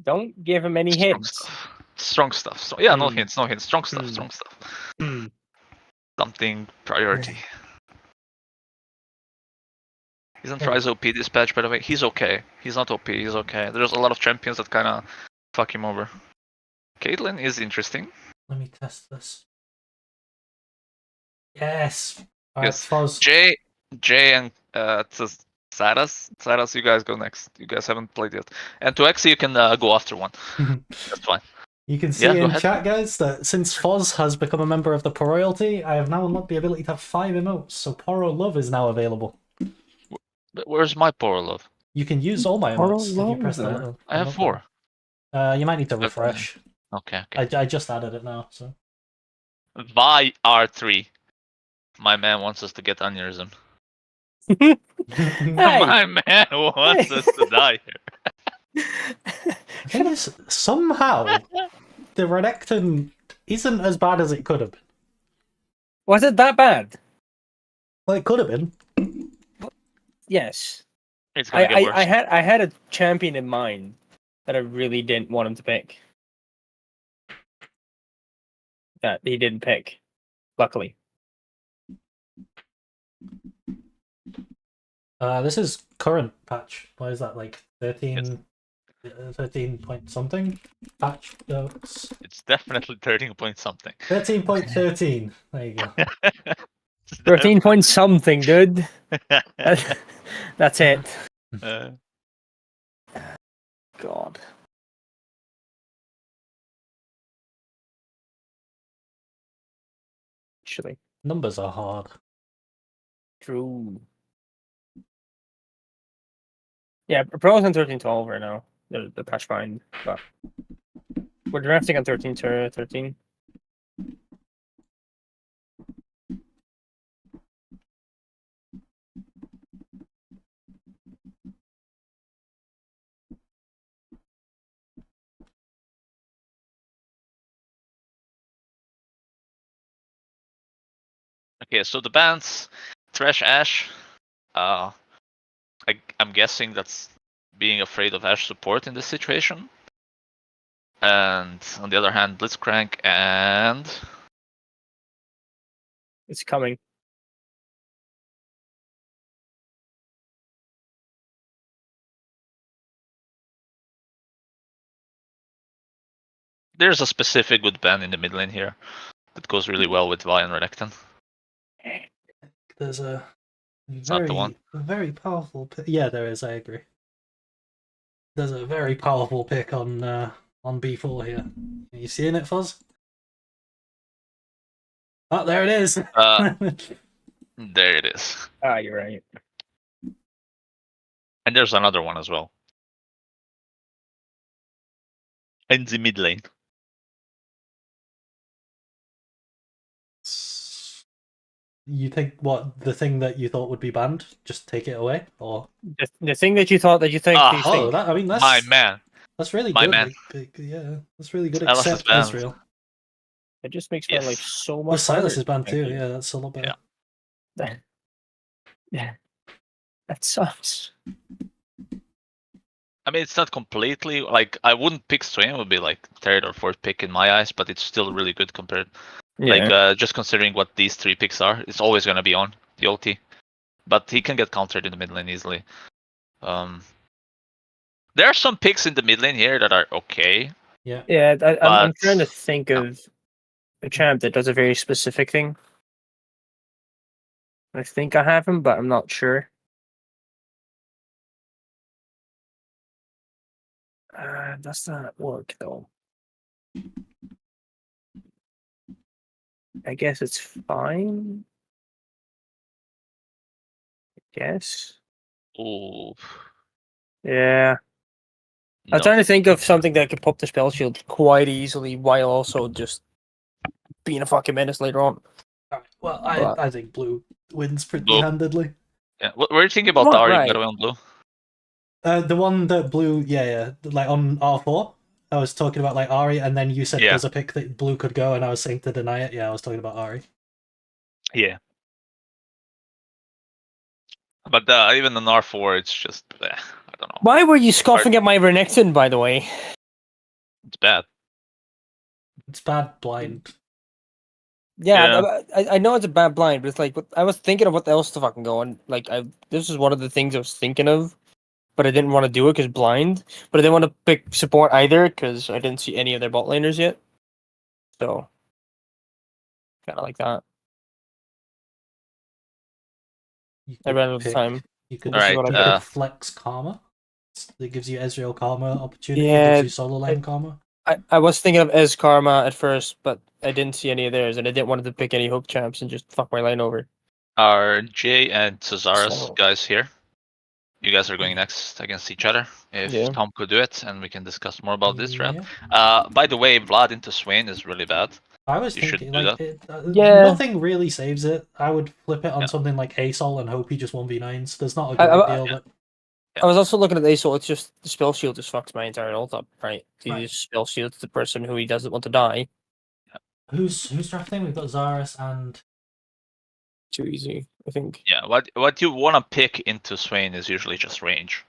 don't give him any strong hints. stuff. Strong stuff. So, yeah, no Hmm. hints, no hints. Strong stuff, Hmm. strong stuff. Hmm. Something priority. Isn't Oh. Ryze OP dispatch, by the way? He's okay. He's not OP, he's okay. There's a lot of champions that kind of fuck him over. Caitlyn is interesting. let me test this. Yes. All right, Yes. Fuzz. Jay and Saras, you guys go next. You guys haven't played yet. And to X, you can go after one. That's fine. You can see Yeah, go in ahead. chat, guys, that since Foz has become a member of the Poroyalty, I have now unlocked the ability to have 5 emotes, so Poro Love is now available. But where's my poor love? You can use all my Poro emotes if you press Love? that. I have 4. You might need to Okay. refresh. Okay, okay. I just added it now, so. Vi R3. My man wants us to get aneurysm. Hey. My man wants us to die here. The thing is, somehow, the Renekton isn't as bad as it could have been. Was it that bad? Well, it could have been. Yes. It's gonna get worse. I had a champion in mind that I really didn't want him to pick. That he didn't pick, luckily. This is current patch. What is that, like 13 point something patch notes? It's definitely 13 point something. 13.13. There you go. 13 point something, dude. That's it. Uh, God. Actually, Numbers are hard. true. Yeah, Pro's on 13-12 right now. The patch find, but we're drafting on 13 to 13. okay, so the bans, Thresh Ashe. I'm guessing that's being afraid of Ashe support in this situation. And on the other hand, Blitzcrank and It's coming. there's a specific good ban in the mid lane here that goes really well with Vi and Renekton. There's a not the one. very powerful pick. Yeah, there is, I agree. There's a very powerful pick on B4 here. Are you seeing it, Fuzz? Oh, there it is! There it is. Ah, you're right. And there's another one as well. In the mid lane. You think what the thing that you thought would be banned, just take it away, or The thing that you thought that you think. Ah, you oh, think. that I mean that's My man. that's really My good. man. Like, yeah, that's really good. Silas is Except banned. Israel. It just makes my Yes. life so Well, much. Silas harder. is banned too. Yeah, that's a lot better. Yeah, that sucks. I mean, it's not completely like I wouldn't pick Swain. It would be like third or fourth pick in my eyes, but it's still really good compared. Yeah. Like just considering what these 3 picks are, it's always gonna be on the OT. But he can get countered in the mid lane easily. There are some picks in the mid lane here that are okay. Yeah. Yeah, I'm But- trying to think no. of a champ that does a very specific thing. I think I have him, but I'm not sure. Does that work though? I guess it's fine. I guess. Ooh. Yeah. I'm No. trying to think of something that could pop the spell shield quite easily while also just being a fucking menace later on. Alright, well, But- I think blue wins pretty Blue. handedly. Yeah. What are you thinking about Not Dari, right. by the way, on blue? The one that blue, yeah, like on R4. I was talking about like Ari, and then you said Yeah. there's a pick that blue could go, and I was saying to deny it. Yeah, I was talking about Ari. Yeah. But even in R4, it's just I don't know. Why were you scoffing at my Renekton, by the way? It's bad. It's bad blind. Yeah, I know it's a bad blind, but it's like I was thinking of what else to fucking go, and like this is one of the things I was thinking of, but I didn't want to do it because blind. But I didn't want to pick support either because I didn't see any of their bot laners yet. So, kind of like that. You I could ran out of pick- time. You could, This is Alright, what you I could flex Karma. That gives you Ezreal Karma opportunity. Yeah, Gives you solo lane Karma. I was thinking of Ez Karma at first, but I didn't see any of theirs, and I didn't want to pick any hook champs and just fuck my line over. Are Jay and Cesaris So- guys here? You guys are going next against each other. If Yeah. Tom could do it, and we can discuss more about this round. Yeah. By the way, Vlad into Swain is really bad. I was You should thinking, do like, that. Yeah. nothing really saves it. I would flip it on Yeah. something like ASOL and hope he just 1v9s. There's not a I- great I- deal. yeah. But I was also looking at ASOL. It's just the spell shield just fucks my entire ult up, right? He Right. just spell shields the person who he doesn't want to die. who's drafting? We've got Zaris and Too easy, I think. Yeah, what you want to pick into Swain is usually just range.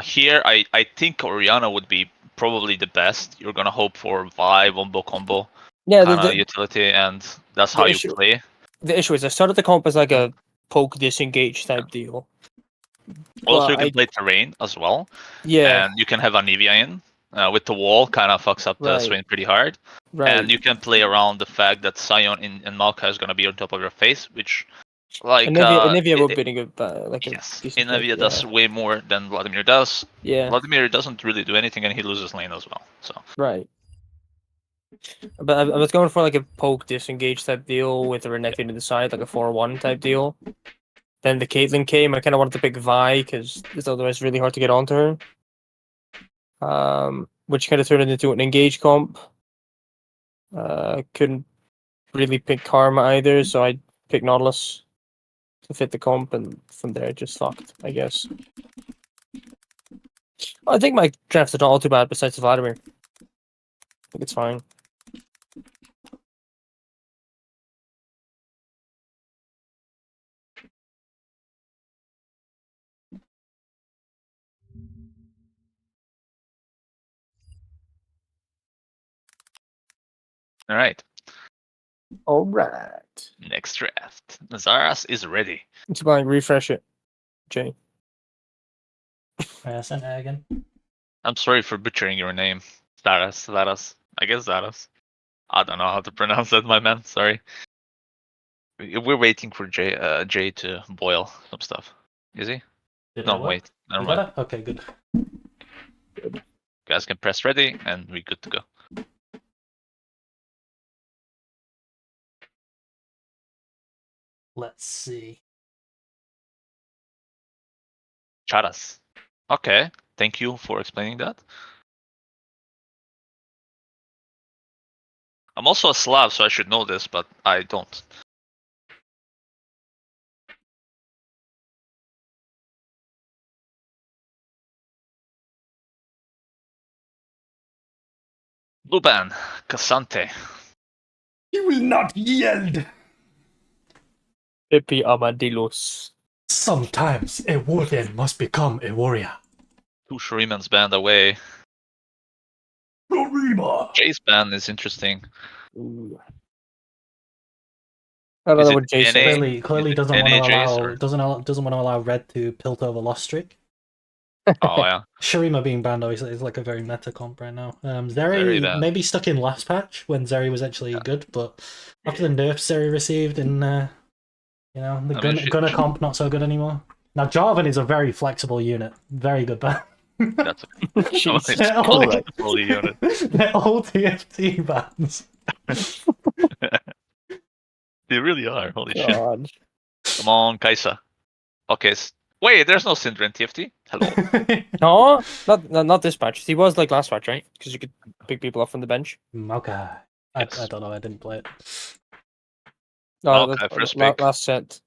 Here, I think Orianna would be probably the best. You're gonna hope for Vi, Wombo combo Yeah, kind of the utility, and that's the how you issue- play. issue is I started the comp as like a poke disengage type deal. Also, Well, you can I- play terrain as well, Yeah, and you can have Anivia in with the wall. Kind of fucks up the Right. Swain pretty hard, right. and you can play around the fact that Sion and Maokai is gonna be on top of your face, which like Anivia would it- be a good, like yes, a decent pick, Anivia does way more than Vladimir does. Yeah, Vladimir doesn't really do anything, and he loses lane as well. So right. But I was going for like a poke disengage type deal with a Renekton to the side, like a 4-1 type deal. Then the Caitlyn came. I kind of wanted to pick Vi because it's otherwise really hard to get onto her. Which kind of turned into an engage comp. Couldn't really pick Karma either, so I picked Nautilus to fit the comp, and from there it just fucked, I guess. I think my draft's not all too bad besides Vladimir. I think it's fine. all right, All right. next draft. Zaras is ready. It's fine. Refresh it, Jay. send it again. I'm sorry for butchering your name. Zaras. I guess Zaras. I don't know how to pronounce that, my man. Sorry. We're waiting for Jay to boil some stuff. Is he? Did No, it work? wait. Never You mind. got it? Okay, good. Guys can press ready, and we're good to go. Let's see. Charas. Okay. Thank you for explaining that. I'm also a Slav, so I should know this, but I don't. Luban, Cassante. You will not yield. Pepe Armadillos. Sometimes a warden must become a warrior. Two Shuriman's band away. Rima. Jay's band is interesting. Ooh. I don't Is know it what Jay NA? said. Clearly it doesn't want to NAJs allow or- doesn't want to allow Red to pilt over Lost Streak. Oh yeah. Shurima being banned obviously is like a very meta comp right now. Very Zeri bad. maybe stuck in last patch when Zeri was actually good, but after the nerfs Zeri received in the Gunner she- comp not so good anymore. Now Jarvan is a very flexible unit, very good ban. That's Jesus Yeah, a oh, Christ. holy unit. They're all TFT bans. They really are. Holy shit. God. Come on, Kaisa. Okay. Wait, there's no Syndra in TFT. Hello. No, not this patch. He was like last patch, right? Because you could pick people up from the bench. Okay. I Yes. don't know, I didn't play it. No, Okay, that's first la- pick. last set.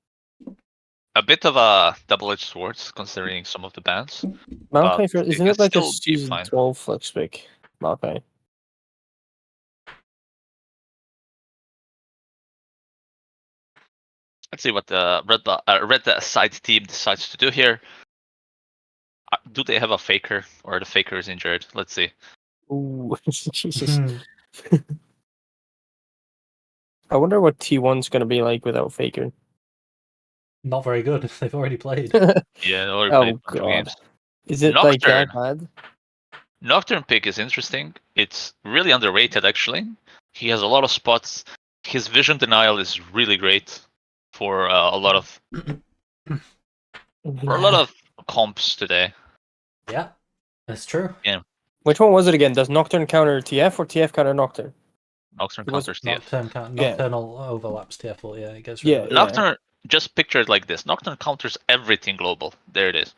a bit of a double-edged sword considering some of the bans. Maokai, But isn't it it like a can still be season fine. 12 flex pick? Maokai. Let's see what the red side team decides to do here. Do they have a faker, or the faker is injured? Let's see. Ooh, Jesus. Hmm. I wonder what T1's going to be like without Faker. Not very good. They've already played. Yeah, or Oh, played a bunch of God. games. Is it like that Nocturne. bad? Nocturne pick is interesting. It's really underrated, actually. He has a lot of spots. His vision denial is really great for a lot of comps today. Yeah, that's true. Which one was it again? Does Nocturne counter TF or TF counter Nocturne? Nocturne It was counters TF. Nocturnal overlaps TF4. Yeah, it gets Yeah, rid of it. Nocturne, just picture it like this. Nocturne counters everything global. There it is.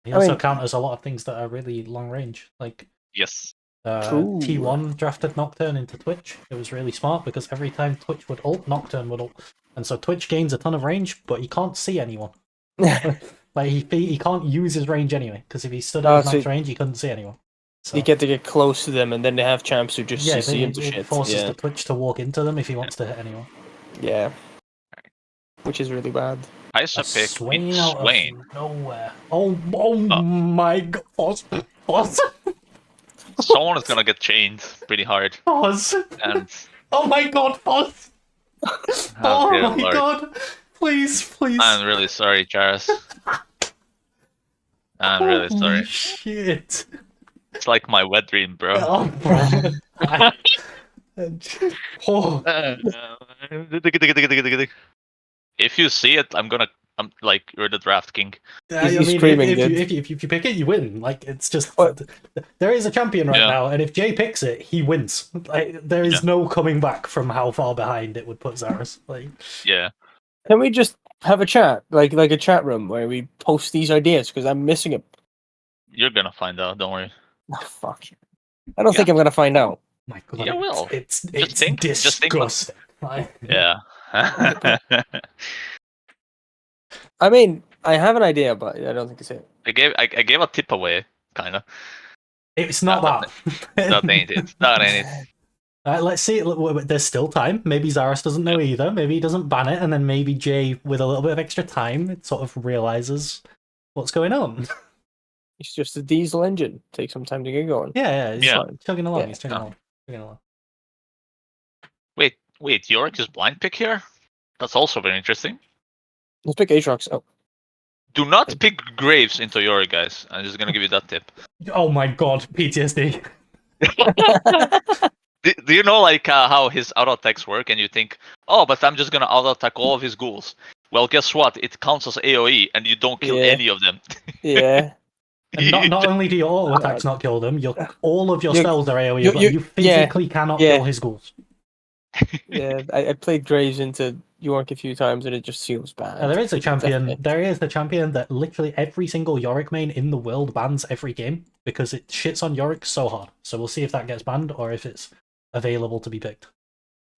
He I also mean- counters a lot of things that are really long range. Like Yes. True. T1 drafted Nocturne into Twitch. It was really smart because every time Twitch would ult, Nocturne would ult. And so Twitch gains a ton of range, but he can't see anyone. Like he can't use his range anyway, because if he stood Oh, at his so max range, he couldn't see anyone. So You get to get close to them, and then they have champs who just see him to it shit. forces Yeah. the Twitch to walk into them if he wants to hit anyone. Yeah. Which is really bad. Isa A pick Swain meets out Swain. of nowhere. Oh my god, Foz. Someone is gonna get chained pretty hard. Foz. And Oh my god, Foz. oh, dear Oh my Lord. god. Please. I'm really sorry, Jairus. I'm really sorry. Holy shit. It's like my wet dream, bro. Oh, bro. Oh. If you see it, I'm like, you're the draft king. He's screaming, if you pick it, you win. Like, it's just What? there is a champion right Yeah. now, and if Jay picks it, he wins. Like, there is Yeah. no coming back from how far behind it would put Zaris. Like, Yeah. Can we just have a chat, like a chat room where we post these ideas? Because I'm missing it. You're gonna find out, don't worry. Oh, fuck. I don't think I'm gonna find out. my god, You will. it's think- just think disgusting. Like, Yeah. I mean, I have an idea, but I don't think it's it. I gave a tip away, kinda. it's not No, that. That ain't it. That ain't it. Let's see. There's still time. Maybe Zaris doesn't know either. Maybe he doesn't ban it, and then maybe Jay, with a little bit of extra time, it sort of realizes what's going on. It's just a diesel engine. Take some time to get going. Yeah, he's Yeah. chugging along. Yeah. He's chugging along. Chugging along. Wait, Yorick is blind pick here? That's also very interesting. Let's pick Aatrox. Oh, Do not pick Graves into Yorick, guys. I'm just gonna give you that tip. Oh my god, PTSD. Do you know like how his auto attacks work? And you think, oh, but I'm just gonna auto attack all of his ghouls. Well, guess what? It counts as AOE, and you don't kill Yeah. any of them. yeah. And not only do your auto attacks not kill them, all of your You- spells are AoE. you- but you- you physically cannot yeah. kill his ghouls. Yeah, I played Graves into York a few times, and it just feels bad. There is a champion. Definitely. There is the champion that literally every single Yorick main in the world bans every game because it shits on Yorick so hard. So we'll see if that gets banned or if it's available to be picked.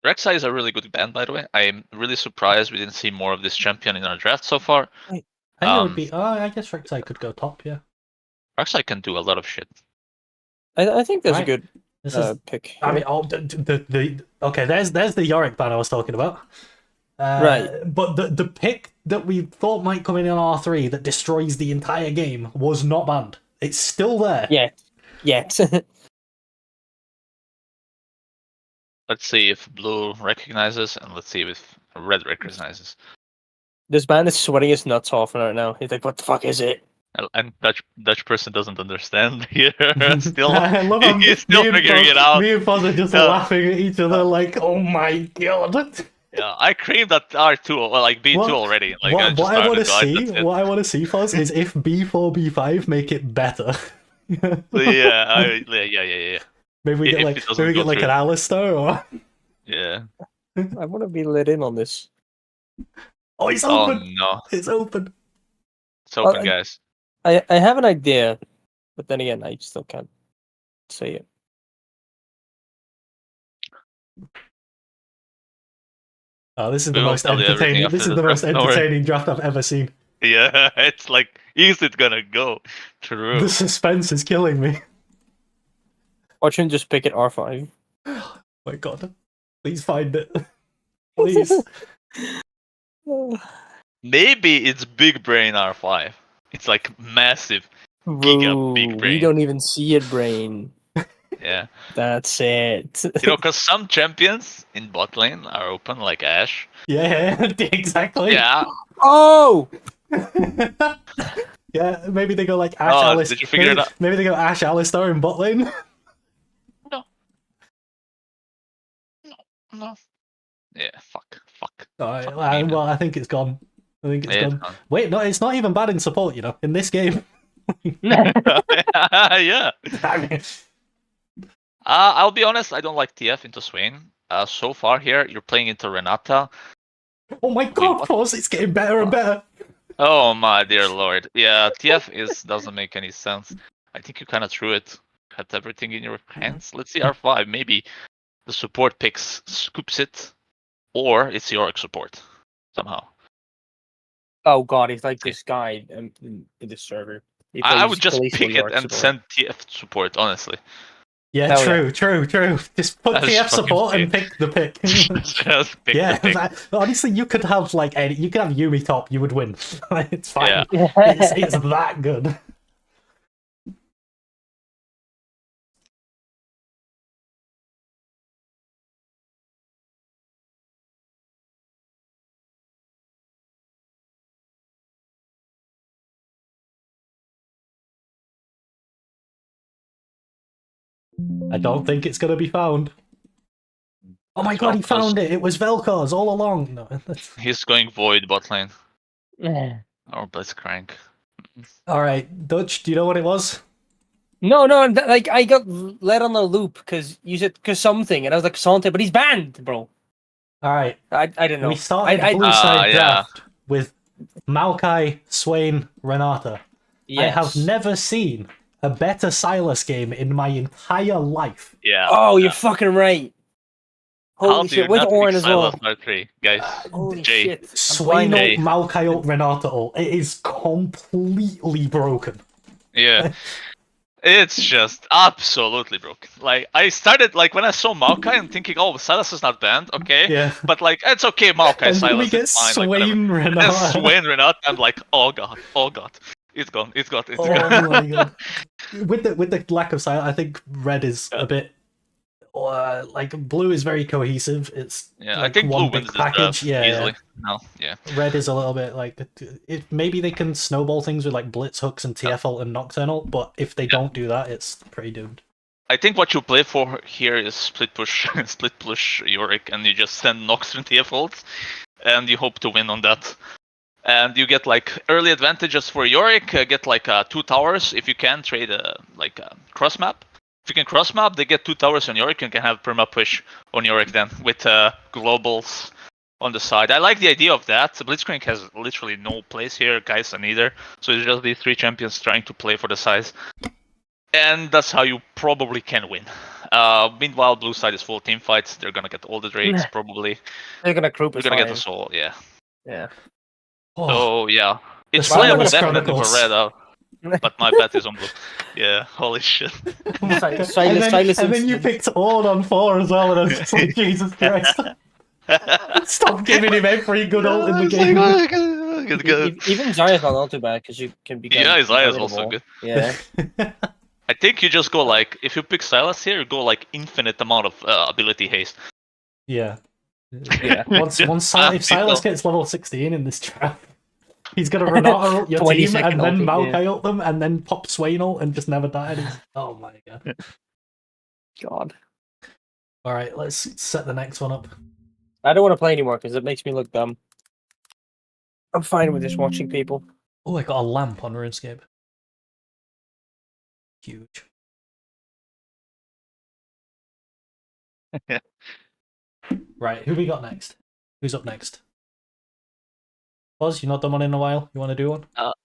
Rek'Sai is a really good band, by the way. I'm really surprised we didn't see more of this champion in our draft so far. I think it would Um, be. Oh, I guess Rek'Sai could go top. Yeah. Rek'Sai can do a lot of shit. I think that's Right. a good This is. pick. I mean, the okay. There's the Yorick ban I was talking about. Right. But the pick that we thought might come in R3 that destroys the entire game was not banned. It's still there. Yet. Let's see if blue recognizes, and let's see if red recognizes. This man is sweating his nuts off right now. He's like, "What the fuck is it?" And Dutch person doesn't understand here. Still, I love how he's still me and figuring Foz- it out. Me and Foz are just Yeah. laughing at each other like, "Oh my god!" Yeah, I creamed that R2, well, like B2 What- already. Like, what just I want to started, see, that's it. what I want to see, Foz, is if B4, B5 make it better. Yeah. Maybe we If get it like doesn't go an through. Alistair or Yeah. I want to be let in on this. oh, it's Oh open. no, It's open. it's open, Well, guys. I have an idea, but then again, I still can't say it. Oh, this is We the will most tell you everything entertaining. after This is the the most draft, don't worry. entertaining draft I've ever seen. Yeah, it's like, is it gonna go through? The suspense is killing me. Watch him just pick at R5. Oh my god. Please find it. Please. Maybe it's big brain R5. It's like massive. Bro, big we brain. don't even see it, brain. Yeah. That's it. You know, because some champions in bot lane are open, like Ashe. Yeah, exactly. Yeah. Oh! Yeah, maybe they go like Ashe Oh, Alice. did you figure maybe, it out? maybe they go Ashe Alistar in bot lane. No. Yeah, fuck. Alright, Fuck me, man. well, I think it's gone. I think it's Yeah, gone. Wait, no, it's not even bad in support, you know, in this game. Yeah. Damn it. I'll be honest, I don't like TF into Swain. So far here, you're playing into Renata. Oh my god, what? pause, it's getting better and better. Oh my dear lord. Yeah, TF doesn't make any sense. I think you kind of threw it. Had everything in your hands. Let's see R5. Maybe the support picks scoops it, or it's Yorick support somehow. Oh god, he's like this guy in the server. He I plays would just Khaleesi pick it Yorick and support. send TF support, honestly. Yeah, Hell true. Just put That's TF fucking support and insane. pick the pick. Just pick Yeah, the pick. honestly, you could have like you could have Yumi top, you would win. It's fine. Yeah. It's that good. I don't think it's gonna be found. Oh my god, he Vel'Koz. found it! It was Vel'Koz all along. No, that's... He's going void bot lane. Or Blitzcrank. Alright, Dutch, do you know what it was? No, like I got led on the loop because you said something, and I was like Sante, but he's banned, bro. Alright, I didn't know. we started I Blue Side yeah. Draft with Maokai, Swain, Renata. I have yes. never seen a better Silas game in my entire life. Yeah. Oh, yeah. you're fucking right. How Holy do you shit, with not pick Orin as well. Sylas R3, guys? Holy Jay. shit. I'm Swain blinded. Jay. ult, Maokai ult, Renata ult. It is completely broken. Yeah. It's just absolutely broken. Like, I started, like, when I saw Maokai, I'm thinking, oh, Sylas is not banned, okay. Yeah. But, like, it's okay, Maokai, And then we Sylas get is fine, like, whatever. Swain, And Renata. Swain, Renata, I'm like, oh god. It's gone. Oh gone. my god. With the lack of silence, I think red is a bit like blue is very cohesive. It's Yeah, like I think one blue big wins this package. draft Yeah, easily. No, yeah. Red is a little bit like it. Maybe they can snowball things with like blitz hooks and TF ult and nocturnal, but if they don't do that, it's pretty doomed. I think what you play for here is split push Yorick, and you just send Nox and TF ults, and you hope to win on that. And you get like early advantages for Yorick, get like 2 towers if you can trade like a cross map. If you can cross map, they get 2 towers on Yorick and can have perma push on Yorick then with globals on the side. I like the idea of that. Blitzcrank has literally no place here, Kai'Sa neither. So it's just these 3 champions trying to play for the size. And that's how you probably can win. Meanwhile, blue side is full team fights. They're gonna get all the drakes probably. They're gonna group They're us gonna get fine. the soul, yeah. Yeah. Oh, So yeah, it's The playable Silas definitely for Chronicles. red out, but my bet is on blue. Yeah, holy shit. Silas and then you picked Ord on 4 as well, and I was just like, Jesus Christ. Stop giving him every good ult in the game. Even Zaya's not too bad because you can be. Yeah, Zaya's also good. Yeah. I think you just go like, if you pick Sylas here, you go like infinite amount of ability haste. Yeah. Yeah. Once if Silas gets level 16 in this draft, he's gonna Renata ult your 20 team second and then ulti, Maokai ult them and then pop Swain ult and just never die. Oh my god. God. Alright, let's set the next one up. I don't want to play anymore because it makes me look dumb. I'm fine with just watching people. Oh, I got a lamp on RuneScape. Huge. Right, who we got next? Who's up next? Buzz, you've not done one in a while. You want to do one?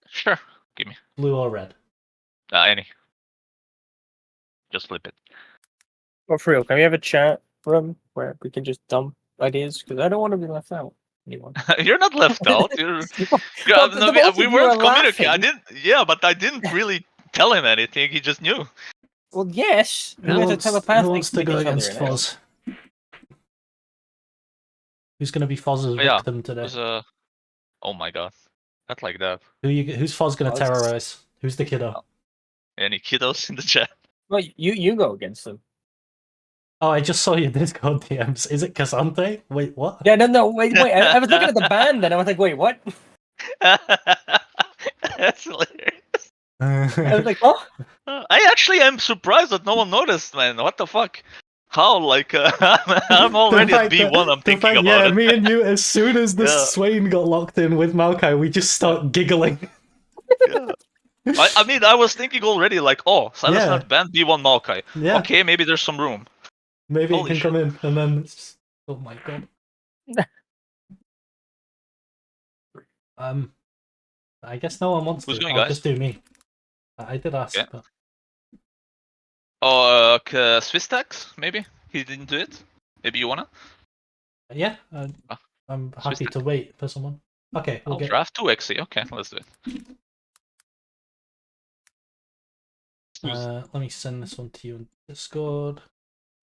Sure, give me. Blue or red? Any. Just flip it. But for real, can we have a chat room where we can just dump ideas because I don't want to be left out. Anyone? You're not left out. You're. Well, the both of We you weren't are communicating. I laughing. didn't. Yeah, but I didn't really tell him anything. He just knew. Well, yes. You Who guys are wants, telepathic who wants to with go each other, against and I don't. Foz? Who's going to be Foz's Yeah, victim today? It was Oh my god. Not like that. Who's Foz going to Foz. terrorize? Who's the kiddo? Any kiddos in the chat? Well, you go against them. Oh, I just saw your Discord DMs. Is it Casante? Wait, what? Yeah, no, wait. I was looking at the band, and I was like, wait, what? That's hilarious. I was like, oh. I actually am surprised that no one noticed, man. What the fuck? How? Like, I'm already at B1. I'm thinking about yeah, it. me and you, as soon as the Yeah. Swain got locked in with Maokai, we just start giggling. Yeah. I mean, I was thinking already, like, oh, Silas Yeah. not banned B1 Maokai. Yeah, Okay, maybe there's some room. maybe it Holy can shit. come in, and then it's just, oh my god. I guess no one wants Who's to. going, I'll guys? just do me. I did ask, Yeah. but Oh, Swiss tax, maybe? He didn't do it? Maybe you wanna? yeah, Ah, I'm Swiss happy tax. to wait for someone. Okay, we'll I'll get. draft 2 XE. Okay, let's do it. Let me send this one to you in Discord.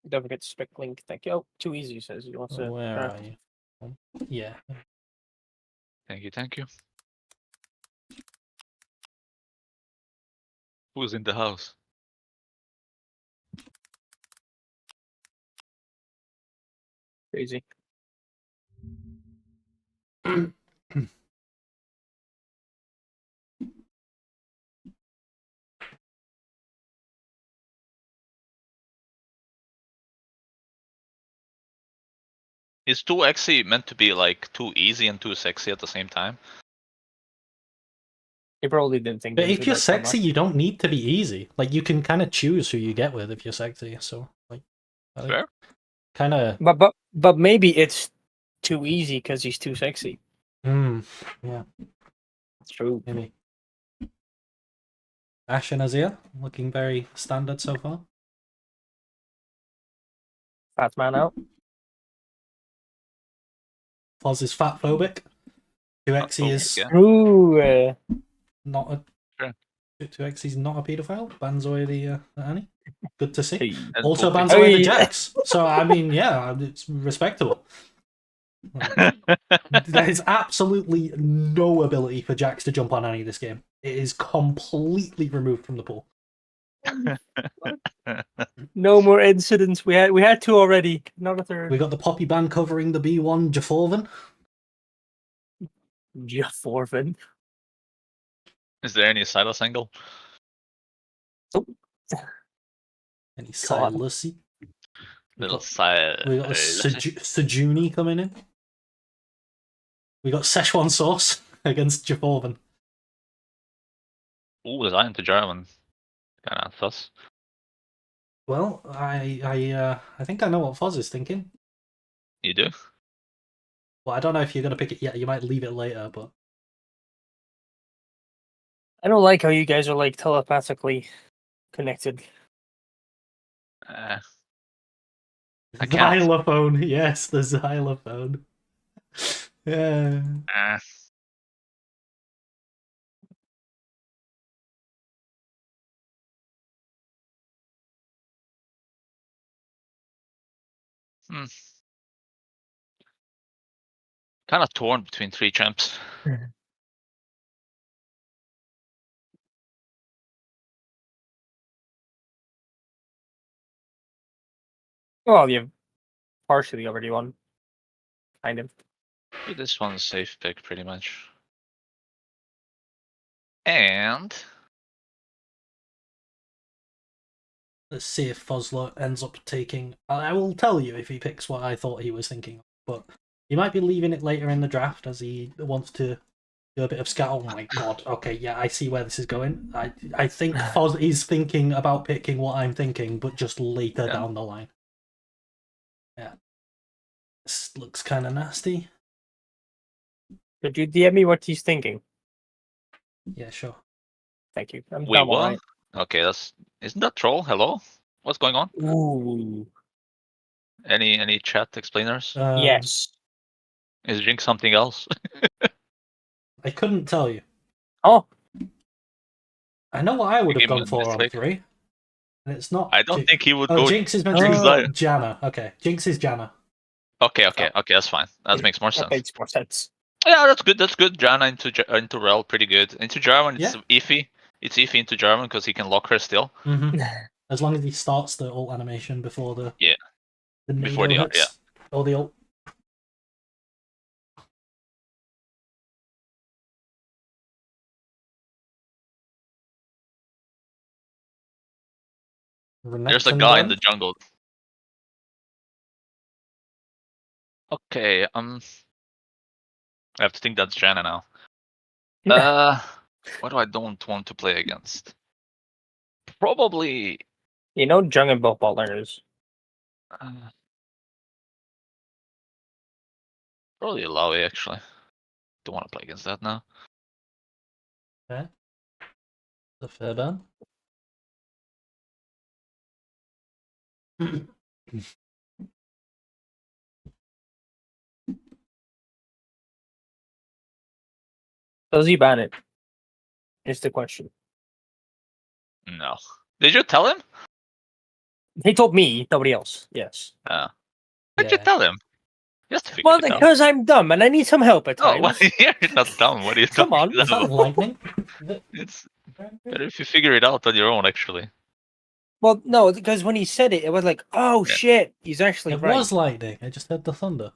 Don't forget to spec link. Thank you. Oh, too easy says you want to. Where are you? Yeah. Thank you. Who's in the house? Crazy. Is 2 XE meant to be like too easy and too sexy at the same time? He probably didn't think. But into if you're that so sexy, much. you don't need to be easy. Like you can kind of choose who you get with if you're sexy. So like, Fair. kind of. But maybe it's too easy because he's too sexy. Yeah, It's true. maybe. Ash and Azir looking very standard so far. Fat man out. Foz is fat phobic. 2xe is Yeah. Ooh. not a. Sure. 2xe is not a paedophile. Bans away the Annie. Good to see. Hey. And Also Poppy. bans away the Hey. Jax. So I mean, yeah, it's respectable. There is absolutely no ability for Jax to jump on Annie this game. It is completely removed from the pool. No more incidents. We had two already. Not a third. We got the Poppy ban covering the B1 Jaforvan. Jeff Orphan. Is there any Silas angle? Any God. Silasy. Little We got a Sejuni coming in. We got Szechuan sauce against Jaforvan. Ooh, designed to German. Kinda sus. Well, I think I know what Foz is thinking. You do? Well, I don't know if you're gonna pick it yet. You might leave it later, but I don't like how you guys are like telepathically connected. I can't. xylophone. Yes, the xylophone. Yeah. Kind of torn between 3 champs. Well, you've partially already won. Kind of. This one's a safe pick, pretty much. And Let's see if Fosler ends up taking. I will tell you if he picks what I thought he was thinking, but he might be leaving it later in the draft as he wants to do a bit of scout. Oh my god! Okay, yeah, I see where this is going. I think Foz is thinking about picking what I'm thinking, but just later down the line. Yeah, this looks kind of nasty. Could you DM me what he's thinking? Yeah, sure. Thank you. I'm wait, dumb, what? alright? Okay, isn't that troll? Hello? What's going on? Ooh. Any chat explainers? Yes. Is Jinx something else? I couldn't tell you. Oh, I know what I would have Give me gone a for on mistake. 3. And it's not. I don't think he would Oh, go. Jinx is meant Jinx to Dire. be Janna. Okay, Jinx is Janna. Okay, that's fine. That makes more that sense. makes more sense. Yeah, that's good. That's good. Janna into Rel, pretty good. Into Jarvan, it's Yeah. iffy. It's iffy into Jarvan because he can lock her still. Mm-hmm. As long as he starts the ult animation before the Before Nado the hits. Or the ult. There's a Renekton guy in done. the jungle. Okay, I have to think that's Janna now. What do I don't want to play against? Probably. You know, Jung and both bot laners. Probably Lawi actually. Don't want to play against that now. Okay. The fair done. Does he ban it? Is the question. No. Did you tell him? He told me, nobody else. Yes. Why'd you tell him? Just figure Well, it out. because I'm dumb and I need some help at Oh, times. you're not dumb. What are you Come on. talking Is that about? lightning? It's better if you figure it out on your own, actually. Well, no, because when he said it, it was like, oh Yeah. shit, he's actually It right. was lightning. I just heard the thunder.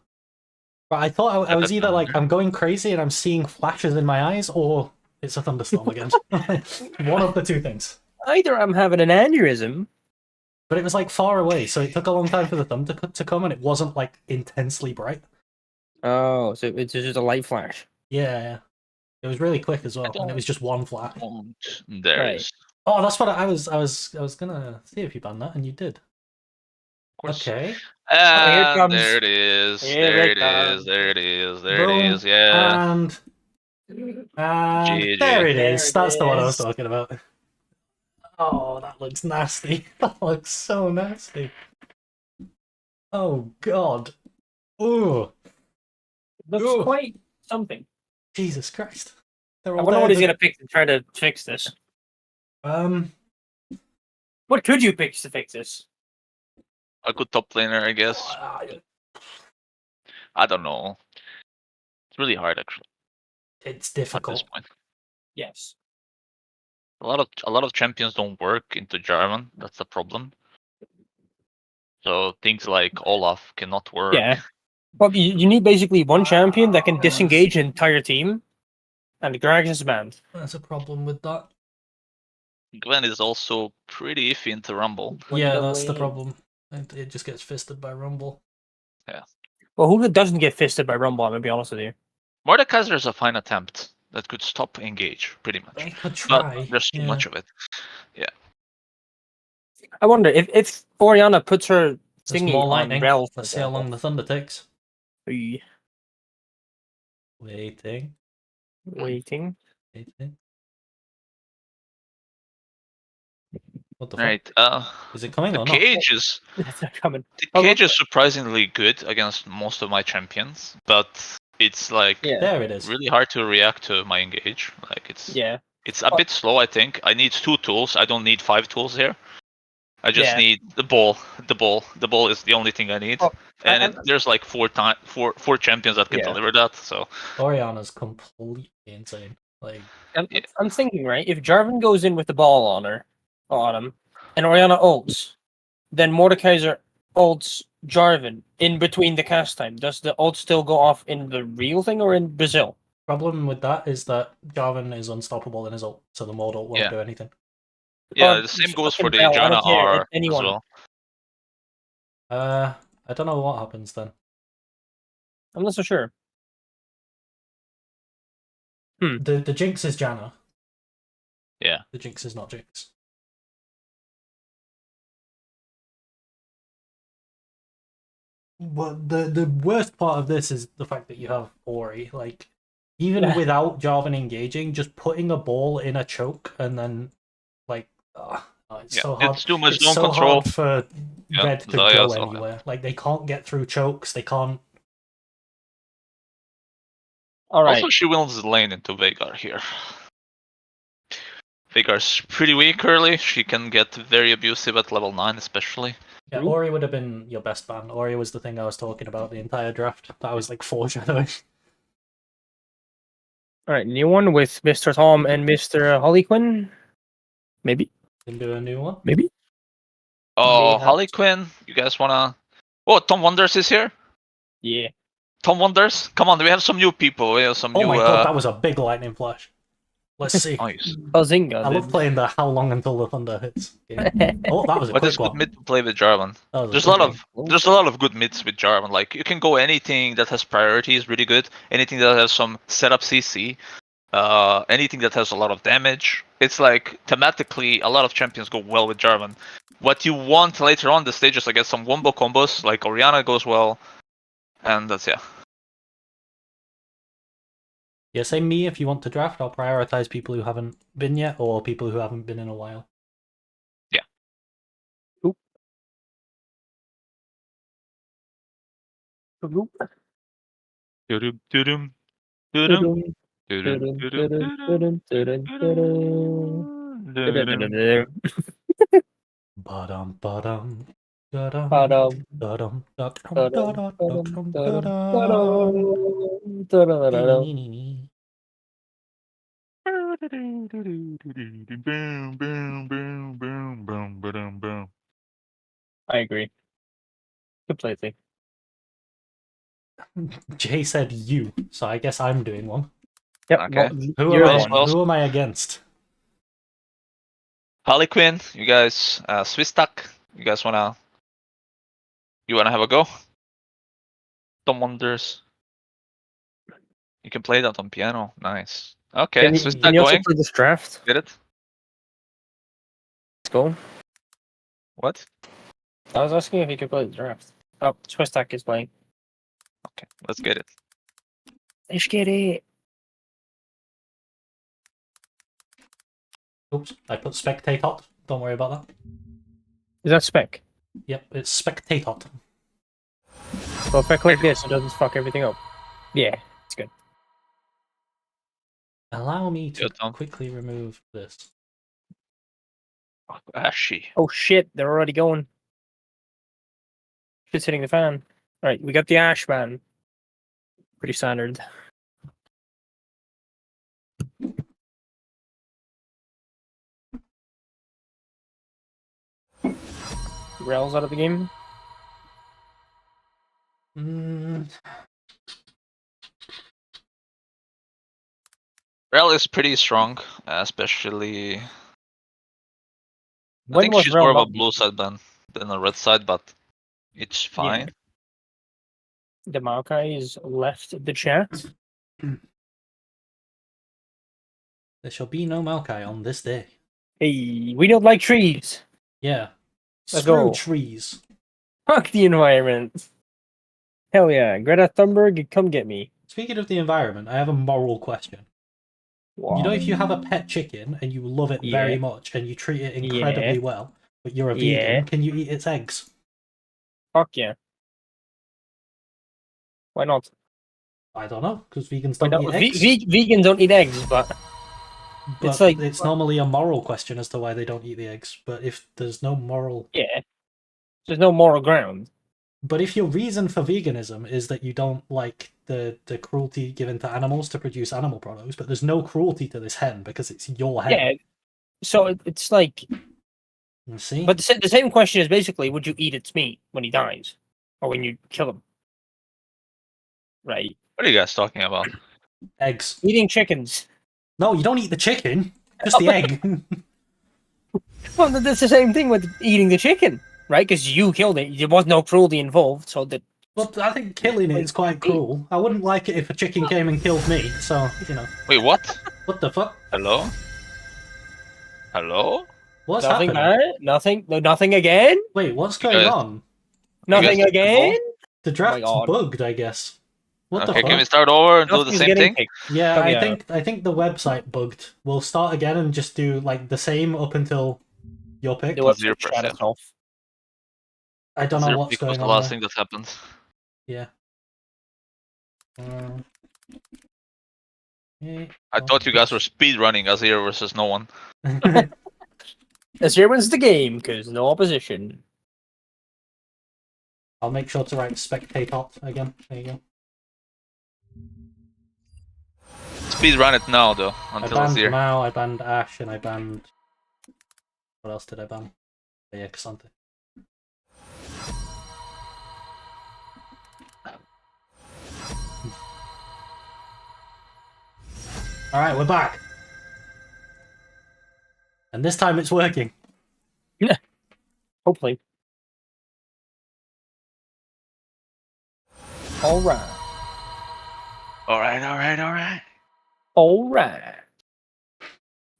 But I thought I Yeah, was that's either like thunder. I'm going crazy and I'm seeing flashes in my eyes, or it's a thunderstorm again. One of the two things. Either I'm having an aneurysm. But it was like far away, so it took a long time for the thunder to come, and it wasn't like intensely bright. Oh, so it's just a light flash. Yeah. It was really quick as well, and it was just one flash. There Right. is. Oh, that's what I was gonna see if you banned that, and you did. Of course. Okay. here it And comes. there it is. Here There it it comes. is. There it is. There Boom. it is. Yeah. And GG. there it There is. it That's the one I was is. talking about. Oh, that looks nasty. That looks so nasty. Oh god. Ooh, Looks Ooh. quite something. Jesus Christ. They're I all wonder what he's dead. gonna pick to try to fix this. Um, What could you pick to fix this? A good top laner, I guess. I don't know. It's really hard, actually, it's at this difficult. point. Yes. A lot of champions don't work into Jarvan. That's the problem. So things like Olaf cannot work. Yeah. Well, you need basically one champion that can disengage an entire team, and Gragas is banned. There's a problem with that. Gwen is also pretty iffy into Rumble. Yeah, that's the problem. It just gets fisted by Rumble. Well, who doesn't get fisted by Rumble? I'm gonna be honest with you. Mordekaiser is a fine attempt that could stop engage, pretty much. They could But try. there's too yeah. much of it. I wonder if Oriana puts her There's thingy more on lightning. Rel. for Let's see how long the thunder takes. example. Waiting. Waiting. Waiting. What the fuck? Right. Is it coming The or not? cage is It's not coming. the Oh, cage is surprisingly good against most of my champions, but it's like Yeah. There it is. really hard to react to my engage. Like it's Yeah. a bit slow. I think I need 2 tools. I don't need 5 tools here. I just Yeah. need the ball. The ball is the only thing I need. Oh, And there's like four champions that can Yeah. deliver that. So Oriana's completely insane. Like, Yeah. I'm thinking, right? If Jarvan goes in with the ball on him, and Oriana ults, then Mordekaiser ults Jarvan in between the cast time. Does the ult still go off in the real thing or in Brazil? problem with that is that Jarvan is unstoppable in his ult, so the Mord ult won't Yeah. do anything. yeah, the same goes for the Fucking hell, I Janna don't care. R as Anyone. well. I don't know what happens then. I'm not so sure. The Jinx is Janna. Yeah. The Jinx is not Jinx. But the worst part of this is the fact that you have Ori. Like, even Yeah. without Jarvan engaging, just putting a ball in a choke and then, like, It's Yeah, so hard. it's too much It's zone so control. hard for Yeah, Red to Zaya go as well. anywhere. Like they can't get through chokes. They can't. All right. Also, she wins the lane into Veigar here. Veigar's pretty weak early. She can get very abusive at level 9, especially. Yeah, True. Ori would have been your best ban. Ori was the thing I was talking about the entire draft. That was like foreshadowing. All right. New one with Mr. Tom and Mr. Harlequin. Maybe. Can do a new one. Maybe. Oh, Mayhap. Harley Quinn, you guys wanna? Oh, Tom Wonders is here. Yeah. Tom Wonders, come on, we have some new people. We have some Oh new. my god, that was a big lightning flash. Let's see. Nice. Bazinga. I love playing the how long until the thunder hits game. Oh, that was a What quick is good one. mid to play with Jarvan? That was There's a quick lot one. of a lot of good mids with Jarvan. Like you can go anything that has priority is really good. Anything that has some setup CC, anything that has a lot of damage. It's like thematically a lot of champions go well with Jarvan. What you want later on the stage is to get some wombo combos, like Orianna goes well, and that's yeah. Yeah, say me if you want to draft. I'll prioritize people who haven't been yet or people who haven't been in a while. Yeah. Oop. Doo-dum, doo-dum, Doo-dum, doo-dum, doo-dum, doo-dum, doo-dum, doo-dum, doo-dum, doo-dum, doo-dum. doo-dum. Ba-dum, ba-dum, da-dum, Ba-dum, da-dum, da-dum, da-dum, da-dum, da-dum, da-dum, da-dum, da-dum. da-dum, da-dum, da-dum. Nee-nee-nee-nee. Boom, boom, boom, boom, boom, boom, boom. I agree. Completely. Jay said you, so I guess I'm doing one. Yep. Okay. Who You're am the I? one. Who am I against? Harley Quinn, you guys, Swiss-Tac, you guys wanna have a go? Tom Wonders. You can play that on piano. Nice. Okay, Can you, Swiss-Tac can you also going. play this draft? Get it? Let's go. What? I was asking if you could play the draft. Oh, Swiss-Tac is playing. Okay, let's get it. Let's get it. Oops, I put spectate hot. Don't worry about that. Is that spec? Yep, it's spectate hot. So if I click this, it doesn't fuck everything up. Yeah, it's good. Allow me to Yeah, Tom. quickly remove this. Oh, Ashy. Oh shit, they're already going. Shit's hitting the fan. Alright, we got the Ash ban. Pretty standard. Rel's out of the game. Rel is pretty strong, especially. I When think was she's Rel more of a not blue side than a red side, but it's fine. The Maokai is left the chat. There shall be no Maokai on this day. Hey, we don't like trees. Yeah. Let's Screw go. trees. Fuck the environment. Hell yeah, Greta Thunberg, come get me. Speaking of the environment, I have a moral question. You know, if you have a pet chicken and you love it very Yeah. much and you treat it incredibly Yeah. well, but you're a vegan, Yeah. can you eat its eggs? Fuck yeah. Why not? I don't know, because vegans Why don't not? eat eggs. Vegans don't eat eggs, but But it's like- it's normally a moral question as to why they don't eat the eggs. But if there's no moral, yeah, there's no moral ground. but if your reason for veganism is that you don't like the cruelty given to animals to produce animal products, but there's no cruelty to this hen because it's your hen. Yeah, so it's like, You see? but the same question is basically, would you eat its meat when he dies, or when you kill him? Right, What are you guys talking about? Eggs. eating chickens. No, you don't eat the chicken. Just the egg. Well, that's the same thing with eating the chicken, right? Because you killed it. There was no cruelty involved, so that. But I think killing it is quite cruel. I wouldn't like it if a chicken came and killed me. So Wait, what? what the fuck? Hello? Hello? What's Nothing, happening? man. Nothing. No, nothing again. Wait, what's You going guys- on? Nothing guys- again. The draft's God. bugged, I guess. What Okay, the can we fuck? start over and do the Nothing's same getting thing? picked. Yeah, Come I here. think the website bugged. We'll start again and just do like the same up until Your pick? The website Zero shut percent. itself. I don't know Zero what's pick was going the on last there. thing that happened. Yeah. Yeah. I thought you guys were speed running Azir versus no one. Azir wins the game because no opposition. I'll make sure to write spectate hot again. There you go. Speed run it now though, I until banned Azir. Mao, I banned Ash, and I banned. What else did I ban? Yeah, Cassandra. Alright, we're back. And this time it's working. Hopefully. All right. Alright. All right. All right.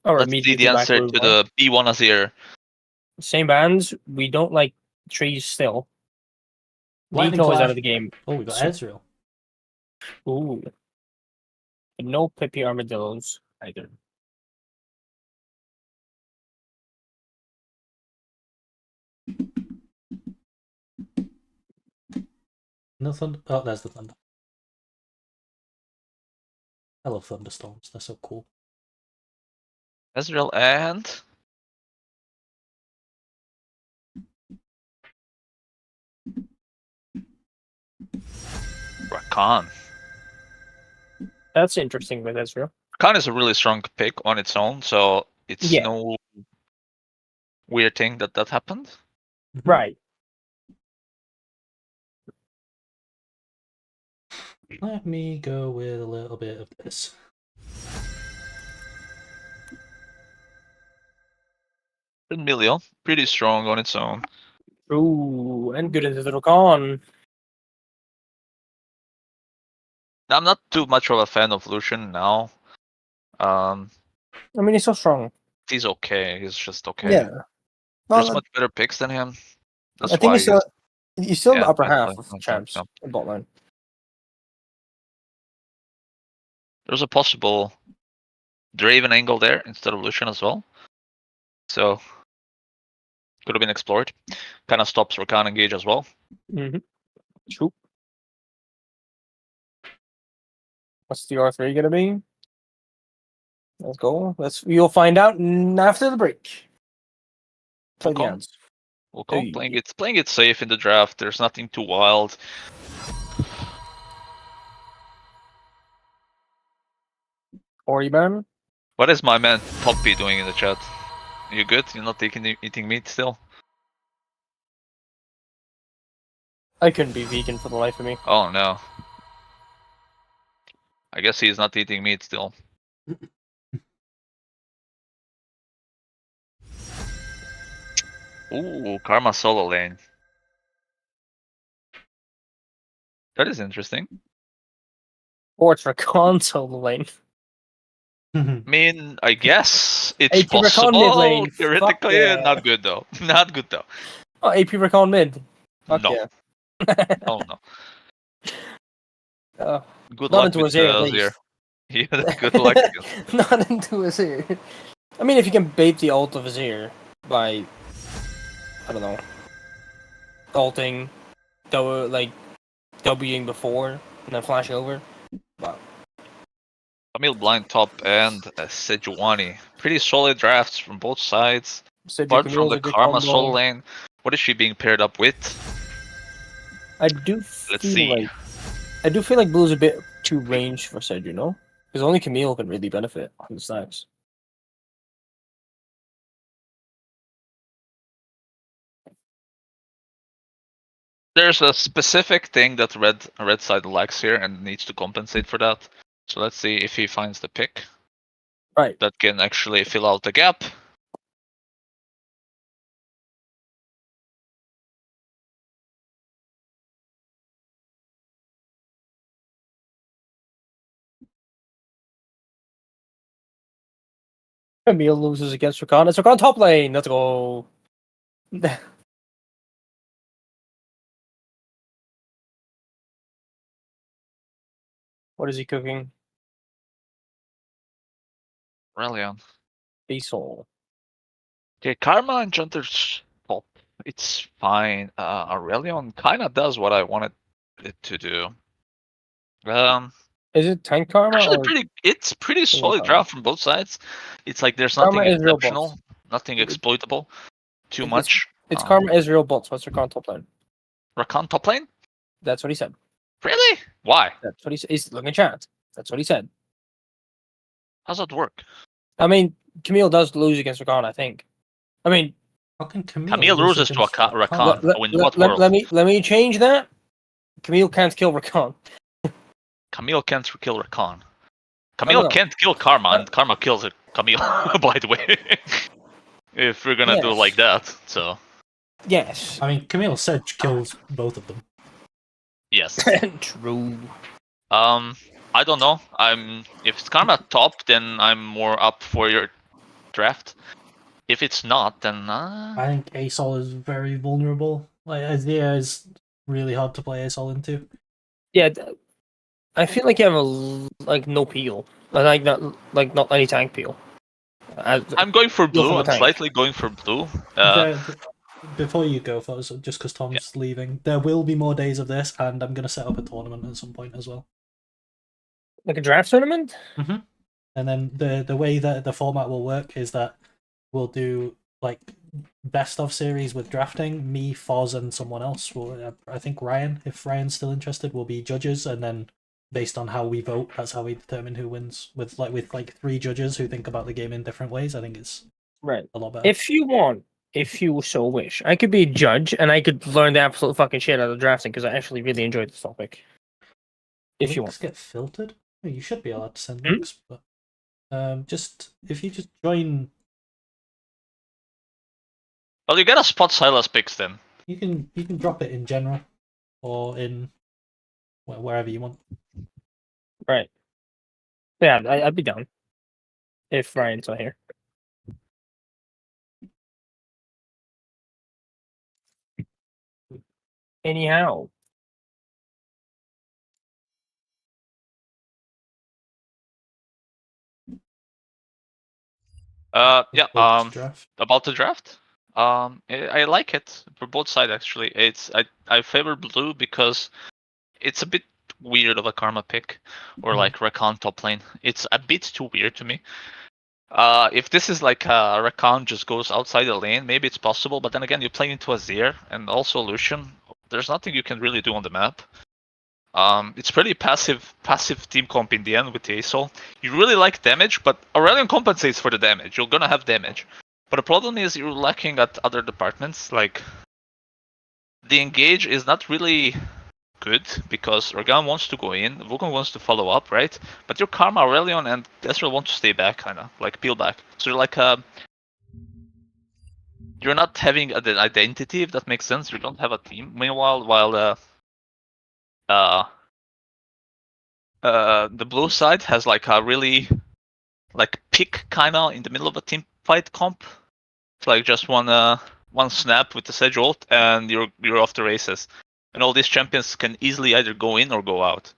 Let's see the answer to the B1 Azir. Same bands. We don't like trees still. Lightning Nico is out Flash. of the game. Oh, we got So- Ezreal. Ooh. But no Pippi Armadillos either. No thunder. Oh, there's the thunder. I love thunderstorms. They're so cool. Ezreal and Rakan. That's interesting with Ezreal. Rakan is a really strong pick on its own, so it's Yeah. no weird thing that happened. Right. Let me go with a little bit of this. Emilio, pretty strong on its own. Ooh, and good into the Rakan. I'm not too much of a fan of Lucian now. I mean, he's so strong. He's okay. He's just okay. Yeah. There's Well, much better picks than him. That's I think why he's still in yeah, the upper definitely. half of Okay, champs yeah. in bot lane. There's a possible Draven angle there instead of Lucian as well. So could have been explored. Kind of stops Rakan engage as well. Mm-hmm. True. What's the R3 gonna be? Let's go. You'll find out after the break. Play the Okay. ads. Okay, Hey. playing it safe in the draft. There's nothing too wild. Oriban. What is my man Poppy doing in the chat? You good? You're not eating meat still? I couldn't be vegan for the life of me. Oh no. I guess he's not eating meat still. Ooh, Karma solo lane. That is interesting. Or it's for console lane. I mean, I guess it's AP Recon possible. mid lane. Theoretically, Fuck yeah. not good though. Not good though. Oh, AP Recon mid. Fuck No. yeah. Oh no. Good Not luck into with Azir, at Azir. least. Yeah, good luck. Not into Azir. I mean, if you can bait the ult of Azir by, I don't know, ulting, Wing before, and then flashing over. Wow. Camille blind top and Sejuani. Pretty solid drafts from both sides. So Apart from Camille's the a good Karma combo. solo lane, what is she being paired up with? I do Let's feel see. like Blue's a bit too ranged for Sed, you know? Because only Camille can really benefit on the stacks. There's a specific thing that red side lacks here and needs to compensate for that. So let's see if he finds the pick Right. that can actually fill out the gap. Camille loses against Rakan. It's Rakan top lane. Let's go. What is he cooking? Relion. Diesel. Okay, Karma and Junter's top. It's fine. Aurelion kind of does what I wanted it to do. Is it tank karma Actually, or it's pretty Single solid karma. draft from both sides. It's like there's Karma nothing is real exceptional, bots. nothing It- exploitable, too it's- much. It's karma Israel bots. What's Rakan top lane? Rakan top lane? That's what he said. Really? Why? That's what he said. He's looking chat. That's what he said. How's that work? I mean, Camille does lose against Rakan, I think. I mean, How can Camille lose loses to against Rakan. let, Oh, in let- what let- world? let me change that. Camille can't kill Rakan. Camille can't kill Rakan. Camille know. can't kill Karma, and Karma kills Camille, by the way. If we're gonna do it like that, so Yes. I mean, Camille Sedge kills both of them. yes. True. I don't know. If it's Karma top, then I'm more up for your draft. If it's not, then I think Asol is very vulnerable. Like Azir is really hard to play Asol into. Yeah, I feel like you have no peel, not any tank peel. I'm going for Go for blue. the I'm tank. slightly going for blue. Before you go, first, just because Tom's leaving, there will be more days of this, and I'm going to set up a tournament at some point as well. Like a draft tournament. And then the way that the format will work is that we'll do like best of series with drafting. Me, Foz, and someone else. I think Ryan, if Ryan's still interested, will be judges, and then based on how we vote, that's how we determine who wins. With 3 judges who think about the game in different ways, I think it's Right. a lot better. If you so wish, I could be a judge and I could learn the absolute fucking shit out of drafting because I actually really enjoyed this topic. If you links want. get filtered, you should be allowed to send links, but if you just join, Well, you gotta spot Silas picks then. you can drop it in general or in wherever you want. Right. Yeah, I'd be down if Ryan's not here. Anyhow, Yeah. Draft. About the draft. I like it for both sides actually. I favor blue because it's a bit weird of a Karma pick, or like Rakan top lane. It's a bit too weird to me. If this is like Rakan just goes outside the lane, maybe it's possible. But then again, you play into Azir and also Lucian. There's nothing you can really do on the map. It's pretty passive team comp in the end with the Asol. You really like damage, but Aurelion compensates for the damage. You're gonna have damage. But the problem is you're lacking at other departments. Like, the engage is not really good because Organ wants to go in, Vulcan wants to follow up, right? But your Karma, Aurelion, and Ezreal want to stay back, kinda, like peel back. So you're like you're not having an identity, if that makes sense. You don't have a team. Meanwhile, while the blue side has like a really like pick kinda in the middle of a team fight comp. It's like just one snap with the Sedge ult and you're off the races. And all these champions can easily either go in or go out.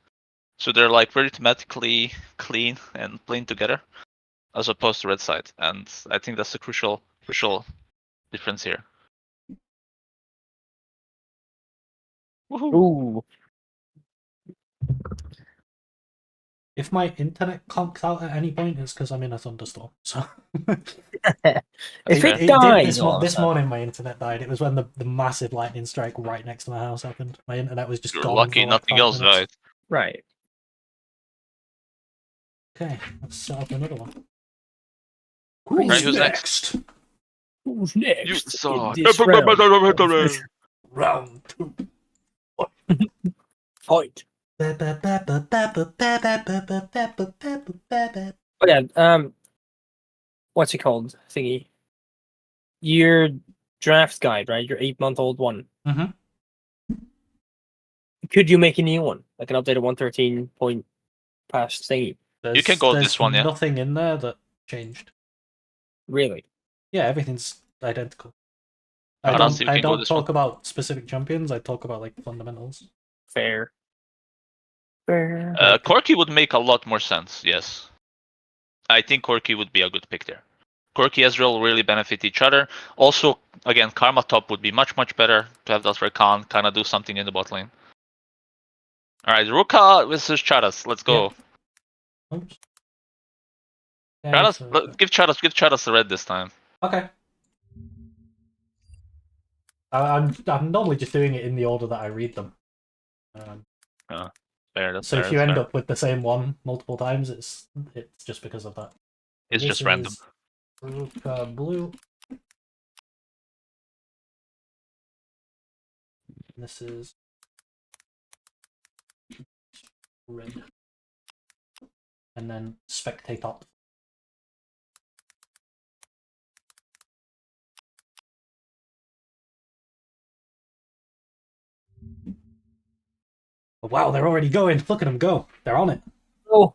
So they're like very thematically clean and playing together, as opposed to red side. And I think that's the crucial difference here. Woohoo. ooh, If my internet conks out at any point, it's because I'm in a thunderstorm. So if Okay. it dies, this morning, my internet died. It was when the massive lightning strike right next to my house happened. My internet was just You're gone. lucky for like nothing 5 else minutes. died. right. Okay, let's set up another one. Right, who's next? Who's next? You saw. in this round? Round 2. Fight. Oh Oh yeah, what's it called? Thingy. Your draft guide, right? Your 8-month-old one. Mhm. Could you make a new one, like an updated 113 point past thingy? You can go with There's this one, yeah. nothing in there that changed. Really? Yeah, everything's identical. I don't see we I can go don't this talk about specific champions. I talk about like fundamentals. Fair. Fair. Corki would make a lot more sense, yes. I think Corki would be a good pick there. Quirky Ezreal really benefit each other. Also, again, Karma top would be much better to have that Rakan kind of do something in the bot lane. All right, Ruka versus Charas. Let's go. Oops. Charas, so- give Charas the red this time. Okay. I'm normally just doing it in the order that I read them. Fair, that's So fair, if you that's end fair. up with the same one multiple times, it's just because of that. It's This just random. is Ruka blue. This is red. And then spectate up. Oh, wow, they're already going. Look at them go. They're on it. Oh,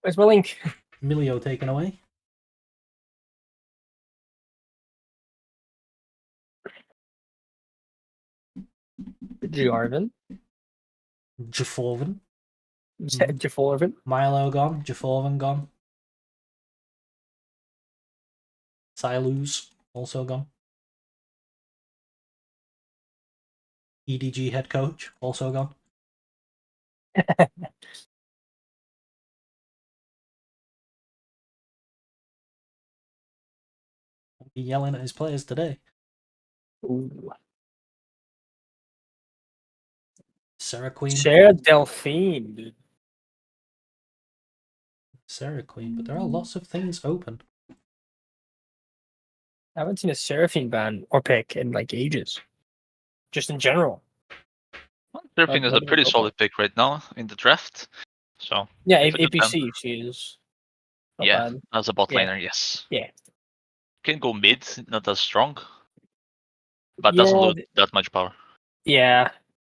where's my link? Milio taken away. Jarvan. Jaforvan. Jaforvan. Milo gone. Jaforvan gone. Silus also gone. EDG head coach also gone. Won't be yelling at his players today. Ooh. Sarah Queen. Sarah Delphine, dude. Sarah Queen, but there are lots of things open. I haven't seen a Seraphine ban or pick in like ages. Just in general. Seraphine is a what do we pretty go solid pick right now in the draft. So Yeah, it's a good APC, she is. Not yeah, bad. as a bot Yeah. laner, yes. Yeah. Can go mid, not as strong, but doesn't Yeah, lose that much power. Yeah.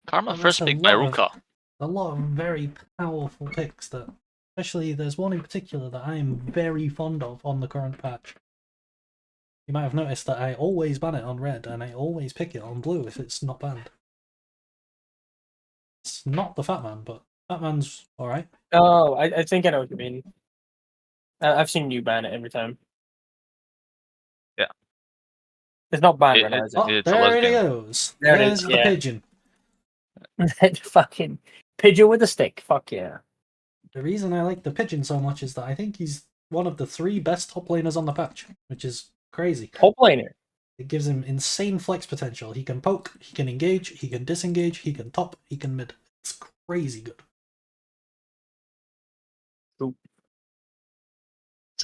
Karma Well, first that's a pick by lot of- Ruka. A lot of very powerful picks that, especially there's one in particular that I am very fond of on the current patch. You might have noticed that I always ban it on red and I always pick it on blue if it's not banned. It's not the Fat Man, but Fat Man's alright. Oh, I think I know what you mean. I've seen you ban it every time. Yeah. It's not banned It- right now, is Oh, It's a there it lesbian. goes. There it There's is, the yeah. pigeon. it? Fucking pigeon with a stick. Fuck yeah. The reason I like the pigeon so much is that I think he's one of the 3 best top laners on the patch, which is crazy. Top laner. It gives him insane flex potential. He can poke, he can engage, he can disengage, he can top, he can mid. It's crazy good. True.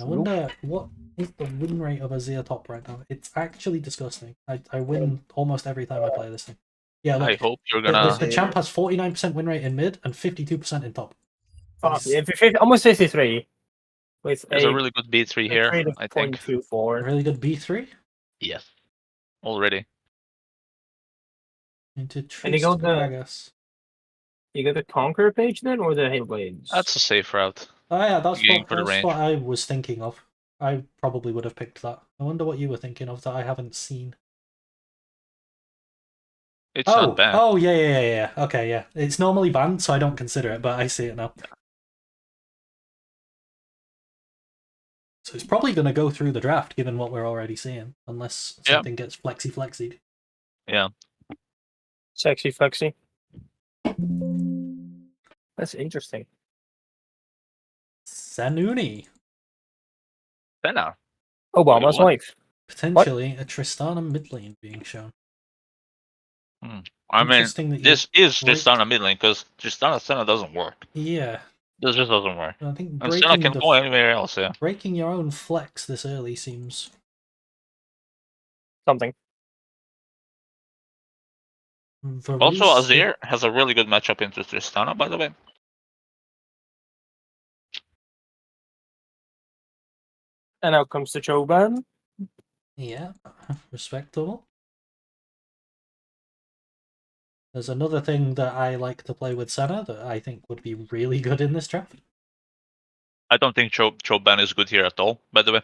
I wonder what is the win rate of Azir top right now. It's actually disgusting. I win almost every time I play this thing. Yeah, I look, hope you're the, gonna. the champ has 49% win rate in mid and 52% in top. Fuck yeah. Almost 53. With There's a really good B3 here, rate of I think. 0.24. A really good B3 Yes. Already. into And you go the- Gragas. You got the Conqueror page then, or the Hellblades? That's a safe route. Oh yeah, that's Going what, for the that's range. what I was thinking of. I probably would have picked that. I wonder what you were thinking of that I haven't seen. It's not bad. Oh yeah. Okay, yeah. It's normally banned, so I don't consider it, but I see it now. So it's probably going to go through the draft, given what we're already seeing, unless Yeah. something gets flexied. Yeah. Sexy flexy. That's interesting. Sanuni, Senna. Obama's What? wife. potentially a Tristana mid lane being shown. I mean, Interesting that you this is break- Tristana mid lane because Tristana Senna doesn't work. Yeah, This just doesn't work. I think And Senna can go anywhere else, yeah. breaking your own flex this early seems Something. Also, Varus- Azir has a really good matchup into Tristana, by the way. And out comes the Choban. Yeah, respectable. There's another thing that I like to play with Senna that I think would be really good in this draft. I don't think Choban is good here at all, by the way.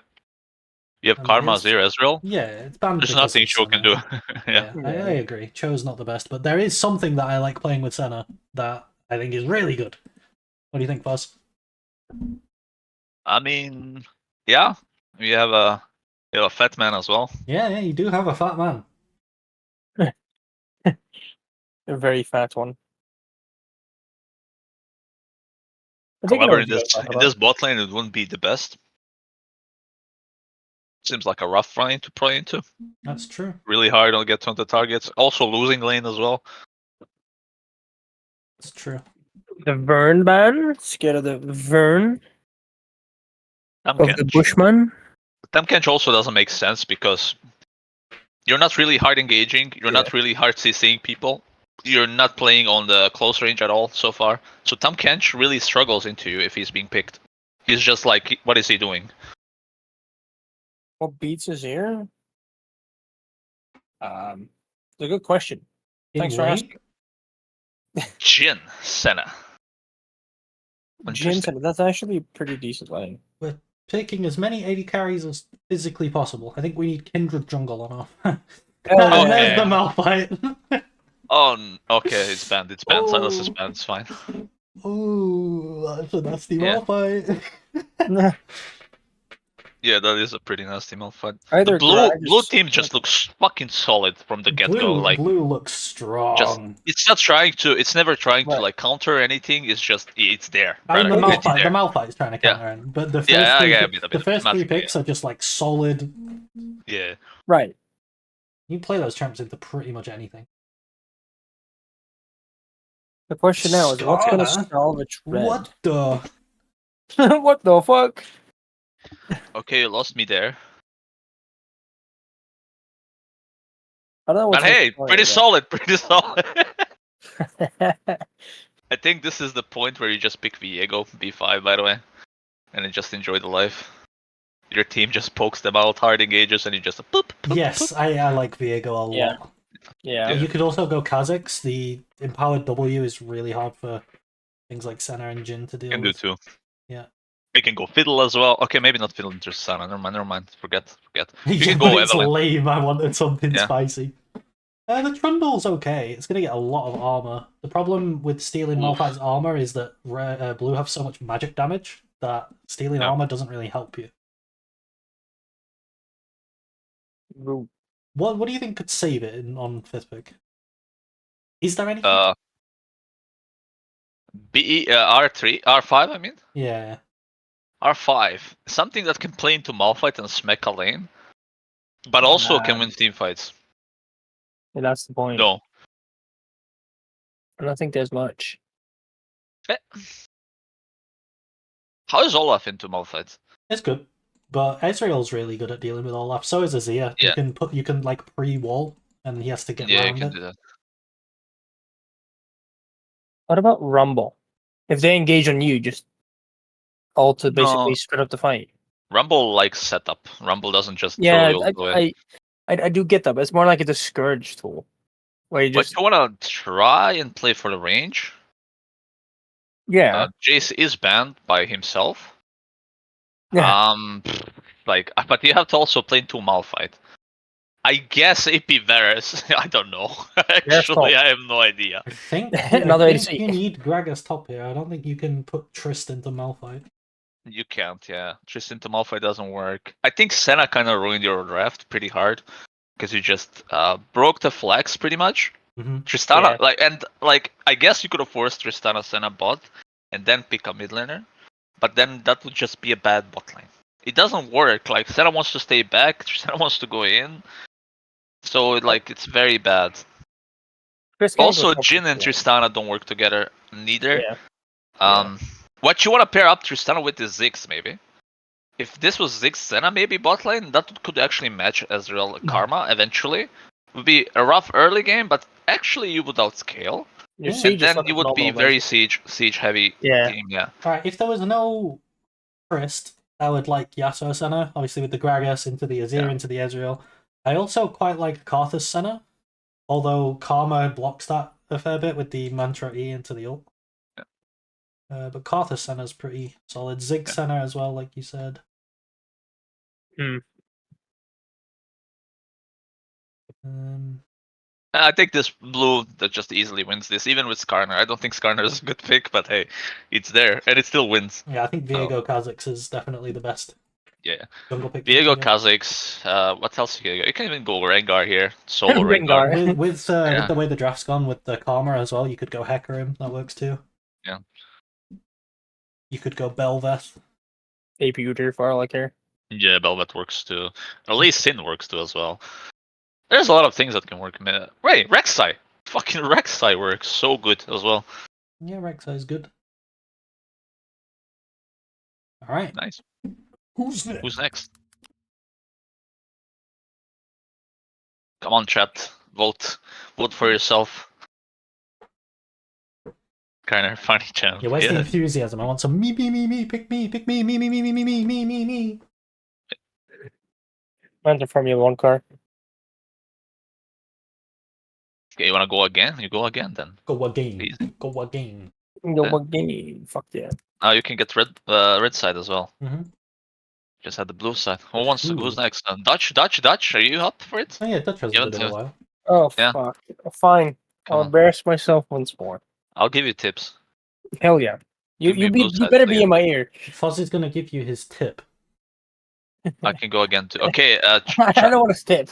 You have And Karma, there's- Azir, Ezreal. Yeah, it's banned. There's because nothing of Cho can do. Senna. Yeah. I agree. Cho's not the best, but there is something that I like playing with Senna that I think is really good. What do you think, Fuzz? I mean, yeah. We have a fat man as well. Yeah, you do have a fat man. A very fat one. I think I know However, what you guys are talking in this bot lane, it wouldn't be the best. Seems like a rough lane to play into. That's true. Really hard to get on the targets. Also losing lane as well. That's true. The Vern ban? Scared of the Vern? Of the Tamkench. Bushman? Tamkench also doesn't make sense because you're not really hard engaging. You're not really hard CCing people. You're not playing on the close range at all so far. So Tamkench really struggles into you if he's being picked. He's just like, what is he doing? What beats is here? It's a good question. In Thanks for lane, asking. Jhin Senna. Interesting. Jin, that's actually a pretty decent lane. we're picking as many AD carries as physically possible. I think we need Kindred jungle on our. Oh, And there's okay. the Malphite. Oh, okay, it's banned. It's banned. Silas is Oh. banned. It's fine. Ooh, that's a nasty Yeah. Malphite. Yeah, that is a pretty nasty Malphite. Either The blue Gragas- team just looks fucking solid from the get go. Like Blue looks strong. it's not trying to. It's never trying to Right. like counter anything. It's just it's there. I mean, the brother. It's Malphite, there. the Malphite's trying to Yeah. counter him, but the first Yeah, three, yeah, a bit, the first three magically, picks are just like solid. Yeah. Right. You can play those champs into pretty much anything. The question now is what's going to Skarner? salvage red? What the? What the fuck? Okay, you lost me there. I don't know what's But hey, going pretty on solid. Pretty solid. there. I think this is the point where you just pick Viego, B5, by the way, and then just enjoy the life. Your team just pokes them out, hard engages, and you just boop, boop, Yes, boop. I like Viego a lot. Yeah. Yeah. You could also go Kha'Zix. The empowered W is really hard for things like Senna and Jin to deal Can do with. too. Yeah. You can go Fiddle as well. Okay, maybe not Fiddle into Sana. Never mind. Forget. You Yeah, can but go it's Evelyn. lame. I wanted something Yeah. spicy. The Trundle's okay. It's gonna get a lot of armor. The problem with stealing Oof. Malphite's armor is that Blue have so much magic damage that stealing Yeah. armor doesn't really help you. Ru- What do you think could save it on fifth pick? Is there anything? R3, R5. I mean Yeah. R5. Something that can play into Malphite and smack a lane, but also can win team fights. Yeah, that's the point. No. I don't think there's much. How is Olaf into Malphite? It's good. But Ezreal's really good at dealing with Olaf. So is Azir. Yeah. You can like pre-wall and he has to get Yeah, you around can it. do that. What about Rumble? If they engage on you, just all to basically No. split up the fight. Rumble likes setup. Rumble doesn't just Yeah, throw you all the way. I do get that, but it's more like a discourage tool. Where you But just you wanna try and play for the range? yeah. Jace is banned by himself. Yeah. But you have to also play into Malphite. I guess AP Varus. I don't know. Actually, I have no idea. I think, Another I think ADC. you need Gragas top here. I don't think you can put Trist into Malphite. You can't, yeah. Tristan to Malphite doesn't work. I think Senna kind of ruined your draft pretty hard because you just broke the flex pretty much. Mhm. Tristana, Yeah. I guess you could have forced Tristana Senna bot and then pick a mid laner, but then that would just be a bad bot lane. It doesn't work. Like Senna wants to stay back, Tristana wants to go in, so it's very bad. Chris can Also, go top Jin and yeah. Tristana don't work together neither. Yeah. What you want to pair up Tristana with is Ziggs maybe. If this was Ziggs Senna maybe bot lane, that could actually match Ezreal Karma eventually. It would be a rough early game, but actually you would outscale. Your Yeah. siege And is then not you would be phenomenal, very siege heavy Yeah. team, yeah. Alright, if there was no Trist, I would like Yasuo Senna, obviously with the Gragas into the Azir, Yeah. into the Ezreal. I also quite like Karthus Senna, although Karma blocks that a fair bit with the Mantra E into the ult. Yeah. But Karthus Senna's pretty solid. Zig Yeah. Senna as well, like you said. Hmm. I think this blue that just easily wins this, even with Skarner. I don't think Skarner is a good pick, but hey, it's there and it still wins. Yeah, I think Viego Kha'Zix is definitely the best. Yeah. Jungle pick. Viego, yeah. Kha'Zix. What else you can go? You can even go Rengar here. Solo Rengar. Rengar. With Yeah. the way the draft's gone with the Karma as well, you could go Hecarim. That works too. Yeah. You could go Belveth. AP Udyr for all I care. Yeah, Belvet works too. At least Sin works too as well. There's a lot of things that can work. Wait, Rek'Sai. Fucking Rek'Sai works so good as well. Yeah, Rek'Sai is good. All right. Nice. Who's next? Who's next? Come on, chat. Vote. Vote for yourself. Kind of funny channel. Yeah, where's the enthusiasm? I want some me, pick me, me. Mine's a Formula 1 car. Okay, you wanna go again? You go again then. Go again. Easy. Go again. Go Yeah. again. Fuck yeah. Now you can get red side as well. Mm-hmm. Just had the blue side. Who's Ooh. next? Dutch. Are you up for it? Oh yeah, Dutch hasn't You been in a haven't- while. Oh, Yeah. fuck. Fine. Come I'll on. embarrass myself once more. I'll give you tips. Hell yeah. Give me both You sides better be again. in my ear. Foz is gonna give you his tip. I can go again too. Okay, I don't want to step.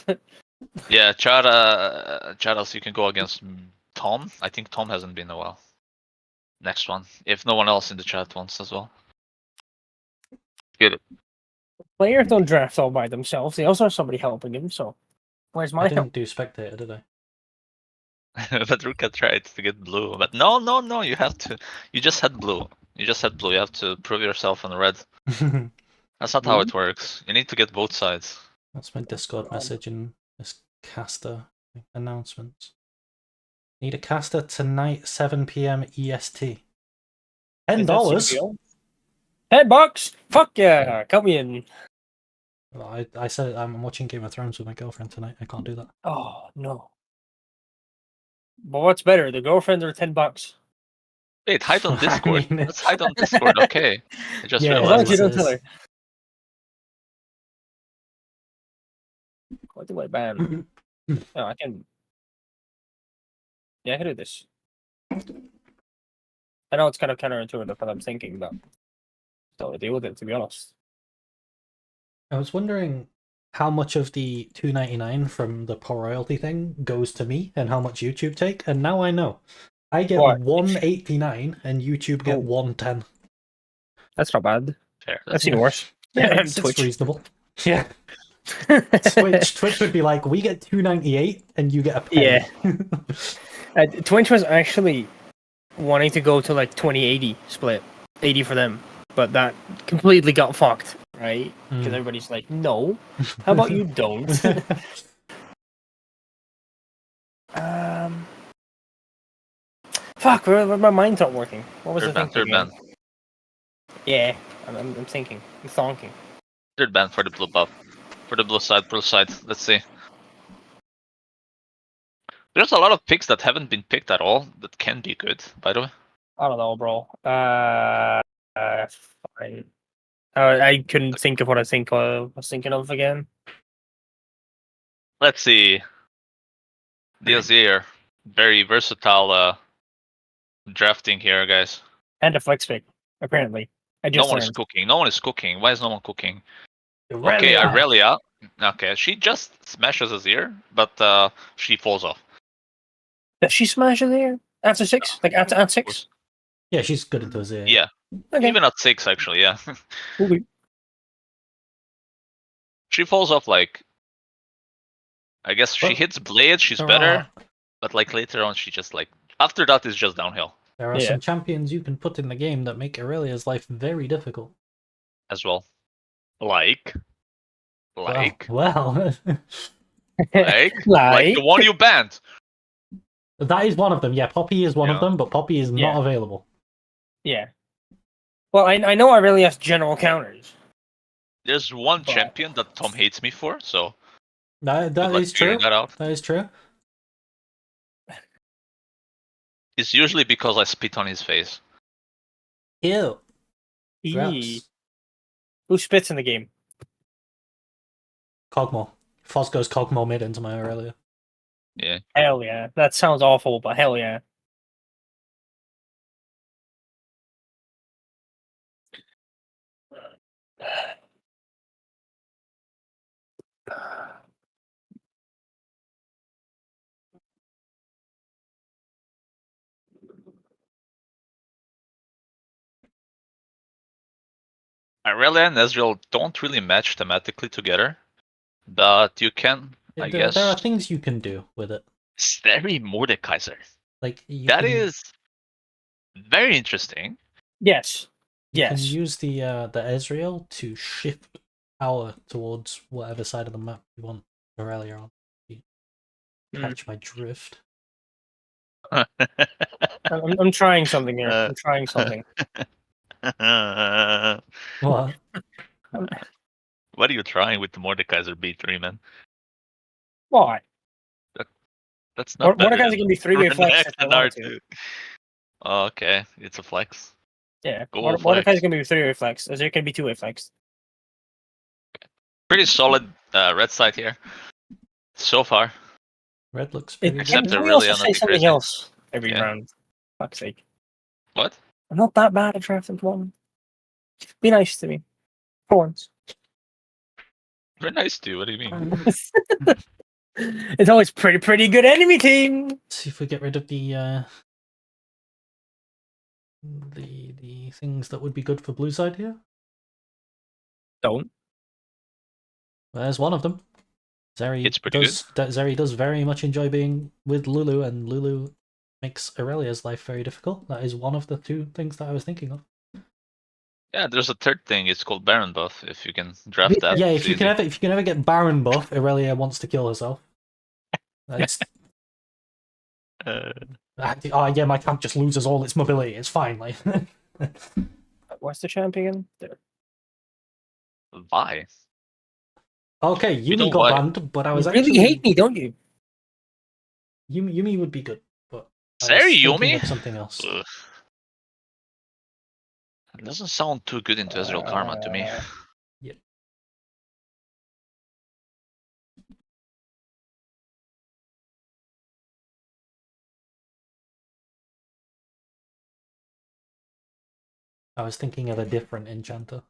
yeah, Charas, you can go against Tom. I think Tom hasn't been in a while. Next one, if no one else in the chat wants as well. Good. Players don't draft all by themselves. They also have somebody helping them, so where's I my help? didn't do spectator, did I? But Ruka tried to get blue. But no, you have to. You just had blue. You have to prove yourself on red. That's not how it works. You need to get both sides. That's my Discord message in this caster announcements. Need a caster tonight, 7 p.m. EST. $10. $10? Fuck yeah! Count me in. Well, I said I'm watching Game of Thrones with my girlfriend tonight. I can't do that. Oh no. But what's better, the girlfriend or $10? Wait, hide on I Discord. mean- Let's hide on Discord. Okay. I just Yeah, As long as realized. you this don't tell is- her. What do I ban? Oh, I can. Yeah, I can do this. I know it's kind of counterintuitive what I'm thinking, but still, I deal with it, to be honest. I was wondering how much of the $2.99 from the Pro Royalty thing goes to me and how much YouTube take, and now I know. I get What? $1.89 and YouTube get Oh. $1.10. That's not bad. Fair. That's even worse. Yeah, it's Twitch. reasonable. Yeah, Twitch would be like, we get $2.98 and you get a penny. Yeah. Twitch was actually wanting to go to like 20-80 split, 80 for them, but that completely got fucked, right? Because Mm. everybody's like, no. How about you don't? Fuck, my mind's not working. What was Third I ban, thinking? third ban. Yeah, I'm thinking. I'm thonking. Third ban for the blue buff. For the blue side. Let's see. There's a lot of picks that haven't been picked at all that can be good, by the way. I don't know, bro. Fine. I couldn't think of what I was thinking of again. Let's see. Diazir. Very versatile drafting here, guys. And a flex pick, apparently. I No just one is learned. cooking. No one is cooking. Why is no one cooking? Okay, Irelia. Irelia. Okay, she just smashes Azir, but she falls off. Does she smash it there? After 6? Like after 6? Yeah, she's good at those. Yeah, Okay. even at 6 actually, yeah. Okay. She falls off like, I guess she Well, hits Blade, she's there better, are- but like later on she just like, after that is just downhill There are Yeah. some champions you can put in the game that make Aurelia's life very difficult. as well. Like Well, like Like- the one you banned. that is one of them. Yeah, Poppy is one of Yeah. them, but Poppy is Yeah. not available. Yeah. Well, I know I really have general counters. There's one But- champion that Tom hates me for, so That good luck is true. figuring that out. That is true. It's usually because I spit on his face. Ew. Eee. Gross. Who spits in the game? Cogmo. Foz goes Cogmo mid into my Aurelia. Yeah. Hell yeah. That sounds awful, but hell yeah. Irelia and Ezreal don't really match thematically together, but you can, I guess. There are things you can do with it. It's very Mordekaiser. Like you That can, is very interesting. Yes. you can Yes. use the Ezreal to shift power towards whatever side of the map you want Aurelia on. Catch my drift. I'm trying something here. I'm trying something. What? What are you trying with the Mordekaiser B3, man? Why? That's not better Mordekaiser than can be 3-way flex Renekton if I want to. R2. Oh, okay, it's a flex. Yeah, Go Mordekaiser flex. can be 3-way flex, as it can be 2-way flex. Pretty solid red side here so far. Red looks pretty Except good. they're Can we really also not say too something crazy. else every Yeah. round? Fuck's sake. What? I'm not that bad at drafting one. Be nice to me. For once. Very nice too. What do you mean? It's always pretty good enemy team. See if we get rid of the things that would be good for blue side here. Don't. There's one of them. Zeri It's pretty Zeri does very much enjoy being with Lulu, and Lulu makes Aurelia's life very difficult. That is one of the two things that I was thinking of. Yeah, there's a third thing. It's called Baron buff. If you can draft that. Yeah, it's if you easy. can ever get Baron buff, Aurelia wants to kill herself. It's, oh yeah, my camp just loses all its mobility. It's fine. Like, What's the champion? There. Why? okay, You Yumi know got why? banned, but I was You really actually hate me, don't you? Yumi would be good, but I was Zeri thinking Yumi? of something else. Ugh. It doesn't sound too good into Ezreal Karma to me. Yep. I was thinking of a different enchanter.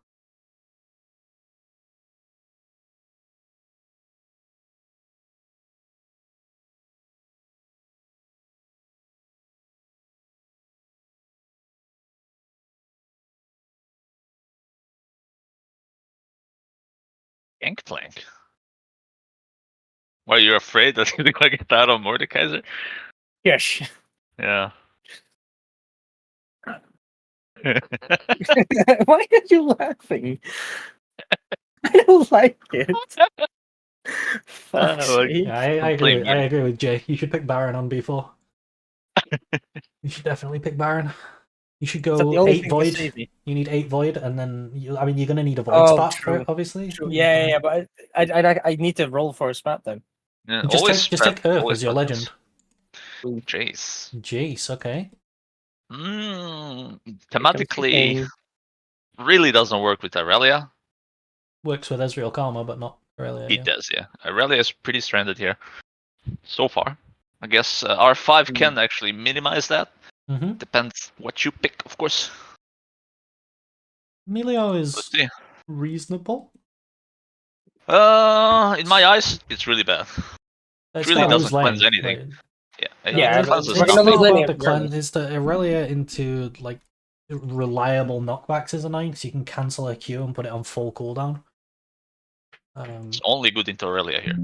Gangplank. Why, you're afraid that you're gonna get out of Mordekaiser? Yes. Yeah. Why are you laughing? I don't like it. Fuck's like- sake. Yeah, I I'm playing agree. I Yumi. agree with Jay. You should pick Baron on B4. You should definitely pick Baron. You should Is that the go only 8 thing to void. save me? You need 8 void, and then I mean, you're gonna need a void Oh, spot for true. it, obviously. True. Yeah, but I need to roll for a spat then. Yeah, Just always take Earth always as your buttons. legend. Jace. Jace, okay. Thematically, really doesn't work with Aurelia. Works with Ezreal Karma, but not Aurelia. It does, yeah. Aurelia is pretty stranded here so far. I guess R5 can actually minimize that. Mm-hmm. Depends what you pick, of course. Emilio Let's is see. reasonable. In my eyes, it's really bad. It's really gonna doesn't lose cleanse lane, anything. but- Yeah, it cleanses we're it's gonna nothing. lose not lane about the regardless. cleanse. It's the Aurelia into like reliable knockbacks is annoying, so you can cancel a Q and put it on full cooldown. It's only good into Aurelia here.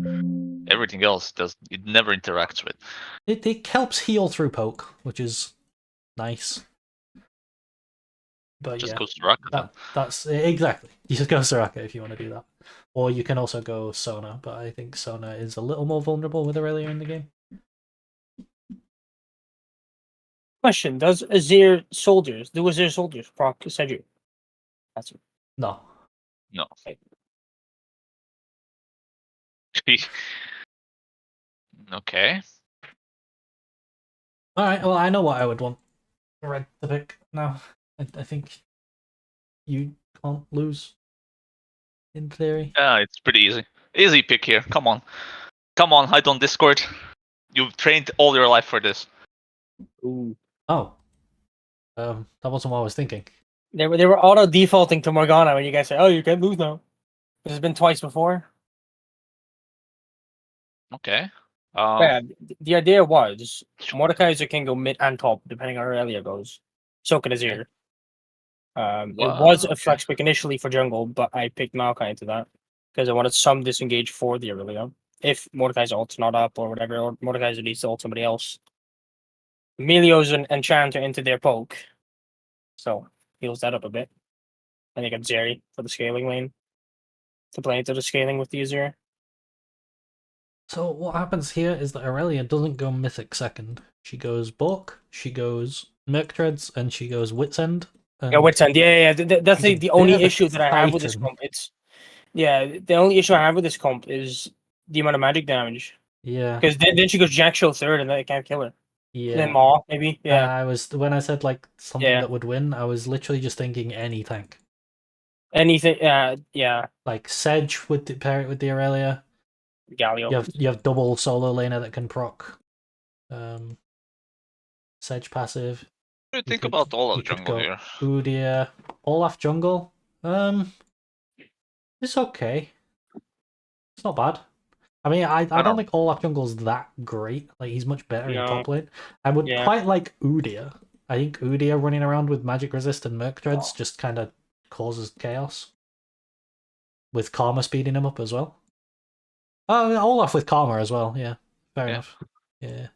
Everything else it never interacts with. It helps heal through poke, which is nice. But Just yeah, goes to Raka then. that's exactly. You just go Soraka if you want to do that, or you can also go Sona. But I think Sona is a little more vulnerable with Aurelia in the game. Question: Does Azir soldiers proc Seju? That's No, No. Okay. all right. Well, I know what I would want Red to pick now. I think you can't lose. In theory. Yeah, it's pretty easy. Easy pick here. Come on. Come on, hide on Discord. You've trained all your life for this. Ooh. Oh. That wasn't what I was thinking. They were auto defaulting to Morgana when you guys say, "Oh, you can't lose now." This has been twice before. Okay. Yeah, the idea was Mordekaiser can go mid and top depending on how Aurelia goes. So can Azir. It was a Okay. flex pick initially for jungle, but I picked Maokai into that because I wanted some disengage for the Aurelia. If Mordekaiser ult's not up or whatever, or Mordekaiser needs to ult somebody else. Emilio's an enchanter into their poke. So heals that up a bit. And you got Zeri for the scaling lane to play into the scaling with the Azir. So what happens here is that Aurelia doesn't go Mythic second. She goes Bulk, she goes Merctreads, and she goes Wits End. Yeah, Wits End. Yeah. That's she's a the only bit of a issue that I have with this titan. comp. The only issue I have with this comp is the amount of magic damage. Yeah. Because then she goes Jack Show third, and then it can't kill her. Yeah. Then Maw, maybe. Yeah. I was when I said like something Yeah. that would win, I was literally just thinking any tank. Anything. Yeah. Like Sedge would pair it with the Aurelia. Galio. You have double solo laner that can proc. Sedge passive. What do you think could- about all you of could jungle go- here? Udyr, Olaf jungle. It's okay. It's not bad. I mean, I don't know. think Olaf jungle's that great. Like he's much better in No. top lane. I would Yeah. quite like Udyr. I think Udyr running around with magic resist and Merctreads just kind of causes chaos. With Karma speeding him up as well. Oh, Olaf with Karma as well. Yeah, fair Yeah. enough. Yeah.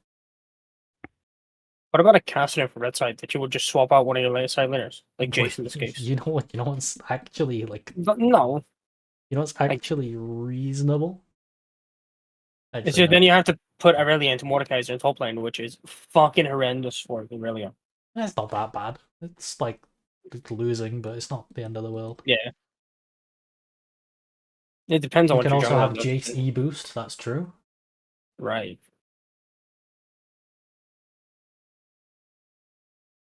What about a caster for red side that you would just swap out one of your late side laners, like Jace in this case? You know what? You know what's actually like. But no. You know what's actually reasonable. It's Actually, just, then you have to put Aurelia into Mordekaiser in top lane, which is fucking horrendous for Aurelia. it's not that bad. It's like it's losing, but it's not the end of the world. Yeah. It depends on You what can your also jungle have does. Jace E boost. That's true. Right.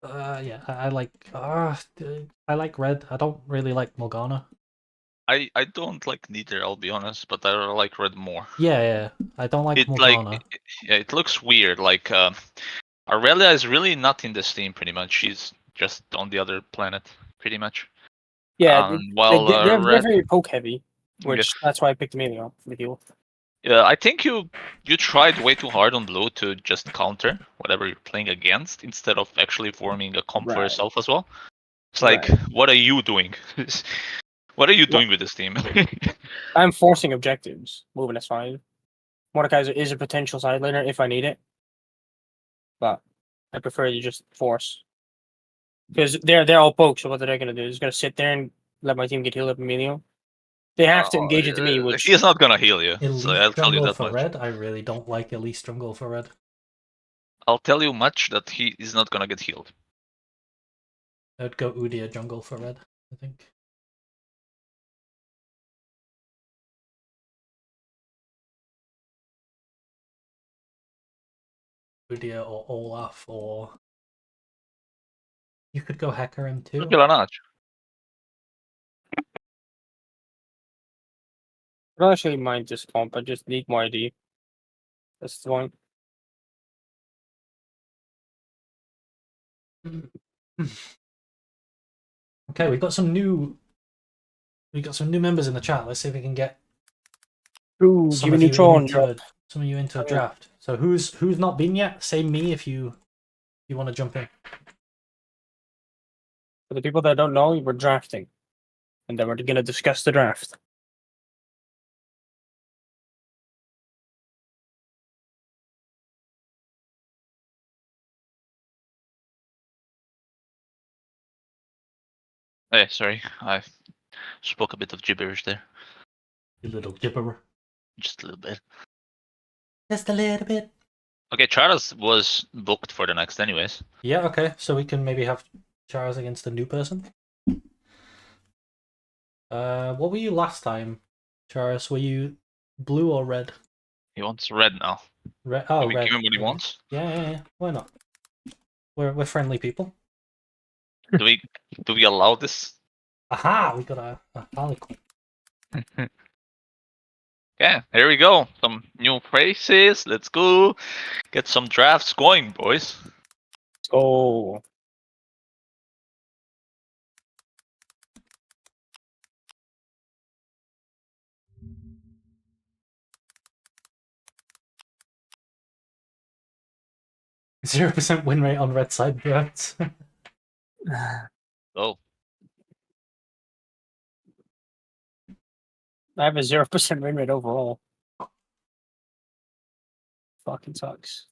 Yeah, I like. I like red. I don't really like Morgana. I don't like neither, I'll be honest, but I like red more. Yeah. I don't like It Morgana. yeah, it looks weird. Like Aurelia is really not in this team, pretty much. She's just on the other planet, pretty much. Yeah, While they're red, very poke heavy, Yeah. which that's why I picked Emilio for the heal. yeah, I think you tried way too hard on blue to just counter whatever you're playing against instead of actually forming a comp for Right. yourself as well. It's like, what are you doing? What are you doing with this team? I'm forcing objectives, moving S5. Mordekaiser is a potential side laner if I need it, but I prefer to just force. Because they're all pokes, so what are they going to do? They're just going to sit there and let my team get healed up Emilio? They have to engage it to me, which... He's not gonna heal you. Elite So I'll tell you jungle that for much. red. I really don't like Elite jungle for red. I'll tell you much that he is not gonna get healed. I'd go Udyr jungle for red. I think. Udyr or Olaf or you could go Hecarim too. Kill or not? I don't actually mind this comp, I just need more ID. That's the one. Okay, we got some new members in the chat. Let's see if we can get Ooh, some give of me you Neutron. into a draft. So who's not been yet? Say me if you want to jump in. For the people that don't know, we're drafting. And then we're going to discuss the draft. Hey, sorry, I spoke a bit of gibberish there. You little gibberer. Just a little bit. Just a little bit. Okay, Charles was booked for the next anyways. Yeah, okay. So we can maybe have Charles against a new person. What were you last time, Charles? Were you blue or red? He wants red now. Red. Oh, Can we red. give him what he Okay. wants? Yeah. Why not? We're friendly people. Do we allow this? Aha! We got a Harlequin. Yeah, here we go. Some new faces. Let's go. Get some drafts going, boys. Let's go. 0% win rate on red side birds. Oh, I have a 0% win rate overall. Fucking sucks.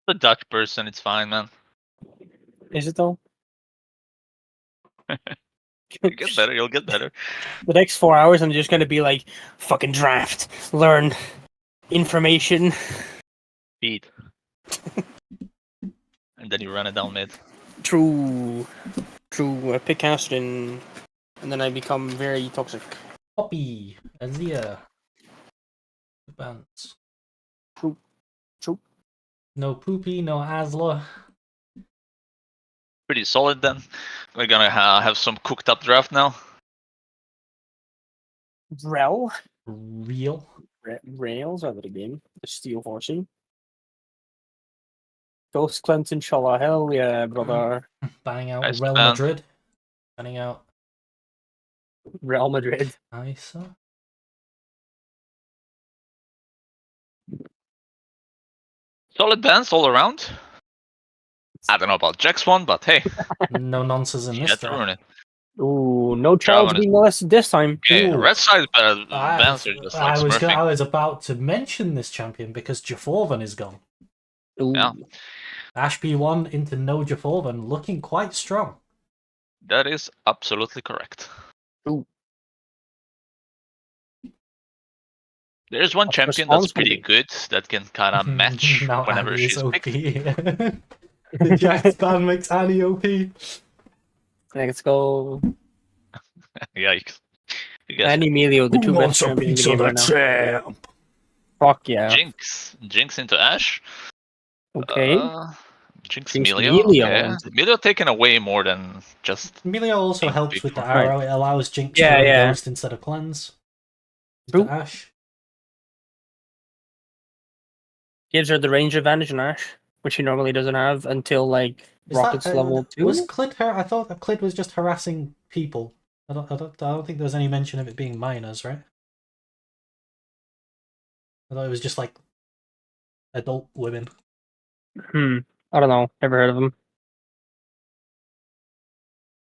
the Dutch person, it's fine, man. Is it though? You'll get better. You'll get better. The next 4 hours, I'm just gonna be like, fucking draft, learn information. Feed. And then you run it down mid. True. Pick Aston, and then I become very toxic. Poppy, Azia. Bounce. True. No Poopy, no Asla. Pretty solid then. We're gonna have some cooked up draft now. Rel. Real. Rails out of the game. The steel horsing. Ghost Clinton, inshallah. Hell yeah, brother. Banning out Nice Real ban. Madrid. Banning out Real Madrid. Isa. Solid bans all around. I don't know about Jack's one, but hey, No nonsense in he this had to ruin draft. it. Ooh, no child German is- being molested this time. Okay, Ooh. red side bans are just like smurfing. I was about to mention this champion because Jaforvan is gone. Ooh. Yeah. Ash P1 into no Jaforvan, looking quite strong. That is absolutely correct. Ooh. There's one That's champion that's pretty responsible. good that can kind of match Now whenever Annie is she's OP. picked. The Jax ban makes Annie OP. Let's go. Yikes. You guys, And Emilio, the two best champions in the game right now. champ? Fuck yeah. Jinx into Ash. Okay. Jinx Jinx Emilio. Emilio. Okay. Emilio taking away more than just. Emilio also Big helps with the point. arrow. It allows Jinx Yeah, to run yeah. Ghost instead of Cleanse. True. Into Ash. Gives her the range advantage in Ash, which she normally doesn't have until like Is Rocket's that, level 2. Was Clid I thought that Clid was just harassing people. I don't think there was any mention of it being minors, right? I thought it was just like adult women. I don't know. Never heard of him.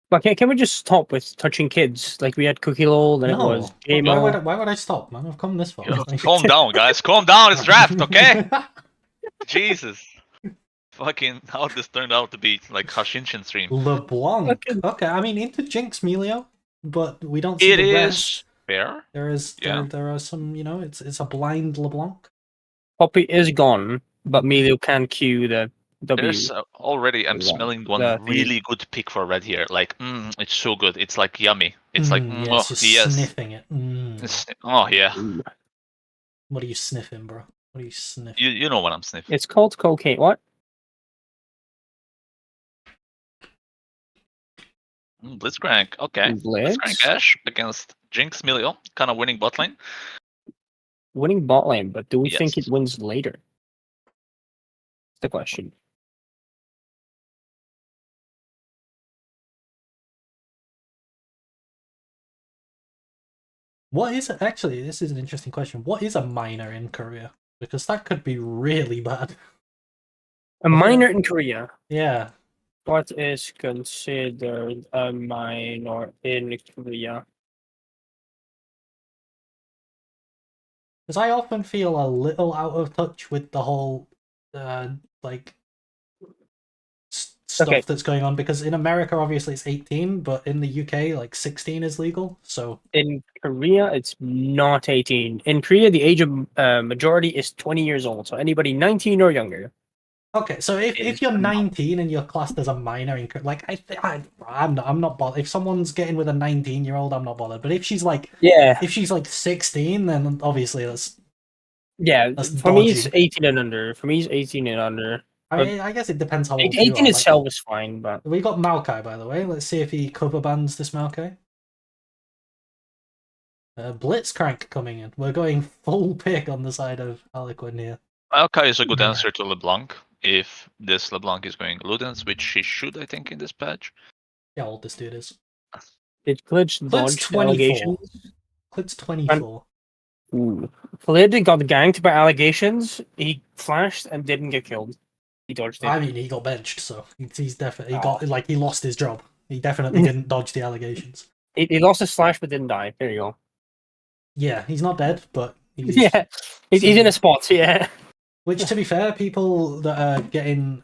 But can we just stop with touching kids? Like we had Cookie Lol, then it was why J-Mo. would I stop, man? I've come this far. Calm down, guys. Calm down. It's draft, okay? Jesus. Fucking how this turned out to be like Hashinshin stream. LeBlanc. Fucking- Okay, I mean into Jinx Melio, but we don't see It the is rest. fair. There is Yeah. there are some, you know, it's a blind LeBlanc. Poppy is gone, but Melio can queue the W. There's already I'm Yeah. smelling one The- really good pick for red here. Like, it's so good. It's like yummy. It's like, yes, oh, you're yes. sniffing it. Oh yeah. What are you sniffing, bro? What are you sniffing? You know what I'm sniffing. It's called cocaine. What? Blitzcrank. Okay. Blitz? Blitzcrank Ash against Jinx Melio, kind of winning bot lane. Winning bot lane, but do we think Yes. it wins later? That's the question. What is it? Actually, this is an interesting question. What is a minor in Korea? Because that could be really bad. A minor in Korea. Yeah. What is considered a minor in Korea? Because I often feel a little out of touch with the whole, like, stuff Okay. that's going on. Because in America, obviously, it's 18, but in the UK, like, 16 is legal. So In Korea, it's not 18. In Korea, the age of majority is 20 years old. So anybody 19 or younger. okay, so if you're 19 and you're classed as a minor in like I'm not bothered. If someone's getting with a 19-year-old, I'm not bothered. But if she's like Yeah. 16, then obviously that's. Yeah. That's For me, it's dodgy. 18 and under. For me, it's 18 and under. I mean, I guess it depends how old 18 you are. Like, itself is fine, but we got Maokai, by the way. Let's see if he cover bans this Maokai. Blitzcrank coming in. We're going full pick on the side of Harlequin here. Maokai is a good Yeah. answer to LeBlanc if this LeBlanc is going Ludens, which she should, I think, in this patch. Yeah, how old this dude is. did Glitch Glitch dodge 24. allegations? Clit's 24. Ooh. Flid got ganked by allegations. He flashed and didn't get killed. He dodged it. I mean, he got benched, so he's definitely Oh. he lost his job. He definitely didn't dodge the allegations. He lost his slash but didn't die. There you go. Yeah, he's not dead, but he's Yeah, he's in a spot. Yeah. Which, to be fair, people that are getting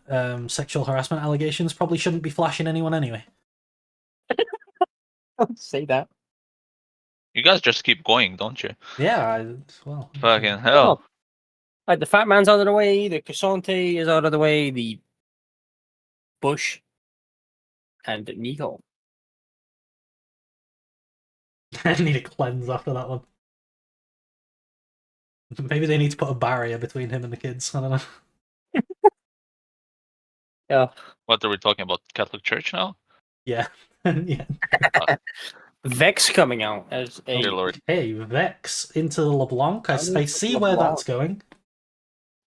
sexual harassment allegations probably shouldn't be flashing anyone anyway. Don't say that. You guys just keep going, don't you? Yeah, well, Fucking hell. Like the fat man's out of the way, the Cassante is out of the way, the Bush, and Nico. I need a cleanse after that one. Maybe they need to put a barrier between him and the kids. I don't know. Yeah. What are we talking about? Catholic Church now? Yeah, yeah. Vex coming out as a Dear Lord. Hey, Vex into the LeBlanc. I see where LeBlanc. that's going.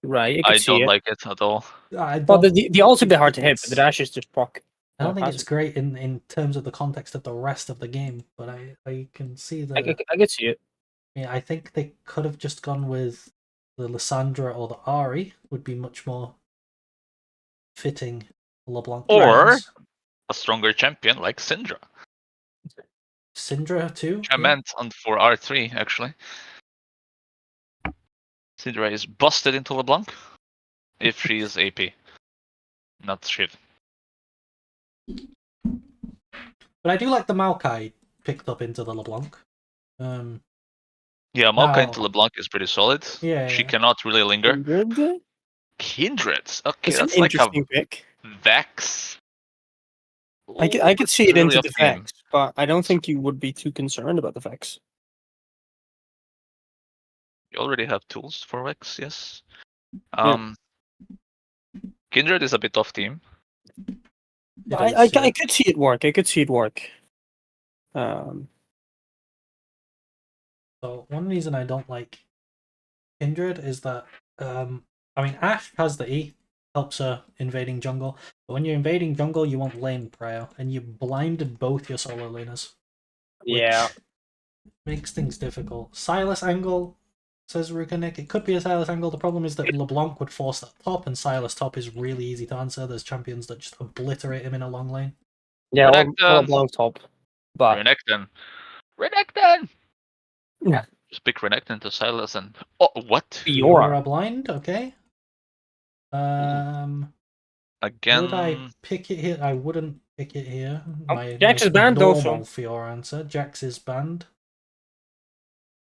right. I see don't it. like it at all. I Well, don't, the ult's a bit hard to hit, but the dash is just proc. I don't think it's passive. great in terms of the context of the rest of the game, but I can see that. I could see it. Yeah, I think they could have just gone with the Lysandra or the Ari would be much more fitting LeBlanc. Or- rounds. A stronger champion like Syndra. Syndra too. Which I meant on for R3 actually. Syndra is busted into LeBlanc if she is AP. Not Shiv. But I do like the Maokai picked up into the LeBlanc. Yeah, Maokai Now- into LeBlanc is pretty solid. Yeah, She yeah. cannot really linger. Good. Kindreds. Okay, It's an that's like a interesting pick. Vex. I could see it Really into up the to him. Vex, but I don't think you would be too concerned about the Vex. You already have tools for Vex, yes. Yeah. Kindred is a bit off team. It I is, yeah. could see it work. I could see it work. So one reason I don't like Kindred is that I mean Ashe has the E, helps her invading jungle, but when you're invading jungle you want lane prio, and you blinded both your solo laners. which Yeah. makes things difficult. Silas angle, says Rukanik. It could be a Silas angle. The problem is that LeBlanc would force that top, and Silas top is really easy to answer. There's champions that just obliterate him in a long lane. Yeah, Renekton. long top. But Renekton. Renekton! Yeah. Just pick Renekton to Silas and... Oh, what? Fiora. blind, okay. Would Again... I pick it here? I wouldn't pick it here. Oh, Jax is banned normal also. Fiora answer. Jax is banned.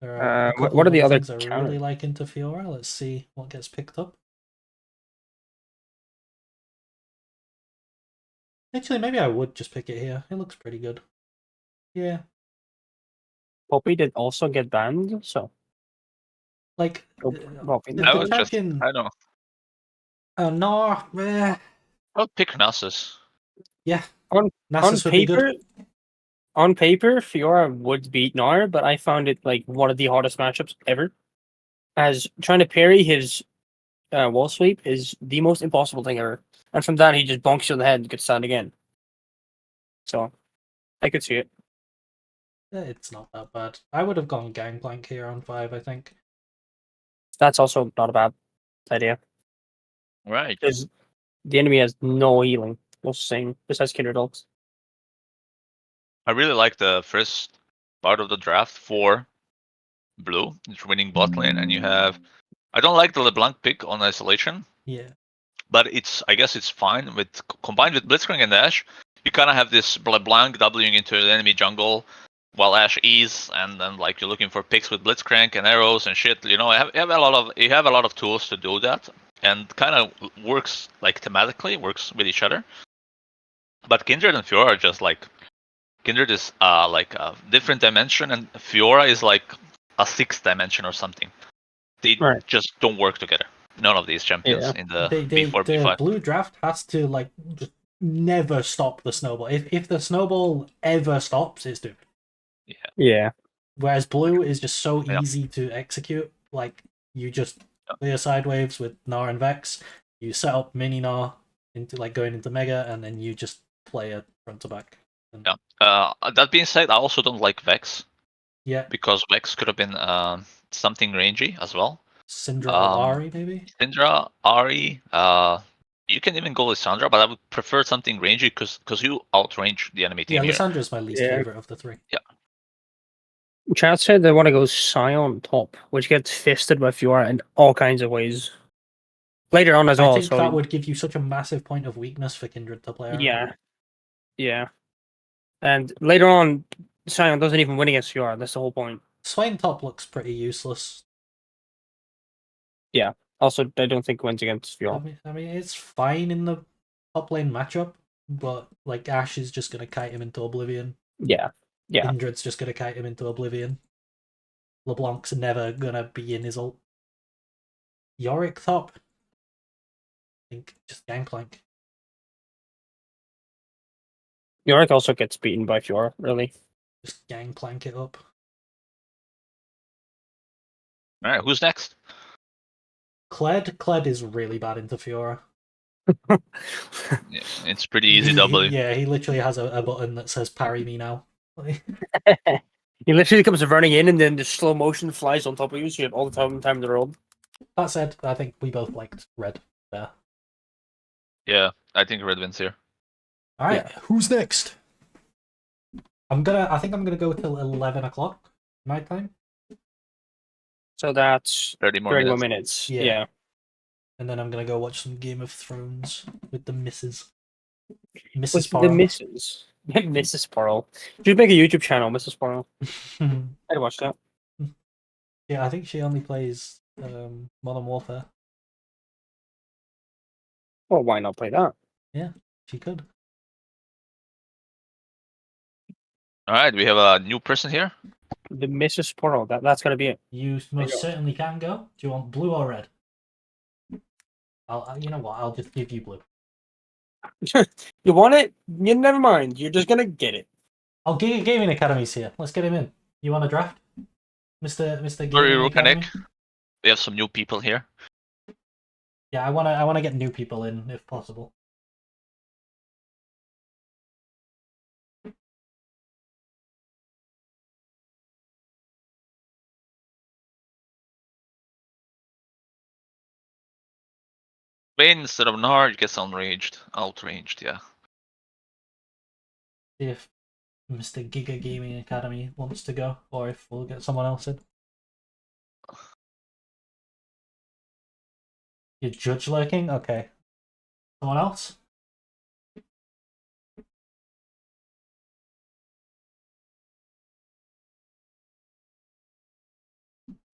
There what a couple are of the other things I counter- really like into Fiora. Let's see what gets picked up. Actually, maybe I would just pick it here. It looks pretty good. Yeah, Poppy did also get banned, so like Oh, Poppy. the I was just... champion. I don't know. No, I'll pick Nasus. yeah. On Nasus would be good. on paper, Fiora would beat Gnar, but I found it like one of the hardest matchups ever. As trying to parry his wall sweep is the most impossible thing ever. And from that, he just bonks you on the head and gets stunned again. So, I could see it. It's not that bad. I would have gone Gangplank here on 5, I think. That's also not a bad idea. Right. Because the enemy has no healing. No sustained, besides Kindred ults. I really like the first part of the draft for blue. It's winning bot lane, and you have... I don't like the LeBlanc pick on isolation, Yeah. but I guess it's fine with combined with Blitzcrank and Ashe. You kind of have this LeBlanc doubling into the enemy jungle while Ashe E's, and then like you're looking for picks with Blitzcrank and arrows and shit. You know, you have a lot of tools to do that, and kind of works like thematically, works with each other. But Kindred and Fiora are just like... Kindred is like a different dimension, and Fiora is like a 6th dimension or something. They Right. just don't work together. None of these champions Yeah. in the The B4, B5. blue draft has to like just never stop the snowball. If the snowball ever stops, it's doomed. Yeah. Whereas blue is just so Yeah. easy to execute. Like you just clear side waves with Gnar and Vex. You set up mini Gnar into like going into Mega, and then you just play it front to back. And, Yeah. That being said, I also don't like Vex yeah. because Vex could have been something rangy as well. Syndra or Ari, maybe? Syndra, Ari, you can even go Lissandra, but I would prefer something rangy because you outrange the enemy team Yeah, here. Lyssandra's my least Yeah. favorite of the three. Chat said they want to go Scion top, which gets fisted by Fiora in all kinds of ways. Later on as I well. think So that would give you such a massive point of weakness for Kindred to play around. yeah, yeah. And later on, Scion doesn't even win against Fiora. That's the whole point. Swain top looks pretty useless. Also, I don't think wins against Fiora. I mean, it's fine in the top lane matchup, but like Ashe is just gonna kite him into oblivion. Yeah, yeah. Kindred's just gonna kite him into oblivion. LeBlanc's never gonna be in his ult. Yorick top. I think just Gangplank. Yorick also gets beaten by Fiora. Really. Just Gangplank it up. All right, who's next? Kled is really bad into Fiora. Yeah, it's pretty easy W. Yeah, he literally has a button that says parry me now. He literally comes running in and then the slow motion flies on top of you, so you have all the time in the world. That said, I think we both liked red there. Yeah, I think Red wins here. Alright, who's next? I think I'm gonna go till 11 o'clock my time. So that's 30 more 30 more minutes. minutes. Yeah. Yeah. And then I'm gonna go watch some Game of Thrones with the missus. Mrs. With the Parham. Mrs. Mrs. Pearl. She'd make a YouTube channel, Mrs. Pearl. I'd watch that. Yeah, I think she only plays Modern Warfare. Well, why not play that? She could. All right, we have a new person here. The Mrs. Pearl. That's gotta be it. You go. most certainly can go. Do you want blue or red? You know what? I'll just give you blue. You want it? You never mind. You're just gonna get it. Oh, Gaming Academy's here. Let's get him in. You want a draft, Mr. Sorry, Gaming Academy? Rukanik. We have some new people here. Yeah, I wanna get new people in if possible. Vayne instead of Nard gets outranged, yeah. See if Mr. Giga Gaming Academy wants to go, or if we'll get someone else in. You're judge lurking? Okay. Someone else?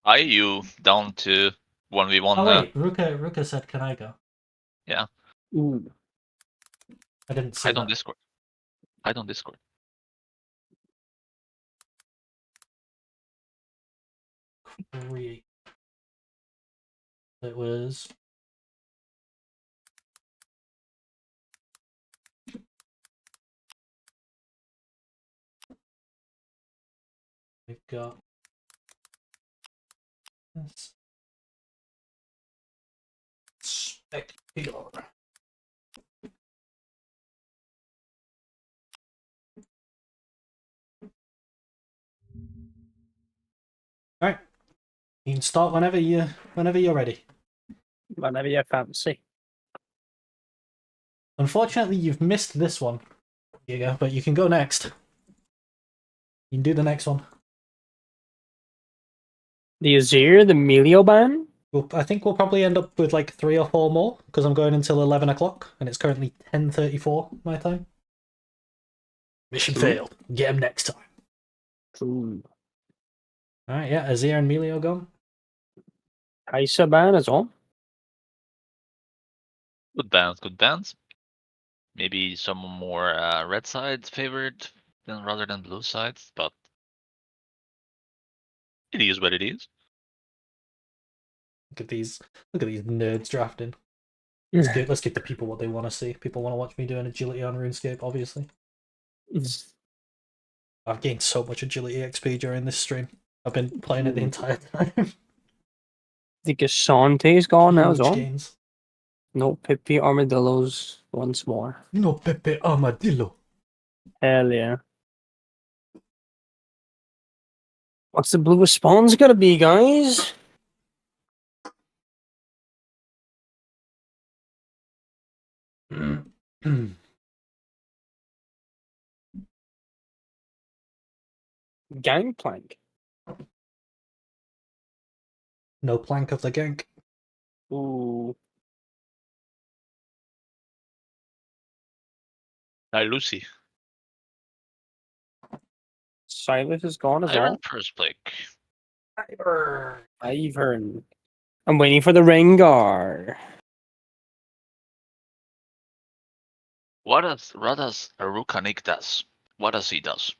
IU down to 1v1 Oh now. wait, Ruka said, "Can I go?" Ooh. I didn't see Hide on that. Discord. Hide on Discord. Create. It was. We've got this. Spectator. Alright. You can start whenever you're ready. Whenever you fancy. Unfortunately, you've missed this one, Giga, but you can go next. You can do the next one. The Azir, the Melio ban? I think we'll probably end up with like 3 or 4 more, because I'm going until 11 o'clock, and it's currently 10:34 my time. Mission failed. Get him next time. True. Alright, yeah, Azir and Melio gone. Kai'Sa ban as well. Good bans. Maybe some more red sides favored rather than blue sides, but it is what it is. Look at these nerds drafting. Let's give the people what they want to see. People want to watch me doing agility on RuneScape, obviously. I've gained so much agility XP during this stream. I've been playing it the entire time. The Gasante's gone now as Huge well. gains. No Pippi Armadillos once more. No Pepe Armadillo. Hell yeah. What's the bluest spawn's gonna be, guys? Gangplank. No plank of the gank. Ooh. Lucy. Silas is gone as Iron well. first pick. Ivern. I'm waiting for the Rengar. What does Arukanik does? What does he does?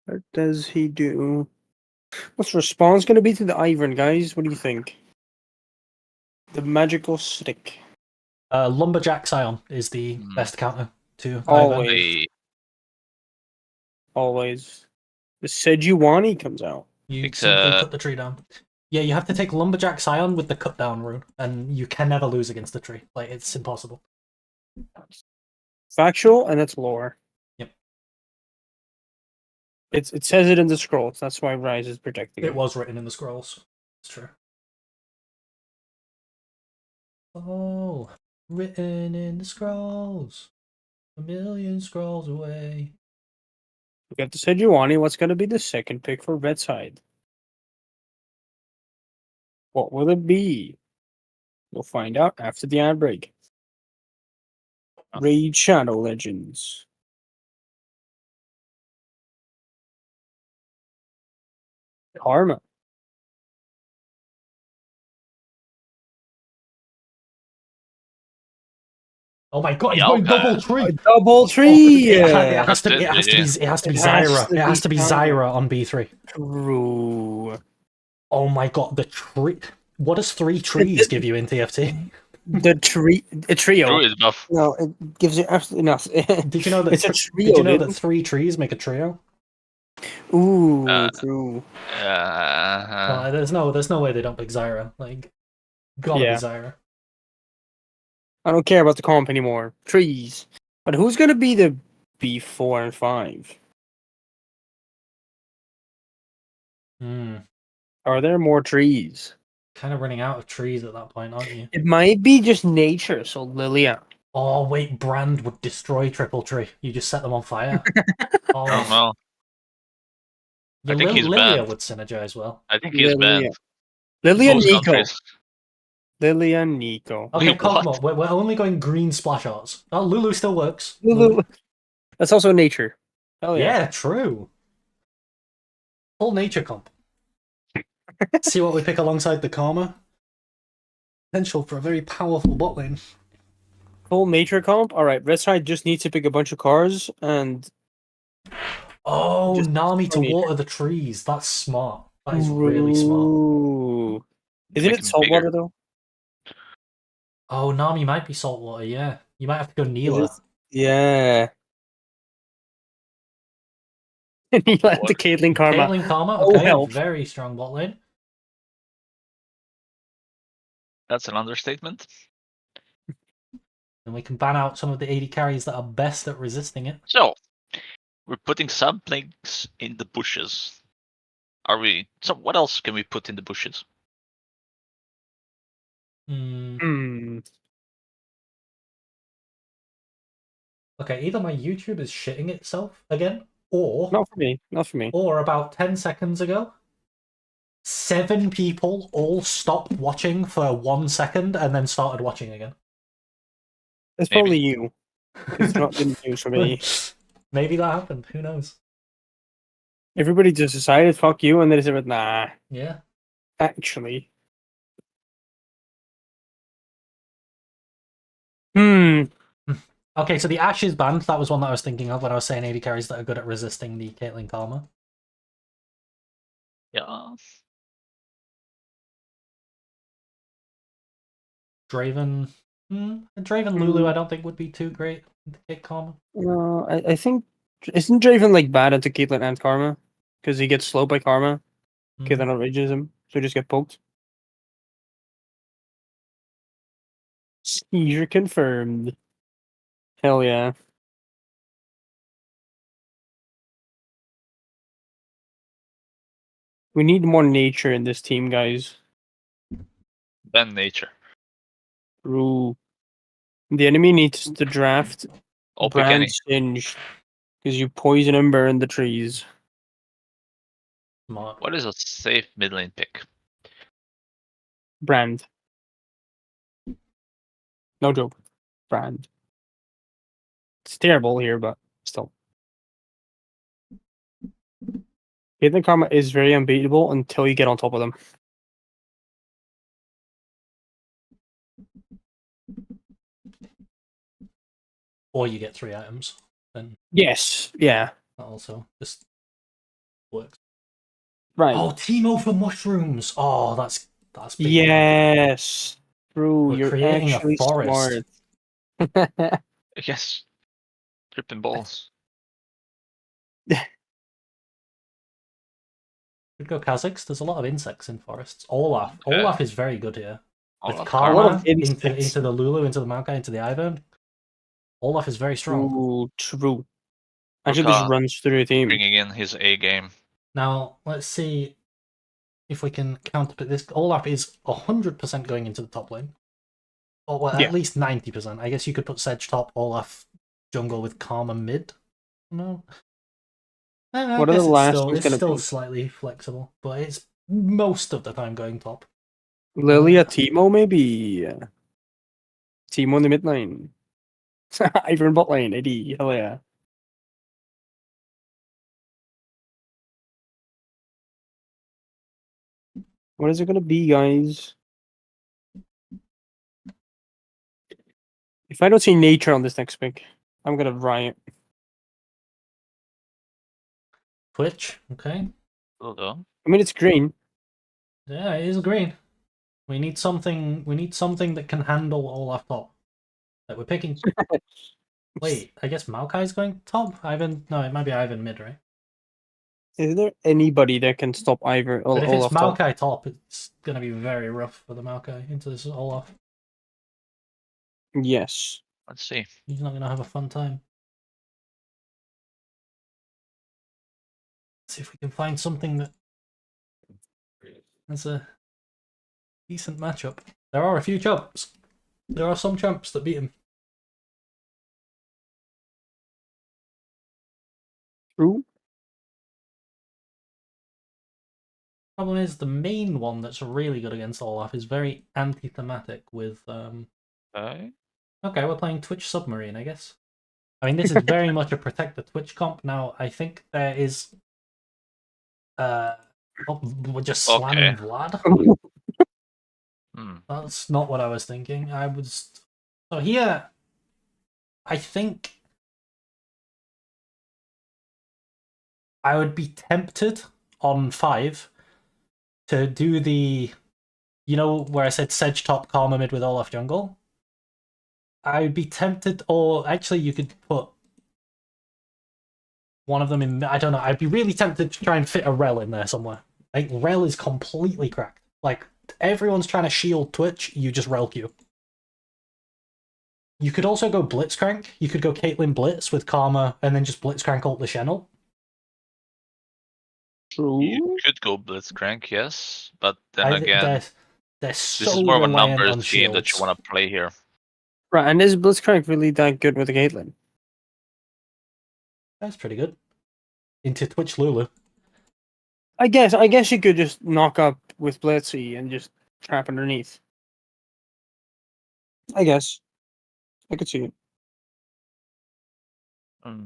What does he do? What's response gonna be to the Ivern, guys? What do you think? The magical stick. Lumberjack Scion is the Hmm. best counter to Always. Ivern. The Always. The Sejuani comes out. You It's, simply cut the tree down. Yeah, you have to take Lumberjack Scion with the cut down rune, and you can never lose against the tree. Like, it's impossible. Factual, and it's lore. Yep. It says it in the scrolls. That's why Rise is protecting It was written in the scrolls. It's true. Oh, written in the scrolls. A million scrolls away. We got the Sejuani. What's going to be the second pick for Red Side? What will it be? We'll find out after the ad break. Raid Shadow Legends. Karma. Oh my god, he's Yowka. going double tree! A double tree. It has to be. That's it, It has to be It has Zyra. to It has be to be Zyra. Zyra on B3. True. Oh my god, the tree. What does 3 trees give you in TFT? The tree. A trio. Drew is buff. No, it gives you absolutely nothing. Did you know that? It's a Did trio, you know dude. that 3 trees make a trio? Ooh, true. There's no way they don't pick Zyra. Like, gotta Yeah. be Zyra. I don't care about the comp anymore. Trees. But who's gonna be the B4 and 5? Are there more trees? Kind of running out of trees at that point, aren't you? It might be just nature, so Lilia. Oh wait, Brand would destroy triple tree. You just set them on fire. Oh, I don't know. Yeah, I think he's Lilia banned. would synergize well. I think he's banned. Lilia Most Nico. countries. Lilia Nico. Okay, Wait, what? Cosmo, we're only going green splash arts. Oh, Lulu still works. Lulu. That's also nature. Oh yeah. Yeah, true. Full nature comp. See what we pick alongside the Karma. Potential for a very powerful bot lane. Full nature comp. All right, Red Side just needs to pick a bunch of cars and Oh, Just Nami to for nature. water the trees. That's smart. That is really smart. Ooh. Isn't Make it him saltwater bigger. though? Oh, Nami might be saltwater, yeah. You might have to go Neela. Yeah. Neela and the Caitlyn Karma. Caitlyn Karma, Oh, okay, help. very strong bot lane. That's an understatement. And we can ban out some of the AD carries that are best at resisting it. So, we're putting samplings in the bushes. Are we? So, what else can we put in the bushes? Hmm. Okay, either my YouTube is shitting itself again, or Not for me. Not for me. or about 10 seconds ago, 7 people all stopped watching for 1 second and then started watching again. It's Maybe. probably you. It's not the news for me. Maybe that happened. Who knows? Everybody just decided, fuck you, and they said, nah, Yeah. actually. Hmm. Okay, so the Ashes band, that was one that I was thinking of when I was saying AD carries that are good at resisting the Caitlyn Karma. Yeah. Draven. Draven Lulu, I don't think would be too great to get Karma. I think isn't Draven like bad into Caitlyn and Karma? Because he gets slowed by Karma. Mm. Caitlyn outrages him, so he just get poked. Seizure confirmed. Hell yeah. We need more nature in this team, guys. Ben nature. True. The enemy needs to draft I'll pick any. Brand Singe because you poison and burn the trees. Smart. What is a safe mid lane pick? Brand. No joke. Brand. It's terrible here, but still. Caitlyn Karma is very unbeatable until you get on top of them. Or you get 3 items. Then Yes. Yeah. that also just works. Right. Oh, Teemo for mushrooms. Oh, that's big. Yes. True. We're You're creating a actually forest. smart. Yes. Dripping balls. Could go Kha'Zix. There's a lot of insects in forests. Olaf. Okay. Olaf is very good here. With Olaf Karma A lot of into insects. the Lulu, into the Maokai, into the Ivern. Olaf is very strong. Ooh, true. Actually, this Ruka runs through your team. bringing in his A game. Now, let's see if we can counter this. Olaf is 100% going into the top lane. Or well, Yeah. at least 90%. I guess you could put Sedge top, Olaf jungle with Karma mid. No. I What are guess the last it's ones it's gonna still be? slightly flexible, but it's most of the time going top. Lilia Teemo, maybe? Teemo in the mid lane. Ivern bot lane, AD. Hell yeah. What is it gonna be, guys? If I don't see nature on this next pick, I'm gonna riot. Twitch, okay. Although, I mean, it's green. Yeah, it is green. We need something that can handle Olaf top. That we're picking. Wait, I guess Maokai's going top? Ivan, no, it might be Ivan mid, right? Is there anybody that can stop Ivern? But if it's Olaf top? Maokai top, it's gonna be very rough for the Maokai into this Olaf. Yes. let's see. He's not gonna have a fun time. Let's see if we can find something that has a decent matchup. There are a few champs. There are some champs that beat him. True. Problem is, the main one that's really good against Olaf is very anti-thematic with Okay. Okay, we're playing Twitch Submarine, I guess. I mean, this is very much a protect the Twitch comp. Now, I think there is we're just slamming Vlad. Hmm. That's not what I was thinking. I was so here. I think I would be tempted on 5 to do the, you know, where I said Sedge top, Karma mid with Olaf jungle. I would be tempted, or actually, you could put one of them in. I don't know. I'd be really tempted to try and fit a Rel in there somewhere. I think Rel is completely cracked. Like, everyone's trying to shield Twitch, you just Rel Q. You could also go Blitzcrank. You could go Caitlyn Blitz with Karma, and then just Blitzcrank ult the Shenel. True. You could go Blitzcrank, yes, but then I again, they're so this is more of a reliant numbers on game that you shields. want to play here. Right, and is Blitzcrank really that good with the Caitlyn? That's pretty good. Into Twitch Lulu. I guess you could just knock up with Blitzy and just trap underneath. I guess. I could see it. Hmm.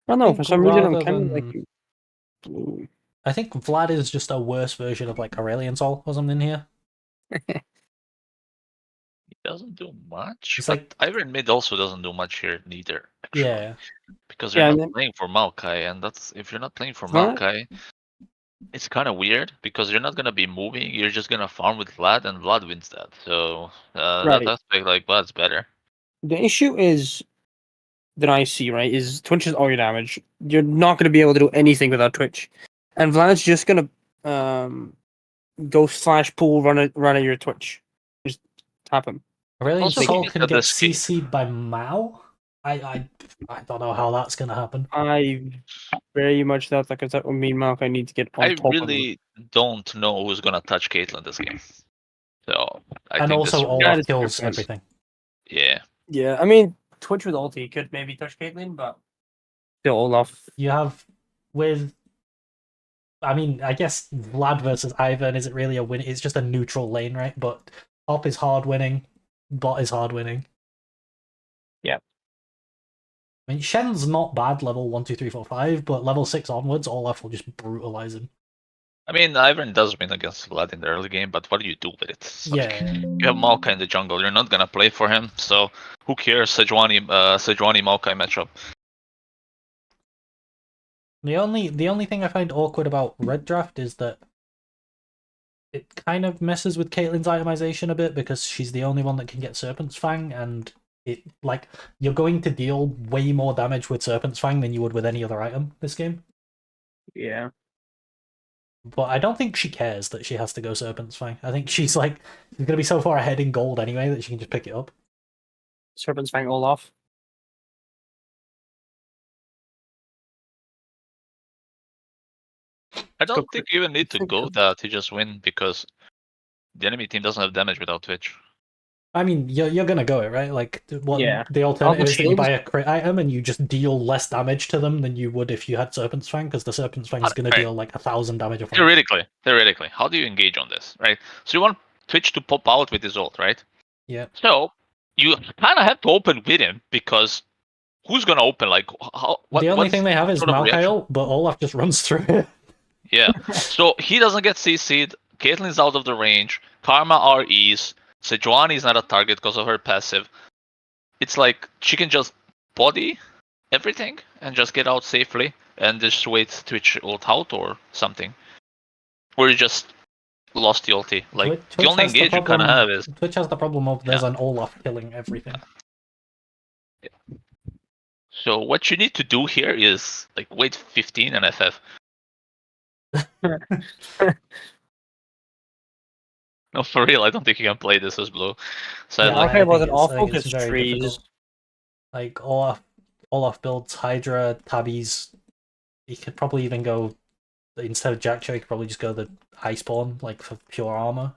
I don't know, for think some reason I'm rather kind of than- like blue. I think Vlad is just a worse version of like Aurelion Sol or something here. He doesn't do much. It's But like- Iron Mid also doesn't do much here neither. Actually, Yeah. because Yeah, you're and not then- playing for Maokai, and that's if you're not playing for What? Maokai, it's kind of weird because you're not gonna be moving. You're just gonna farm with Vlad, and Vlad wins that. So Right. that aspect, like Vlad's better. The issue is that I see, right, is Twitch is all your damage. You're not going to be able to do anything without Twitch. And Vlad's just going to go slash pull, run at your Twitch. Just tap him. Aurelion Also, Sol he's can got get this key. CC'd by Mao. I don't know how that's gonna happen. I very much doubt that because that would mean Maokai need to get on I top of him. really don't know who's gonna touch Caitlyn this game. So I And think also, this. Olaf is a good kills point. everything. Yeah. Yeah, I mean, Twitch with ulti could maybe touch Caitlyn, but still Olaf. You have with. I mean, I guess Vlad versus Ivern isn't really a win. It's just a neutral lane, right? But top is hard winning, bot is hard winning. Yeah. I mean, Shen's not bad level 1, 2, 3, 4, 5, but level 6 onwards, Olaf will just brutalize him. I mean, Ivern does win against Vlad in the early game, but what do you do with it? It's like, Yeah. you have Maokai in the jungle. You're not gonna play for him, so who cares? Sejuani Maokai matchup. The only thing I find awkward about Red Draft is that it kind of messes with Caitlyn's itemization a bit because she's the only one that can get Serpent's Fang, and it like you're going to deal way more damage with Serpent's Fang than you would with any other item this game. Yeah. But I don't think she cares that she has to go Serpent's Fang. I think she's gonna be so far ahead in gold anyway that she can just pick it up. Serpent's Fang Olaf. I don't So think you even need to go that to just win because the enemy team doesn't have damage without Twitch. I mean, you're gonna go it, right? Like, what Yeah. the alternative is that you shields. buy a crit item and you just deal less damage to them than you would if you had Serpent's Fang, because the Serpent's Fang is gonna Right. deal like 1,000 damage. Theoretically, how do you engage on this, right? So you want Twitch to pop out with his ult, right? Yeah. So you kind of have to open with him because who's gonna open? Like, how? The only thing they have is sort of reaction? Maokai, but Olaf just runs through it. Yeah. So he doesn't get CC'd. Caitlyn's out of the range. Karma REs. Sejuani is not a target because of her passive. It's like she can just body everything and just get out safely and just wait Twitch ult out or something. Or you just lost the ulti. Like Twitch the only has the engage you kind of problem- have is Twitch has the problem of there's an Olaf killing everything. so what you need to do here is like wait 15 and FF. No, for real, I don't think you can play this as blue. So Yeah, like, Maokai wasn't think awful it's because very trees. difficult. Like Olaf builds Hydra, Tabbies. He could probably even go instead of Jack Cho, he could probably just go the Iceborne, like for pure armor.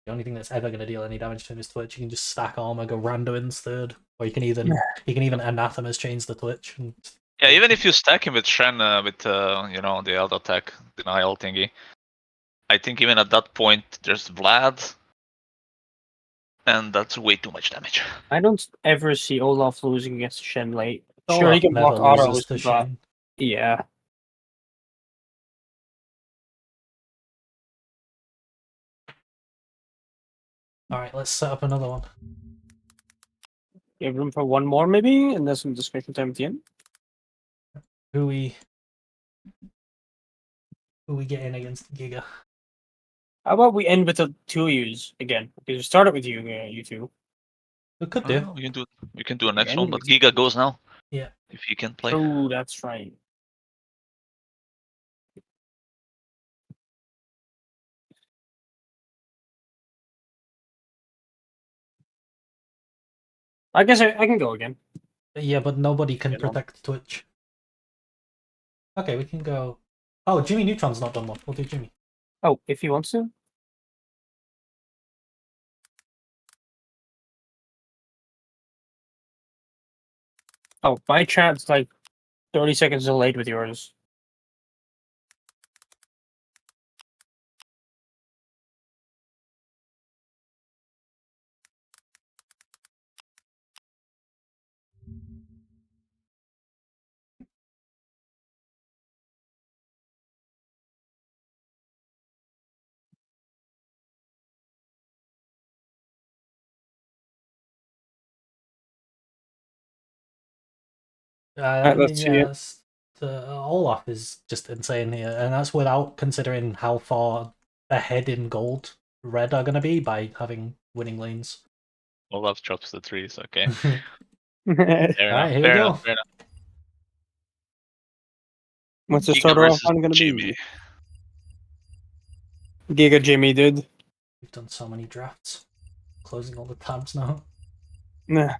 The only thing that's ever going to deal any damage to him is Twitch. You can just stack armor, go Randuin's third, or you can even Anathema's change the Twitch. And yeah, even if you stack him with Shen with the auto attack denial thingy, I think even at that point there's Vlad, and that's way too much damage. I don't ever see Olaf losing against Shen late. Sure, Olaf he can never block loses autos, to but Shen. yeah. Alright, let's set up another one. You have room for one more, maybe, and there's some discussion time at the end. Who we get in against Giga? How about we end with the two of yous again? Because we started with you, you two. We could do. We can do a next Yeah, one, but Giga goes now. Yeah. If he can play. Oh, that's right. I guess I can go again. Yeah, but nobody can You know. protect Twitch. Okay, we can go. Oh, Jimmy Neutron's not done one. We'll do Jimmy. Oh, if he wants to. Oh, my chat's like 30 seconds delayed with yours. Let's see it. Yes, Olaf is just insane here, and that's without considering how far ahead in gold red are going to be by having winning lanes. Olaf drops the trees, okay. Alright, Fair enough, here we fair go. enough, fair enough. What's the Giga starter off versus I'm gonna Jimmy. be? Giga Jimmy, dude. We've done so many drafts. Closing all the tabs now. Nah.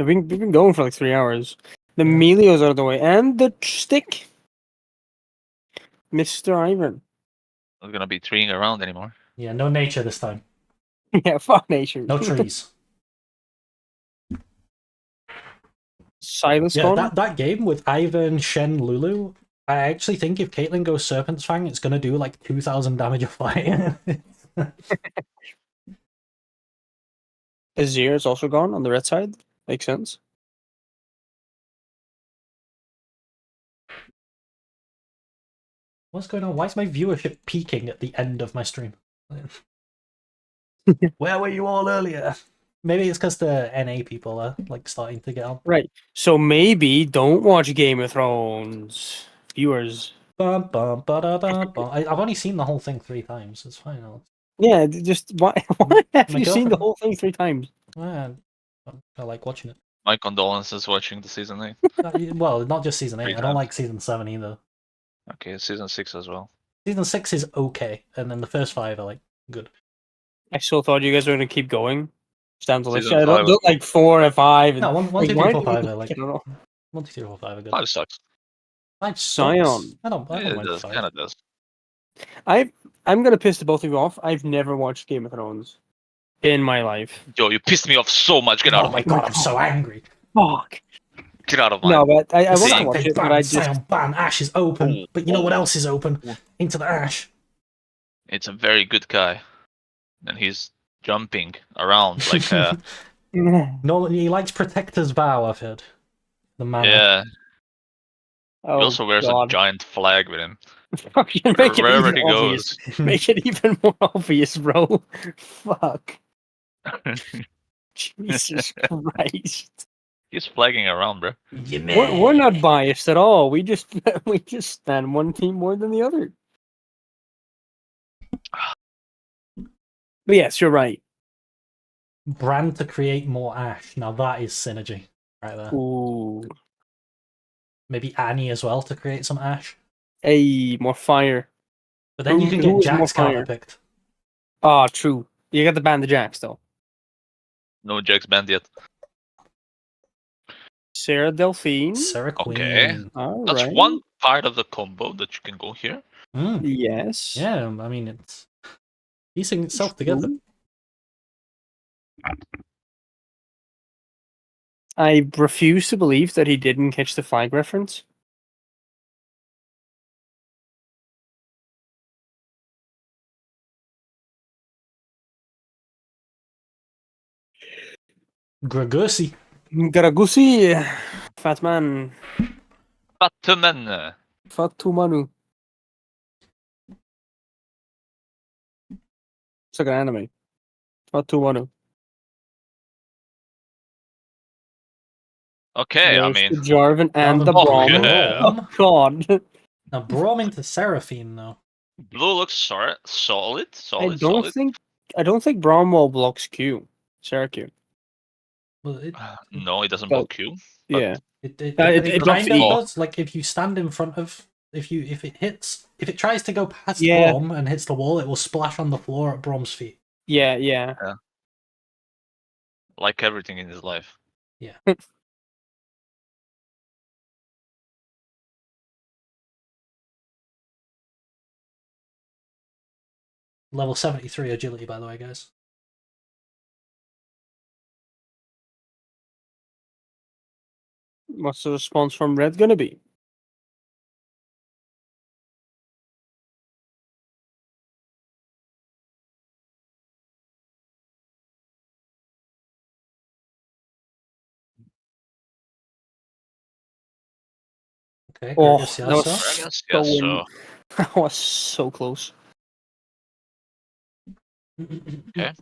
We've been going for like 3 hours. The Yeah. Melio's out of the way, and the stick, Mr. Ivan. Not gonna be treeing around anymore. Yeah, no nature this time. Yeah, fuck nature. No trees. Silas Yeah, gone. that game with Ivan, Shen, Lulu, I actually think if Caitlyn goes Serpent's Fang, it's gonna do like 2,000 damage a fight. Azir is also gone on the red side. Makes sense. What's going on? Why is my viewership peaking at the end of my stream? Where were you all earlier? Maybe it's because the NA people are like starting to get on. Right. So maybe don't watch Game of Thrones, viewers. Bum, bum, ba-da-da-bum. I've only seen the whole thing 3 times. It's fine. Yeah, just why have My you seen the girlfriend- whole thing 3 times? I like watching it. My condolences watching the season 8. Well, not just season 8. Three I don't times. like season 7 either. Okay, season 6 as well. Season 6 is okay, and then the first 5 are like good. I still thought you guys were gonna keep going. Stand the list. Season I don't 5 do like 4 and 5. And, No, 1, like, 2, 3, why 4, do you 5 are like I don't know. 1, 2, 3, 4, 5 are good. 5 sucks. 5 Scion. sucks. I don't Yeah, it mind does. 5. Kind of does. I'm gonna piss the both of you off. I've never watched Game of Thrones in my life. Yo, you pissed me off so much. Get out Oh of my my. god, I'm so angry. Fuck. Get out of my. No, but I want to Same watch They it, but ban I just Scion, ban Ash is open, but you know what else is open? Into the Ash. It's a very good guy, and he's jumping around like No, he likes Protector's Vow, I've heard. The man. yeah. Oh, He also wears God. a giant flag with him Fucking make it wherever even he obvious. goes. Make it even more obvious, bro. Fuck. Jesus Christ. He's flagging around, bro. We're not biased at all. We just stand one team more than the other. But yes, you're right. Brand to create more Ash. Now that is synergy right there. Ooh. Maybe Annie as well to create some Ash. Hey, more fire. But then you Who- can who get is more Jax fire? counterpicked. Ah, true. You got to ban the Jacks though. No Jax banned yet. Sarah Delphine. Sarah Queen. Okay. All That's right. one part of the combo that you can go here. Mm, Yes. yeah, I mean, it's piecing itself together. True. I refuse to believe that he didn't catch the flag reference. Gragusi. Garagusi, fat man, Batman. fat Manu. It's like an anime. Fat Manu. Okay, I There's mean, the Jarvan and the Jarvan. Oh, Braum. yeah. Oh God. Now, Braum into Seraphine, though. blue looks solid. I Solid. don't think Braum blocks Q. Sarah Q. Well, it, No, it doesn't But- block Q. But- Yeah. it it blocks kind of E. does. Like, if you stand in front of... If it tries to go past Yeah. Braum and hits the wall, it will splash on the floor at Braum's feet. Yeah. Like everything in his life. Level 73 agility, by the way, guys. What's the response from Red gonna be? Okay, Oh, Gragas that was Yasuo. Gragas, so yes, in- that was so close. Okay.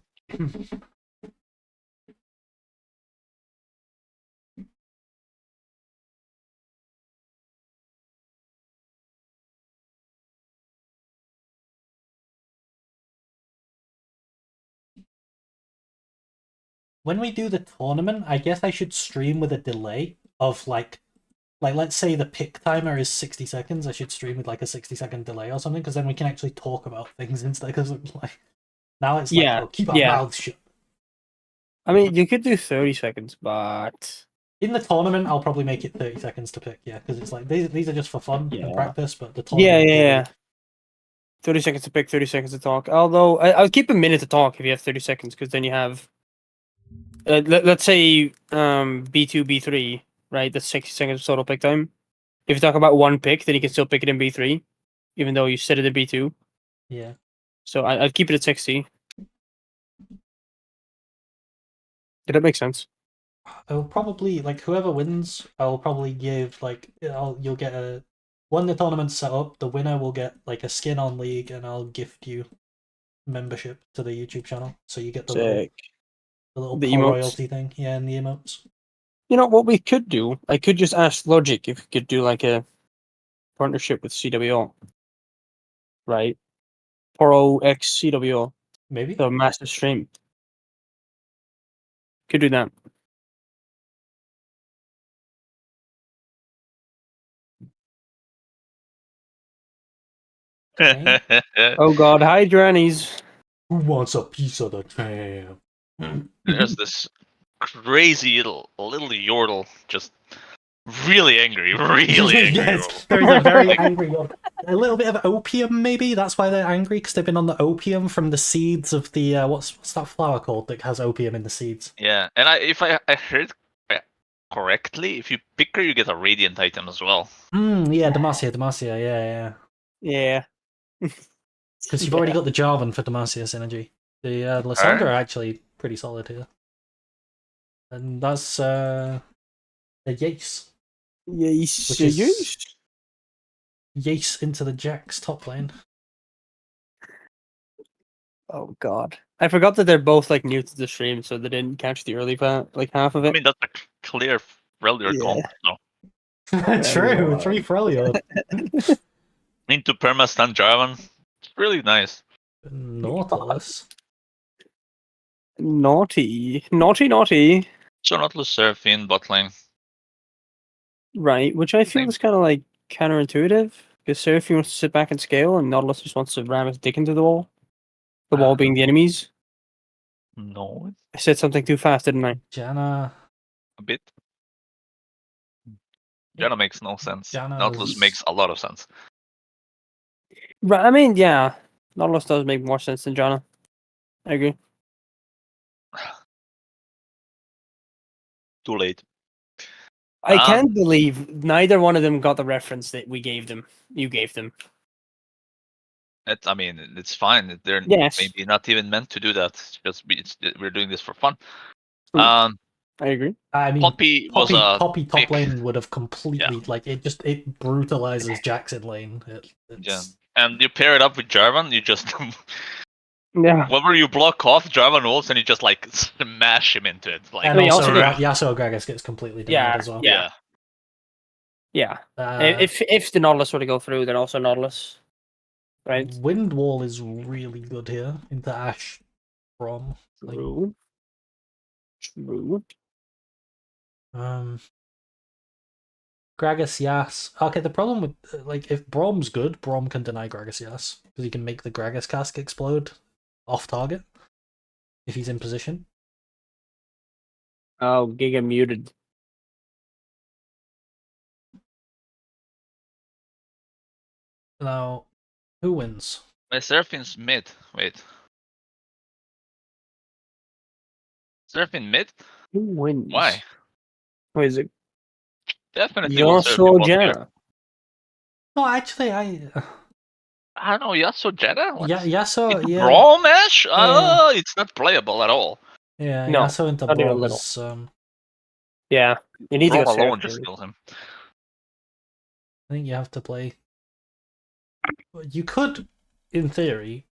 When we do the tournament, I guess I should stream with a delay of like let's say the pick timer is 60 seconds. I should stream with like a 60-second delay or something, because then we can actually talk about things instead. Because like now it's like, Yeah, oh, keep our yeah. mouths shut. I mean, you could do 30 seconds, but In the tournament, I'll probably make it 30 seconds to pick, yeah, because it's like these are just for fun Yeah. and practice, but the Yeah, tournament. yeah. 30 seconds to pick, 30 seconds to talk. Although I'll keep a minute to talk if you have 30 seconds, because then you have. Let's say B2, B3, right? That's 60 seconds total pick time. If you talk about one pick, then you can still pick it in B3, even though you set it in B2. Yeah. So I'd keep it at 60. Did that make sense? I'll probably like whoever wins. I'll probably give like you'll get a when the tournament's set up. The winner will get like a skin on League, and I'll gift you membership to the YouTube channel, so you get the Sick. little The pro emotes. royalty thing. Yeah, and the emotes. You know what we could do? I could just ask Logic if we could do like a partnership with CWO, right? Pro X CWO, Maybe. the massive stream. Could do that. Okay. Oh God, hi Grannies. Who wants a piece of the tam? There's this crazy little yordle, just really angry, really angry. Yes, Yordle. there is a very Like- angry one. A little bit of opium, maybe. That's why they're angry, because they've been on the opium from the seeds of the what's that flower called that has opium in the seeds? Yeah, and if I heard correctly, if you pick her, you get a radiant item as well. Yeah, Demacia, yeah. Yeah. Because you've already got the Jarvan for Demacia synergy. The Lysandra are actually pretty solid here. And that's a Yace. Yes. Which is- Yes. Yace into the Jax top lane. Oh God, I forgot that they're both like new to the stream, so they didn't catch the early part, like half of it. I mean, that's a clear Freljord Yeah. comp. So True, wow. 3 Freljord. into perma-stun Jarvan, it's really nice. Nautilus. Naughty, naughty. So Nautilus Seraphine bot lane. Right, which I feel Same. is kind of like counterintuitive because Seraphine wants to sit back and scale, and Nautilus just wants to ram his dick into the wall. The wall being the enemies. No, I said something too fast, didn't I? Janna. a bit. Janna makes no sense. Janna's- Nautilus makes a lot of sense. Right, I mean, yeah, Nautilus does make more sense than Janna. I agree. Too late. I Um, can't believe neither one of them got the reference that we gave them. You gave them. I mean, it's fine. They're Yes. maybe not even meant to do that. It's just we're doing this for fun. True. Um, I agree. I mean, Poppy was a Poppy top pick. lane would have completely like it brutalizes Jackson lane. Yeah, and you pair it up with Jarvan, you just Yeah. whenever you block off Jarvan ults and you just like smash him into it. Like and I mean, also also Yasuo Gragas gets completely denied Yeah, as well. yeah. Yeah. Uh, If the Nautilus were to go through, then also Nautilus. Right? Wind Wall is really good here into Ash Brom. Like, True. True. Gragas Yas. Okay, the problem with like if Brom's good, Brom can deny Gragas Yas because he can make the Gragas cask explode off target if he's in position. Oh, Giga muted. Now, who wins? my Seraphine's mid. Wait, Seraphine mid? Who wins? Why? Who is it? Definitely will Seraphine Yasuo bot here. Janna. No, actually, I I don't know, Yasuo Jetta? What? Yasuo, Into yeah, Brawl Mesh? Oh, it's not playable at all. yeah, No, Yasuo into not even a Brom little. is Yeah. You need to Brawl go alone Seraphine. just kills him. I think you have to play. You could, in theory,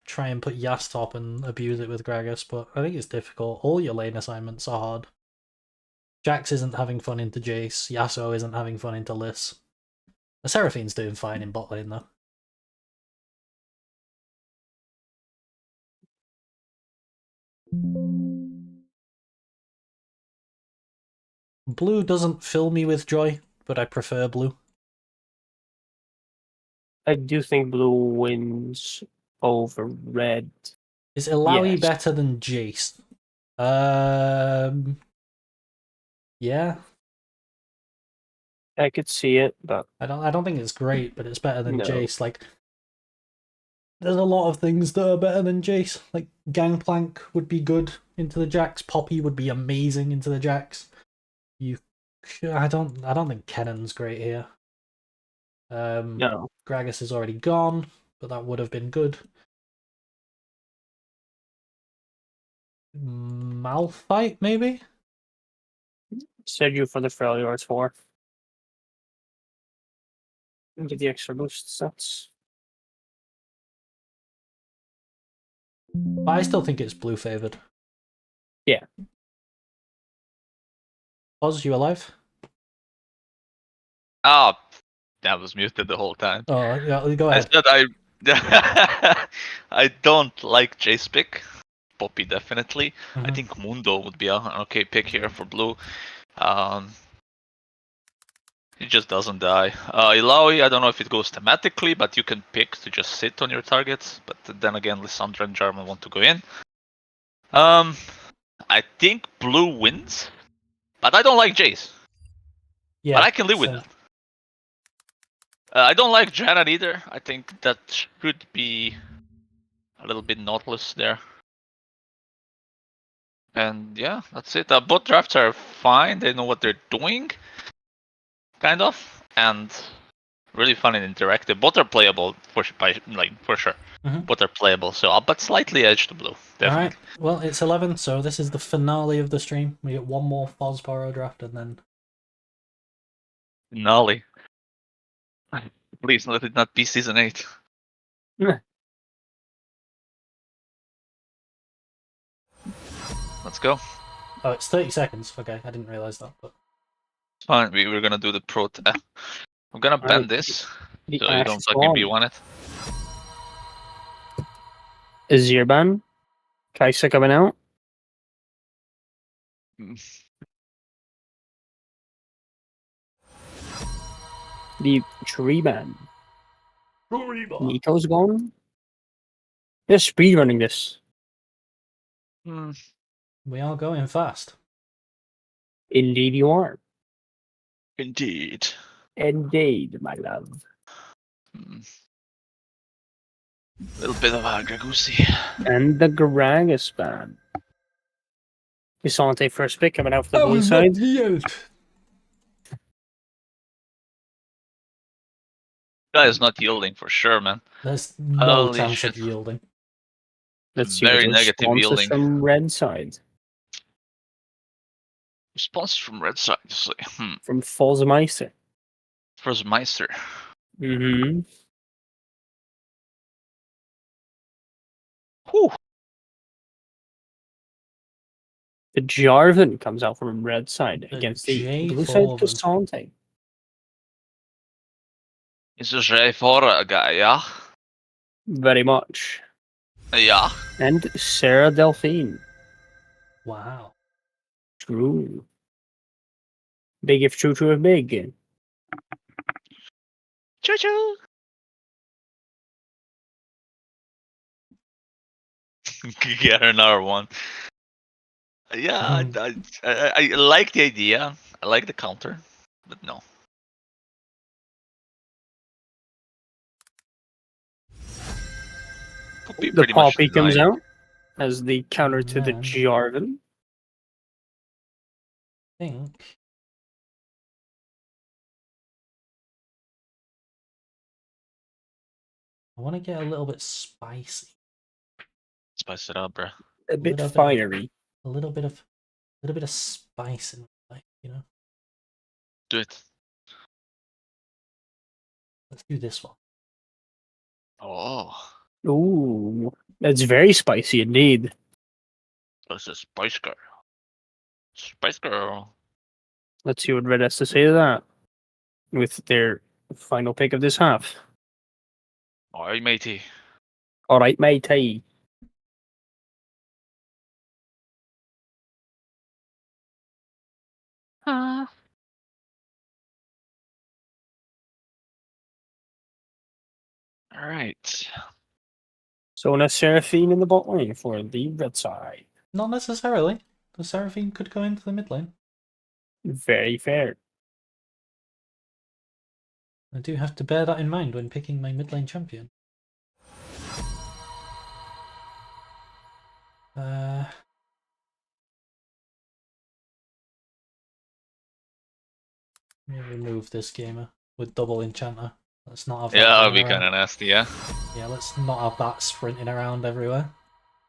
try and put Yas top and abuse it with Gragas, but I think it's difficult. All your lane assignments are hard. Jax isn't having fun into Jace. Yasuo isn't having fun into Liss. The Seraphine's doing fine in bot lane though. Blue doesn't fill me with joy, but I prefer blue. I do think blue wins over red. Is Illaoi Yes. better than Jace? Yeah, I could see it, but I don't think it's great, but it's better than No. Jace. Like, there's a lot of things that are better than Jace. Like, Gangplank would be good into the Jax. Poppy would be amazing into the Jax. I don't think Kennon's great here. no. Gragas is already gone, but that would have been good. Malphite, maybe? Said you for the Freljords 4. And get the extra boost sets. But I still think it's blue favored. Yeah. Oz, you alive? Ah, that was muted the whole time. Oh, yeah, go I ahead. said I don't like Jace pick. Poppy definitely. I Mhm. think Mundo would be an okay pick here for blue. He just doesn't die. Illaoi, I don't know if it goes thematically, but you can pick to just sit on your targets. But then again, Lissandra and Jarman want to go in. I think blue wins, but I don't like Jace. Yeah, But I can live with same. that. I don't like Janet either. I think that should be a little bit Nautilus there. And yeah, that's it. Both drafts are fine. They know what they're doing, kind of, and really fun and interactive. Both are playable for sure. Mhm. Both are playable. So, but slightly edge to blue, definitely. All right. Well, it's 11, so this is the finale of the stream. We get one more Fosboro draft, and then Finale. Please let it not be season 8. Let's go. oh, it's 30 seconds. Okay, I didn't realize that. But It's fine. We were gonna do the pro. I'm gonna ban Alright, this The so you Ash don't is fucking gone. B1 it. Azirban. Kaisa coming out. The Treeban. Nico's gone. They're speedrunning this. Hmm. we are going fast. Indeed you are. Indeed. Indeed, my love. A little bit of Gragusi. And the Gragas ban. Visante first pick coming out for the blue side. Guy is not yielding for sure, man. There's no Holy chance shit. of yielding. Let's see what Very the negative response is yielding. from red side. Response from red side. From Falzmeister. First Meister. Mm-hmm. Whew. The Jarvan comes out from red side The against the J blue side Forvan. Cassante. Is a J for guy, yeah? Very much. Yeah. And Sarah Delphine. Wow. True. Big if true, true if big. Choo choo. Get another one. Yeah, I like the idea. I like the counter, but no. Poppy The pretty much Poppy comes denied. out as the counter to the Man. Jarvan. I think. I want to get a little bit spicy. Spice it up, bro. A bit Little bit. fiery. A little bit of spice in my life, you know. Do it. Let's do this one. Oh, Ooh. That's very spicy indeed. that's a Spice Girl. Spice Girl. Let's see what Red has to say to that. With their final pick of this half. Alright, matey. Alright, matey. Alright. Sona Seraphine in the bot lane for the red side. Not necessarily. The Seraphine could go into the mid lane. Very fair. I do have to bear that in mind when picking my mid lane champion. Let me remove this gamer with double enchanter. Let's not have that. Yeah, that'd going be around. kind of nasty. Yeah. Yeah, let's not have that sprinting around everywhere.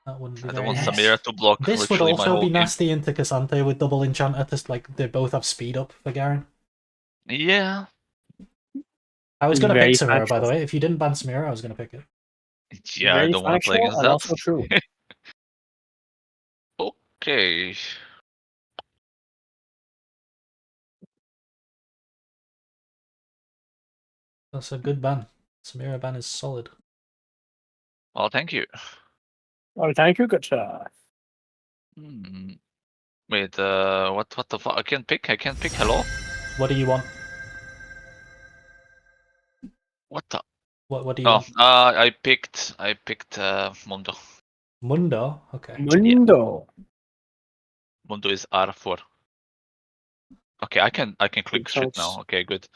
That wouldn't be I very don't want nice. Samira to block This would literally my also whole be game. nasty into Cassante with double enchanter. Just like they both have speed up for Garen. Yeah. I was gonna Very pick Samira, by factual. the way. If you didn't ban Samira, I was gonna pick it. Yeah, I Very don't want to play factual against and that. also true. Okay. That's a good ban. Samira ban is solid. Well, thank you. Oh, thank you, good sir. Wait, what the fuck? I can't pick. Hello? What do you want? What the? What do you Oh, want? I picked Mundo. Mundo? Okay. Mundo. Mundo is R4. Okay, I can click shit sense. now. Okay, good.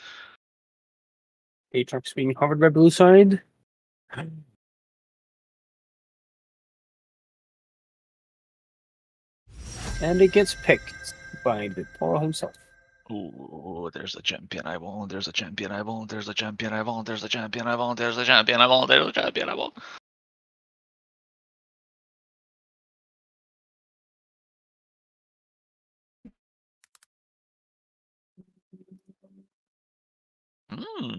Aatrox being covered by blue side. And it gets picked by the Toro himself. Ooh, there's a champion I want. There's a champion I want. There's a champion I want. There's a champion I want. There's a champion I want. There's a champion I want.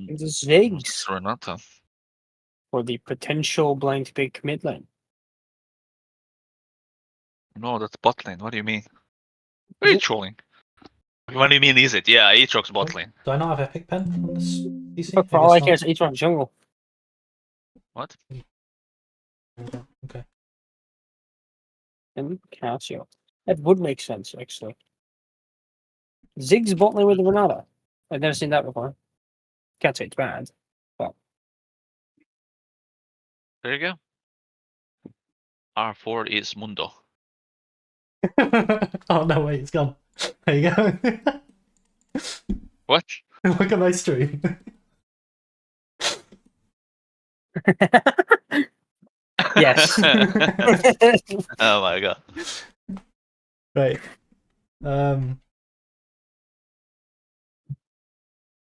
It's Ziggs Renata. for the potential blind pick mid lane. No, that's bot lane. What do you mean? What are you trolling? What do you mean is it? Yeah, Aatrox bot lane. Do I not have Epic Pen on this PC? But for all I care, guess it's Aatrox jungle. What? not. Okay. And Cassio. That would make sense, actually. Ziggs bot lane with the Renata. I've never seen that before. Can't say it's bad. There you go. R4 is Mundo. Oh no, wait, it's gone. There you go. What? Look at my stream. Yes. Oh my god. Right.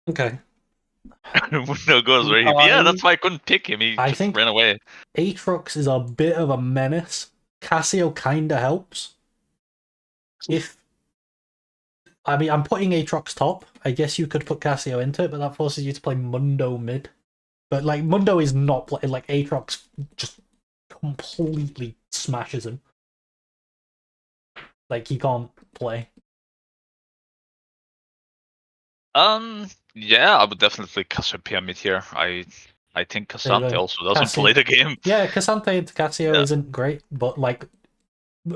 Okay. Mundo goes where he. Yeah, that's why I couldn't pick him. He I just think- ran away. Aatrox is a bit of a menace. Cassio kinda helps. I mean, I'm putting Aatrox top. I guess you could put Cassio into it, but that forces you to play Mundo mid. But like Mundo is not like Aatrox just completely smashes him. Like he can't play. Yeah, I would definitely Cassiopeia mid here. I think Cassante go. also doesn't Cassie- play the game. Yeah, Cassante into Cassio Yeah. isn't great, but like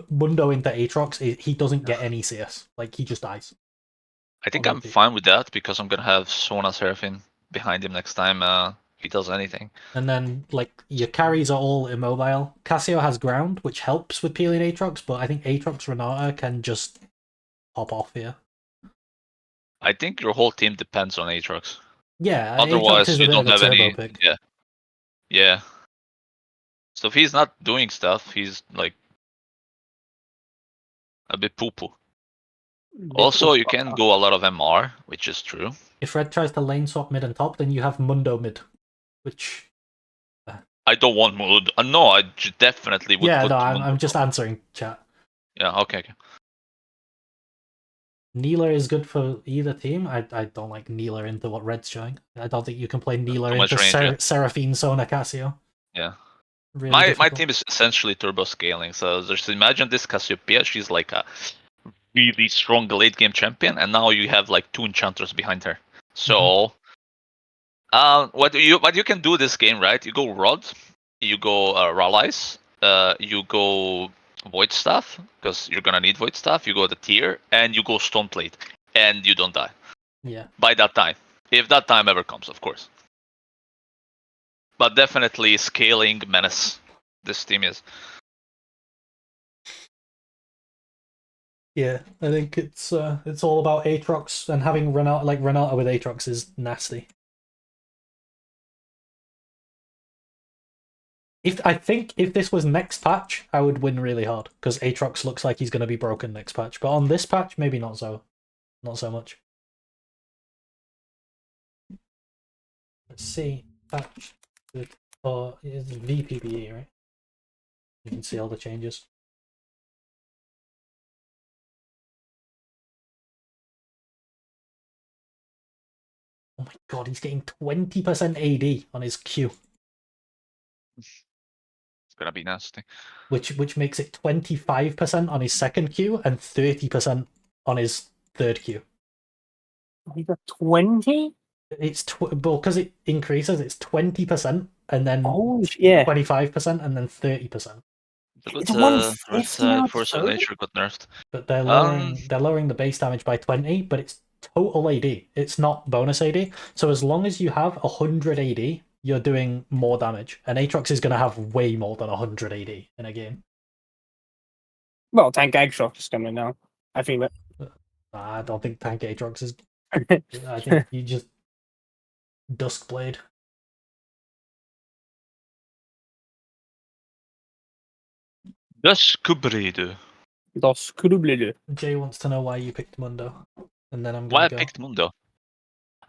Mundo into Aatrox, he doesn't get any CS. Like he just dies. I think Oh, I'm maybe. fine with that because I'm gonna have Sona Seraphine behind him next time he does anything. And then like your carries are all immobile. Cassio has ground, which helps with peeling Aatrox, but I think Aatrox Renata can just pop off here. I think your whole team depends on Aatrox. Yeah, Otherwise, Aatrox is a you bit don't of a have turbo any. pick. Yeah. Yeah. So if he's not doing stuff, he's like a bit poo poo. Also, you can go a lot of MR, which is true. If Red tries to lane swap mid and top, then you have Mundo mid, which I don't want Mundo. No, I definitely would. yeah, put no, Mundo. I'm just answering chat. Yeah. Okay. Neela is good for either team. I don't like Neela into what Red's showing. I don't think you can play Neela Too much into range, yeah. Seraphine, Sona, Cassio. Yeah. Really My difficult. team is essentially turbo scaling. So just imagine this Cassiopeia. She's like a really strong late game champion, and now you have like 2 enchanters behind her. So, what you can do this game, right? You go Rod, you go Rallies, you go Void Staff because you're gonna need Void Staff. You go the tier, and you go Stone Plate, and you don't die Yeah. by that time, if that time ever comes, of course. But definitely scaling menace. This team is. Yeah, I think it's all about Aatrox, and having Renata with Aatrox is nasty. I think if this was next patch, I would win really hard because Aatrox looks like he's going to be broken next patch. But on this patch, maybe not so much. Let's see patch for it's VPBE, right? You can see all the changes. Oh my god, he's getting 20% AD on his Q. It's gonna be nasty. Which makes it 25% on his second Q and 30% on his third Q. He got 20? It's because it increases, it's 20% and then Oh, yeah. 25% and then 30%. It's a good It's 150 right side. now, Force of 30? Nature got nerfed. But they're lowering the base damage by 20, but it's total AD. It's not bonus AD. So as long as you have 100 AD, you're doing more damage. And Aatrox is going to have way more than 100 AD in a game. Well, Tank Aatrox is coming now. I think that. I don't think Tank Aatrox is... I think you just... Duskblade. Duskblade. Das Krublede. Jay wants to know why you picked Mundo. And then I'm Why going to I go. picked Mundo?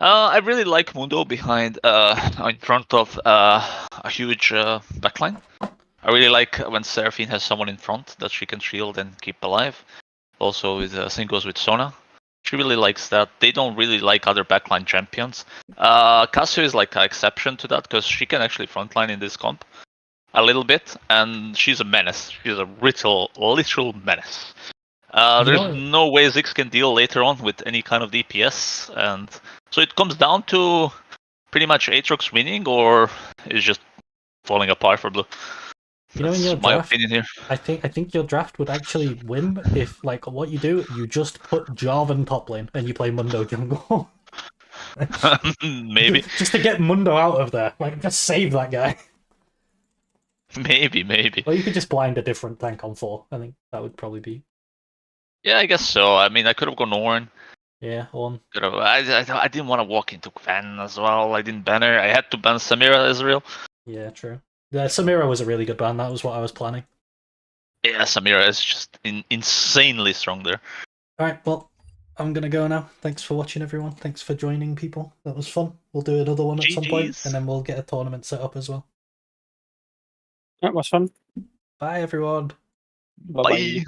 I really like Mundo behind, in front of a huge backline. I really like when Seraphine has someone in front that she can shield and keep alive. Also, same goes with Sona. She really likes that. They don't really like other backline champions. Cassio is like an exception to that because she can actually frontline in this comp a little bit, and she's a menace. She's a literal menace. There's no way Ziggs can deal later on with any kind of DPS, and so it comes down to pretty much Aatrox winning, or it's just falling apart for Blue. You know, in That's your my draft, opinion here. I think your draft would actually win if, like, what you do, you just put Jarvan top lane and you play Mundo jungle. Maybe. Just to get Mundo out of there. Like, just save that guy. Maybe. Or you could just blind a different tank on 4. I think that would probably be... Yeah, I guess so. I mean, I could have gone Ornn. Yeah, on. I didn't want to walk into Gwen as well. I didn't ban her. I had to ban Samira Ezreal. Yeah, true. Yeah, Samira was a really good ban. That was what I was planning. Yeah, Samira is just insanely strong there. Alright, well, I'm going to go now. Thanks for watching, everyone. Thanks for joining, people. That was fun. We'll do another one at some point, GGs. and then we'll get a tournament set up as well. That was fun. Bye, everyone. Bye-bye. Bye.